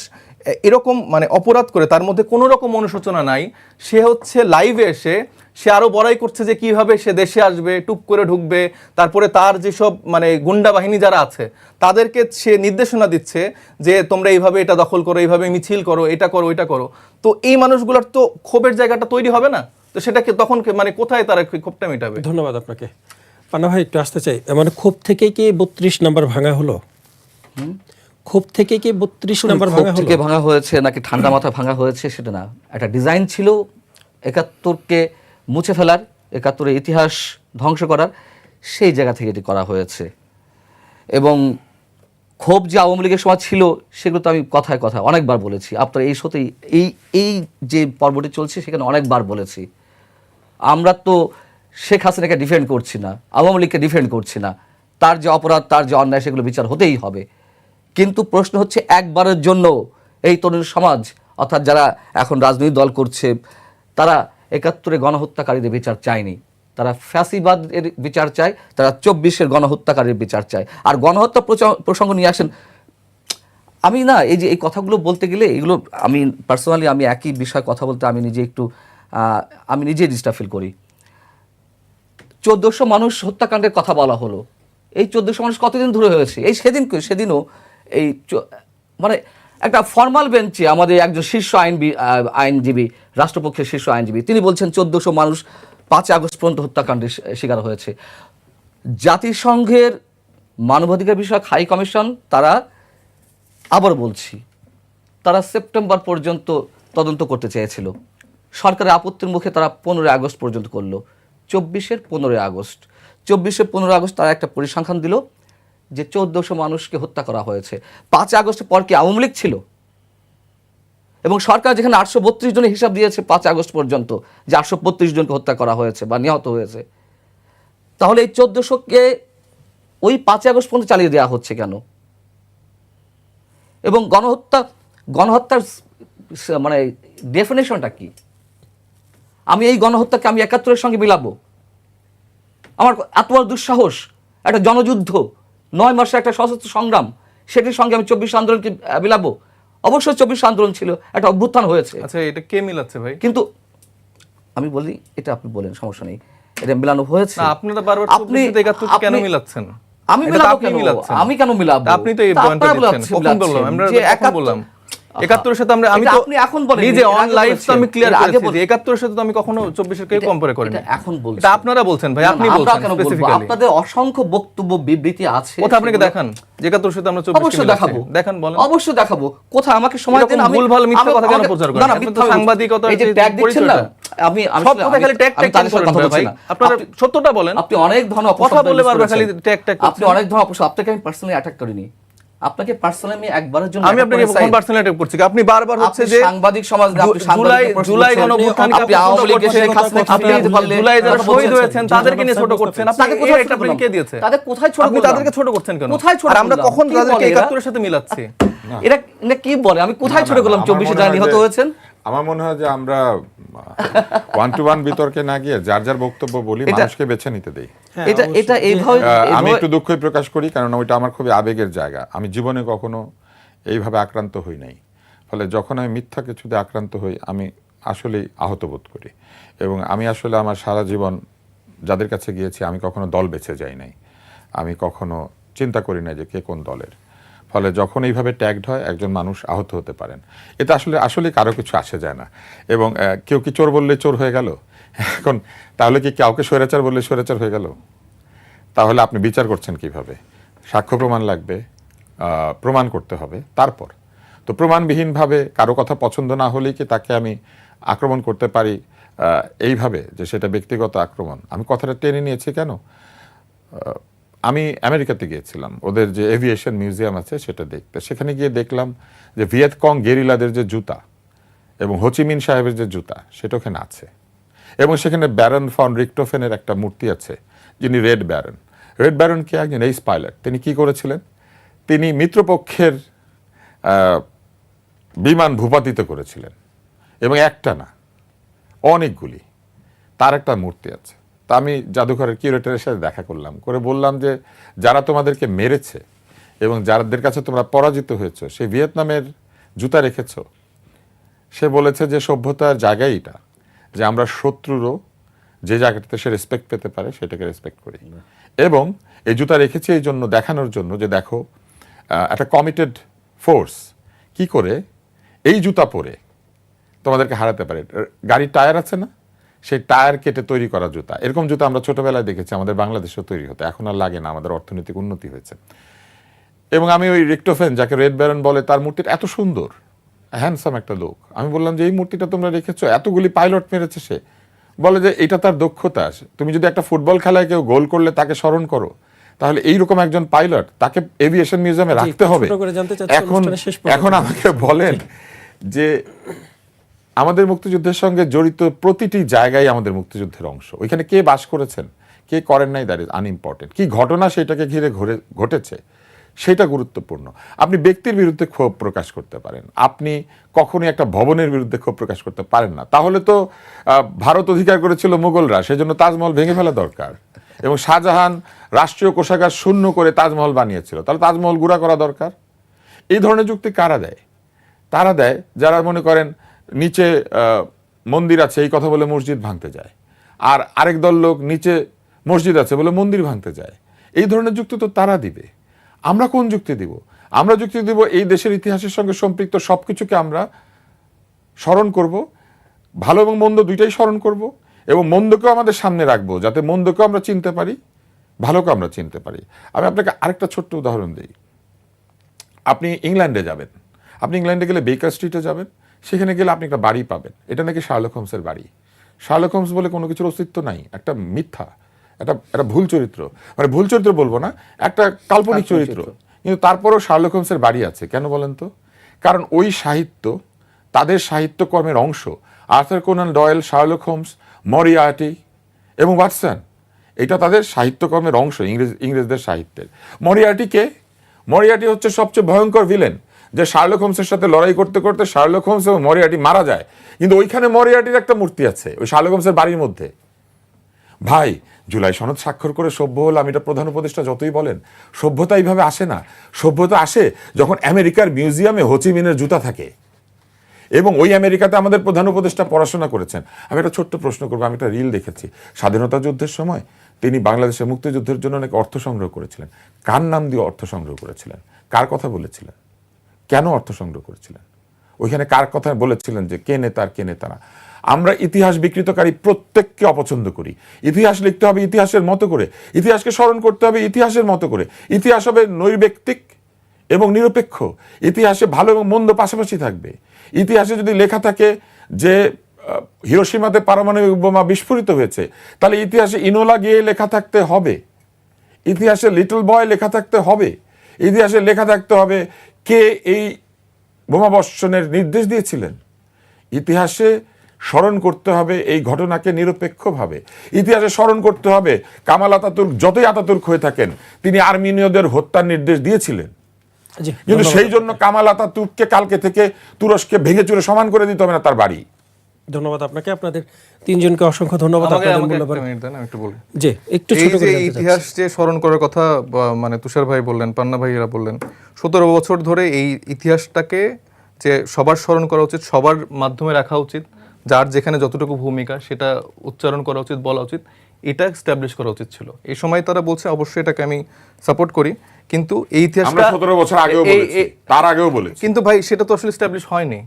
এরকম মানে অপরাধ করে, তার মধ্যে কোনো রকম অনুশোচনা নাই, সে হচ্ছে লাইভে এসে সে আরো বড়াই করছে যে কিভাবে সে দেশে আসবে, টুপ করে ঢুকবে, তারপরে তার যেসব মানে গুন্ডা বাহিনী যারা আছে তাদেরকে সে নির্দেশনা দিচ্ছে যে তোমরা এইভাবে এটা দখল করো, এইভাবে মিছিল করো, এটা করো, ওইটা করো। তো এই মানুষগুলোর তো ক্ষোভের জায়গাটা তৈরি হবে না, তো সেটাকে তখন মানে কোথায় তারা ক্ষোভটা মেটাবে? ধন্যবাদ আপনাকে। পান্না ভাই, একটু আসতে চাই, মানে ক্ষোভ থেকে কি 32 নাম্বার ভাঙা হলো? ক্ষোভ থেকে কি 32 নাম্বার ভাঙা হলো? থেকে ভাঙা হয়েছে নাকি ঠান্ডা মাথা ভাঙা হয়েছে সেটা না, একটা ডিজাইন ছিল 71কে মুছে ফেলার, 71-এর ইতিহাস ধ্বংস করার, সেই জায়গা থেকে এটি করা হয়েছে। এবং ক্ষোভ যে আওয়ামী লীগের সময় ছিল সেগুলো তো আমি কথায় কথায় অনেকবার বলেছি। আপনার এই সত্যি এই যে পর্বটি চলছে সেখানে অনেকবার বলেছি, আমরা তো শেখ হাসিনাকে ডিফেন্ড করছি না, আওয়ামী লীগকে ডিফেন্ড করছি না। তার যে অপরাধ, তার যে অন্যায়, সেগুলো বিচার হতেই হবে। কিন্তু প্রশ্ন হচ্ছে, একবারের জন্য এই তরুণ সমাজ, অর্থাৎ যারা এখন রাজনৈতিক দল করছে, তারা 71-এর গণহত্যাকারীদের বিচার চায়নি, তারা ফ্যাসিবাদের বিচার চায়, তারা 24-এর গণহত্যাকারীর বিচার চায়। আর গণহত্যা প্রসঙ্গ নিয়ে আসেন, আমি না এই যে এই কথাগুলো বলতে গেলে, এগুলো আমি পার্সোনালি আমি একই বিষয়ে কথা বলতে আমি নিজে ডিস্টার্ব ফিল করি। 1400 মানুষ হত্যাকাণ্ডের কথা বলা হলো, এই 1400 মানুষ কতদিন ধরে হয়েছে? এই সেদিনও এই মানে একটা ফর্মাল বেঞ্চে আমাদের একজন শীর্ষ আইনজীবী, রাষ্ট্রপক্ষের শীর্ষ আইনজীবী, তিনি বলছেন 1400 মানুষ 5 আগস্ট পর্যন্ত হত্যাকাণ্ডের শিকার হয়েছে। জাতিসংঘের মানবাধিকার বিষয়ক হাই কমিশন, তারা, আবার বলছি, তারা সেপ্টেম্বর পর্যন্ত তদন্ত করতে চেয়েছিল, সরকারের আপত্তির মুখে তারা 15 আগস্ট পর্যন্ত করলো। 24-এর 15 আগস্ট, 24-এর 15 আগস্ট তারা একটা পরিসংখ্যান দিল যে 1400 মানুষকে হত্যা করা হয়েছে। 5 আগস্টের পর কি আওয়ামী লীগ ছিল? এবং সরকার যেখানে 832 জনের হিসাব দিয়েছে 5 আগস্ট পর্যন্ত যে 832 জনকে হত্যা করা হয়েছে বা নিহত হয়েছে, তাহলে এই 1400-কে ওই 5 আগস্ট পর্যন্ত চালিয়ে দেওয়া হচ্ছে কেন? এবং গণহত্যার মানে ডেফিনেশনটা কি? আমি এই গণহত্যাকে আমি 71-এর সঙ্গে মিলাবো? আমার এত বড় দুঃসাহস! একটা জনযুদ্ধ, 9 মাসের একটা সশস্ত্র সংগ্রাম, সেটির সঙ্গে আমি 24 আন্দোলনকে মিলাবো? অবশ্যই 24 আন্দোলন ছিল, একটা অভ্যুত্থান হয়েছে। আচ্ছা, এটা কে মিলাচ্ছে ভাই? কিন্তু আমি বলি, এটা আপনি বলেন, সমস্যা নেই, এটা মিলানো হয়েছে। না, আপনারা বারবার 24 থেকে 71 কেন মিলাচ্ছেন? আমি এটা তো মিলাবো আপনি কেন? মিলাচ্ছেন। আমি কেন মিলাবো? আপনি তো এই তা পয়েন্টটা আপনারা দিচ্ছেন। কখন মিলাচ্ছেন বললাম? আমরা যে কখন বললাম? 71-এর সাথে আমরা, আমি এটা তো আপনি এখন বলেন, নিজে এর অন আগে লাইভ তো আমি বলেছেন, ক্লিয়ার এর আগে করেছি যে 71-এর সাথে তো আমি কখনো 24-এর কেউ কম্পেয়ার করিনি। এটা এখন বলছেন। এটা আপনারা বলছেন ভাই, আপনি না, আমরা বলছেন কেন বলবো? স্পেসিফিক্যালি। আপনাদের অসংখ্য বক্তব্য বিবৃতি আছে। কোথায় আপনাকে সেগুলো- দেখান যে 71-এর সাথে আমরা 24 অবশ্যই দেখাবো, দেখান, বলেন। অবশ্যই দেখাবো। কোথায় আমাকে সময় এরকম দেন। আমি ভুলভাল মিথ্যা কথা কেন আমাকে- প্রচার করেন? না, না, আপনি তো মিথ্যা সাংবাদিকতার এই যে যে ট্যাগ দিচ্ছেন না, পরিচয়টা। আমি সব কথা খালি ট্যাগ ট্যাগ তাদের সাথে করেন কথা বলছি ভাই। না। আপনারা সত্যটা বলেন। আপনি অনেক ধরনের কথা অপশব্দ বলে use বারবার করেছেন। খালি ট্যাগ ট্যাগ আপনি অনেক ধরনের অপশব্দ, আপনাকে আমি পার্সোনালি অ্যাটাক করিনি। আপনাকে পার্সোনালি আমি একবারের জন্য আমি আপনাকে কখন পার্সোনালি অ্যাটাক করছি? আপনি বারবার হচ্ছে আপনি যে সাংবাদিক সমাজ, আপনি জুলাই সাংবাদিকদের জুলাই প্রশ্ন গণঅভ্যুত্থানকে করছেন। আপনি আওয়ামী লীগের শেখ হাসিনাকে আপনি ফিরিয়ে দিতে পারলে জুলাই যারা কথা শহীদ বলছেন। হয়েছেন তাদেরকে নিয়ে ছোট করছেন। আপনি তাদের কোথায় এটা আপনাকে কে দিয়েছে? তাদের কোথায় ছোট আপনি করলাম? তাদেরকে ছোট করছেন কেন? কোথায় ছোট আর আমরা করলাম? কখন কি তাদেরকে বলে এরা? 71-এর সাথে মিলাচ্ছি? এটা এটা কি বলে? আমি কোথায় ছোট করলাম? 24 যারা নিহত হয়েছেন। আমার মনে হয় যে আমরা ওয়ান টু ওয়ান বিতর্কে না গিয়ে যার যার বক্তব্য বলি, মানুষকে বেছে নিতে দেই। এটা এইভাবে আমি একটু দুঃখই প্রকাশ করি, কারণ ওইটা আমার খুবই আবেগের জায়গা। আমি জীবনে কখনো এইভাবে আক্রান্ত হই নাই। ফলে যখন আমি মিথ্যা কিছুতে আক্রান্ত হই, আমি আসলেই আহত বোধ করি। এবং আমি আসলে আমার সারা জীবন যাদের কাছে গিয়েছি, আমি কখনো দল বেছে যাই নাই। আমি কখনো চিন্তা করি না যে কে কোন দলের। ফলে যখন এইভাবে ট্যাগড হয়, একজন মানুষ আহত হতে পারেন। এটা আসলে কারো কিছু আসে যায় না। এবং কেউ কি চোর বললে চোর হয়ে গেল? এখন তাহলে কি কাউকে স্বৈরাচার বললে স্বৈরাচার হয়ে গেল? তাহলে আপনি বিচার করছেন কিভাবে? সাক্ষ্য প্রমাণ লাগবে, প্রমাণ করতে হবে, তারপর তো প্রমাণবিহীনভাবে কারো কথা পছন্দ না হলেই কি তাকে আমি আক্রমণ করতে পারি এইভাবে যে সেটা ব্যক্তিগত আক্রমণ? আমি কথাটা টেনে নিয়েছি কেন? আমি আমেরিকাতে গিয়েছিলাম, ওদের যে এভিয়েশন মিউজিয়াম আছে সেটা দেখতে। সেখানে গিয়ে দেখলাম যে ভিয়েতকং গেরিলাদের যে জুতা এবং হোচিমিন সাহেবের যে জুতা, সেটা ওখানে আছে। এবং সেখানে ব্যারন ফন রিক্টোফেনের একটা মূর্তি আছে, যিনি রেড ব্যারন। রেড ব্যারন কে একজন এইস পাইলট। তিনি কি করেছিলেন? তিনি মিত্রপক্ষের বিমান ভূপাতিত করেছিলেন, এবং একটা না, অনেকগুলি। তার একটা মূর্তি আছে। তা আমি জাদুঘরের কিউরেটরের সাথে দেখা করলাম, করে বললাম যে যারা তোমাদেরকে মেরেছে এবং যাদের কাছে তোমরা পরাজিত হয়েছ, সেই ভিয়েতনামের জুতা রেখেছ। সে বলেছে যে সভ্যতার জায়গায় এটা, যে আমরা শত্রুরও যে জায়গাটাতে সে রেসপেক্ট পেতে পারে সেটাকে রেসপেক্ট করি। এবং এই জুতা রেখেছি এই জন্য, দেখানোর জন্য যে দেখো একটা কমিটেড ফোর্স কি করে এই জুতা পরে তোমাদেরকে হারাতে পারে। গাড়ির টায়ার আছে না, সেই টায়ার কেটে তৈরি করা জুতা। এরকম জুতা আমরা ছোটবেলায় দেখেছি, আমাদের বাংলাদেশেও তৈরি হতো। এখন আর লাগে না, আমাদের অর্থনৈতিক উন্নতি হয়েছে। এবং আমি ওই রিক্টোফেন, যাকে রেড ব্যারন বলে, তার মূর্তিটা এত সুন্দর, হ্যান্ডসাম একটা লোক। আমি বললাম যে এই মূর্তিটা তোমরা রেখেছো, এতগুলি পাইলট মেরেছে সে। বলে যে এটা তার দক্ষতা। তুমি যদি একটা ফুটবল খেলায় কেউ গোল করলে তাকে স্মরণ করো, তাহলে এইরকম একজন পাইলট তাকে এভিয়েশন মিউজিয়ামে রাখতে হবে। এখন আমাকে বলেন যে আমাদের মুক্তিযুদ্ধের সঙ্গে জড়িত প্রতিটি জায়গায় আমাদের মুক্তিযুদ্ধের অংশ। ওইখানে কে বাস করেছেন, কে করেন নাই, দ্যাট ইজ আনইম্পর্টেন্ট। কি ঘটনা সেটাকে ঘিরে ঘটেছে সেটা গুরুত্বপূর্ণ। আপনি ব্যক্তির বিরুদ্ধে ক্ষোভ প্রকাশ করতে পারেন, আপনি কখনোই একটা ভবনের বিরুদ্ধে ক্ষোভ প্রকাশ করতে পারেন না। তাহলে তো ভারত অধিকার করেছিল মুঘলরা, সেজন্য তাজমহল ভেঙে ফেলা দরকার। এবং শাহজাহান রাষ্ট্রীয় কোষাগার শূন্য করে তাজমহল বানিয়েছিল, তাহলে তাজমহল গুঁড়া করা দরকার। এই ধরনের যুক্তি কারা দেয়? তারা দেয় যারা মনে করেন নিচে মন্দির আছে এই কথা বলে মসজিদ ভাঙতে যায়, আর আরেক দল লোক নিচে মসজিদ আছে বলে মন্দির ভাঙতে যায়। এই ধরনের যুক্তি তো তারা দিবে। আমরা কোন যুক্তি দিব? আমরা যুক্তি দিব এই দেশের ইতিহাসের সঙ্গে সম্পৃক্ত সবকিছুকে আমরা স্মরণ করব, ভালো এবং মন্দ দুইটাই স্মরণ করব, এবং মন্দকেও আমাদের সামনে রাখবো যাতে মন্দকেও আমরা চিনতে পারি, ভালোকে আমরা চিনতে পারি। আমি আপনাকে আরেকটা ছোট্ট উদাহরণ দিই। আপনি ইংল্যান্ডে যাবেন, আপনি ইংল্যান্ডে গেলে বেকার স্ট্রিটে যাবেন, সেখানে গেলে আপনি একটা বাড়ি পাবেন, এটা নাকি শার্লক হোমসের বাড়ি। শার্লক হোমস বলে কোনো কিছুর অস্তিত্ব নাই, একটা মিথ্যা, একটা ভুল চরিত্র। মানে ভুল চরিত্র বলবো না, একটা কাল্পনিক চরিত্র, কিন্তু তারপরেও শার্লক হোমসের বাড়ি আছে। কেন বলেন তো? কারণ ওই সাহিত্য তাদের সাহিত্যকর্মের অংশ। Arthur Conan Doyle, Sherlock Holmes, Moriarty এবং ওয়াটসন, এটা তাদের সাহিত্যকর্মের অংশ, ইংরেজদের সাহিত্যের। মরিয়ার্টি হচ্ছে সবচেয়ে ভয়ঙ্কর ভিলেন, যে শার্লক হোমসের সাথে লড়াই করতে করতে শার্লক হোমস এবং মরিয়ার্টি মারা যায়, কিন্তু ওইখানে মরিয়ার্টির একটা মূর্তি আছে ওই শার্লক হোমসের বাড়ির মধ্যে। ভাই, জুলাই সনদ স্বাক্ষর করে সভ্য হলাম, এটা প্রধান উপদেষ্টা যতই বলেন, সভ্যতা এইভাবে আসে না। সভ্যতা আসে যখন আমেরিকার মিউজিয়ামে হোচিমিনের জুতা থাকে, এবং ওই আমেরিকাতে আমাদের প্রধান উপদেষ্টা পড়াশোনা করেছেন। আমি একটা ছোট্ট প্রশ্ন করবো, আমি একটা রিল দেখেছি, স্বাধীনতা যুদ্ধের সময় তিনি বাংলাদেশের মুক্তিযুদ্ধের জন্য অনেক অর্থ সংগ্রহ করেছিলেন। কার নাম দিয়ে অর্থ সংগ্রহ করেছিলেন? কার কথা বলেছিলেন? কেন অর্থ সংগ্রহ করেছিলেন? ওইখানে কার কথা বলেছিলেন যে কে নেতা আর কে নেতা না? আমরা ইতিহাস বিকৃতকারী প্রত্যেককে অপছন্দ করি। ইতিহাস লিখতে হবে ইতিহাসের মতো করে, ইতিহাসকে স্মরণ করতে হবে ইতিহাসের মতো করে। ইতিহাস হবে নৈর্ব্যক্তিক এবং নিরপেক্ষ। ইতিহাসে ভালো এবং মন্দ পাশাপাশি থাকবে। ইতিহাসে যদি লেখা থাকে যে হিরোশিমাতে পারমাণবিক বোমা বিস্ফোরিত হয়েছে, তাহলে ইতিহাসে ইনোলা গিয়ে লেখা থাকতে হবে, ইতিহাসে লিটল বয় লেখা থাকতে হবে, ইতিহাসে লেখা থাকতে হবে কে এই বোমা বর্ষণের নির্দেশ দিয়েছিলেন। ইতিহাসে স্মরণ করতে হবে এই ঘটনাকে নিরপেক্ষভাবে। ইতিহাসে স্মরণ করতে হবে কামাল আতাতুর্ক যতই আতাতুর্ক হয়ে থাকেন, তিনি আর্মেনীয়দের হত্যার নির্দেশ দিয়েছিলেন। জি, কিন্তু সেই জন্য কামাল আতাতুর্ককে কালকে থেকে তুরস্কে ভেঙে চুরে সমান করে দিতে হবে না তার বাড়ি। ধন্যবাদ আপনাকে, আপনাদের তিনজনকে অসংখ্য ধন্যবাদ। আমাকে আপনাদের একটা মূল্যবান মিনিট দেন, আমি একটু বলি। জি, একটু এই ছোট যে করে জানতে চাচ্ছি। ইতিহাস যে স্মরণ করার কথা মানে তুষার ভাই বললেন, পান্না ভাইয়েরা বললেন, 17 বছর ধরে এই ইতিহাসটাকে যে সবার স্মরণ করা উচিত, সবার মাধ্যমে রাখা উচিত, যার যেখানে যতটুকু ভূমিকা সেটা উচ্চারণ করা উচিত, বলা উচিত, এটা এস্টাবলিশ করা উচিত ছিল। এই সময় তারা বলছে, অবশ্যই এটাকে আমি সাপোর্ট করি, কিন্তু এই আমরা ইতিহাসটা 17 বছর আগেও বলেছি, তার আগেও বলেছি, কিন্তু ভাই সেটা তো আসলে এস্টাবলিশ হয়নি।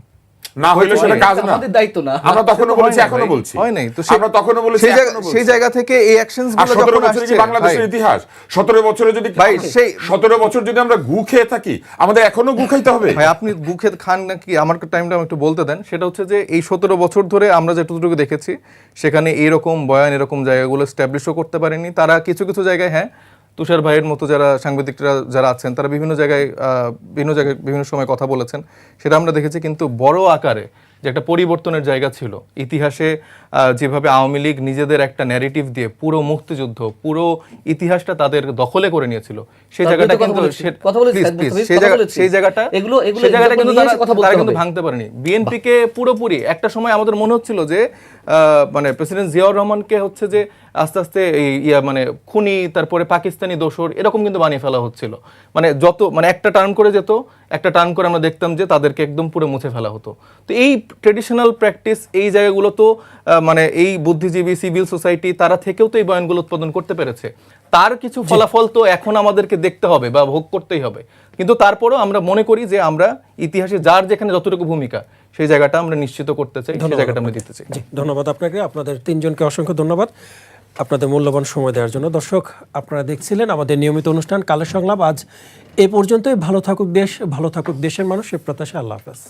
না হইলে সেটা কাজ না, আমাদের দায়িত্ব না। আমরা তখনও বলেছি, এখনো বলছি, হয় নাই তো আমরা তখনও বলেছি, এখনো বলছি। সেই জায়গা থেকে এই অ্যাকশনস আর গুলো 17 যখন বছরে কি আসছে, বাংলাদেশের ভাই, ইতিহাস? 17 বছরে যদি ভাই, সেই 17 বছর যদি আমরা গু খেয়ে থাকি, আমাদের এখনো গু খাইতে হবে? ভাই আপনি বুকে খান নাকি, আমার টাইমটা একটু বলতে দেন। সেটা হচ্ছে যে এই 17 বছর ধরে আমরা যতটুকু দেখেছি, সেখানে এরকম বয়ান, এরকম জায়গাগুলো এস্টাবলিশও করতে পারেনি তারা। কিছু কিছু জায়গায়, হ্যাঁ, তুষার ভাইয়ের মতো যারা সাংবাদিকরা যারা আছেন, তারা বিভিন্ন জায়গায় বিভিন্ন সময় কথা বলেছেন, সেটা আমরা দেখেছি। কিন্তু বড় আকারে যে একটা পরিবর্তনের জায়গা ছিল ইতিহাসে, যেভাবে আওয়ামী লীগ নিজেদের একটা ন্যারেটিভ দিয়ে পুরো মুক্তিযুদ্ধ, পুরো ইতিহাসটা তাদের দখলে করে নিয়েছিল, সেই জায়গাটা কিন্তু সেই জায়গাটা কিন্তু তারা কিন্তু ভাঙতে পারেনি। বিএনপিকে পুরোপুরি একটা সময় আমাদের মনে হচ্ছিল যে মানে প্রেসিডেন্ট জিয়াউর রহমানকে হচ্ছে যে আস্তে আস্তে মানে খুনি, তারপরে পাকিস্তানি দোসর, এরকম কিন্তু বানিয়ে ফেলা হচ্ছিল। মানে যত মানে একটা টার্ন করে যেত, একটা টার্ন করে আমরা দেখতাম যে তাদেরকে একদম পুরো মুছে ফেলা হতো। তো এই ট্রেডিশনাল প্র্যাকটিস, এই জায়গাগুলো তো মানে এই বুদ্ধিজীবী সিভিল সোসাইটি তারা থেকেও তো এই বয়ানগুলো উৎপাদন করতে পেরেছে। তার কিছু ফলাফল তো এখন আমাদেরকে দেখতে হবে বা ভোগ করতেই হবে। কিন্তু তারপরও আমরা মনে করি যে আমরা ইতিহাসে যার যেখানে যতটুকু ভূমিকা, সেই জায়গাটা আমরা নিশ্চিত করতে চাই, সেই জায়গাটা আমরা দিতে চাই। জি, ধন্যবাদ আপনাকে, আপনাদের তিনজনকে অসংখ্য ধন্যবাদ আপনাদের মূল্যবান সময় দেওয়ার জন্য। দর্শক, আপনারা দেখছিলেন আমাদের নিয়মিত অনুষ্ঠান কালের সংলাপ। আজ এ পর্যন্তই। ভালো থাকুক দেশ, ভালো থাকুক দেশের মানুষ, এ প্রত্যাশা। আল্লাহ হাফেজ।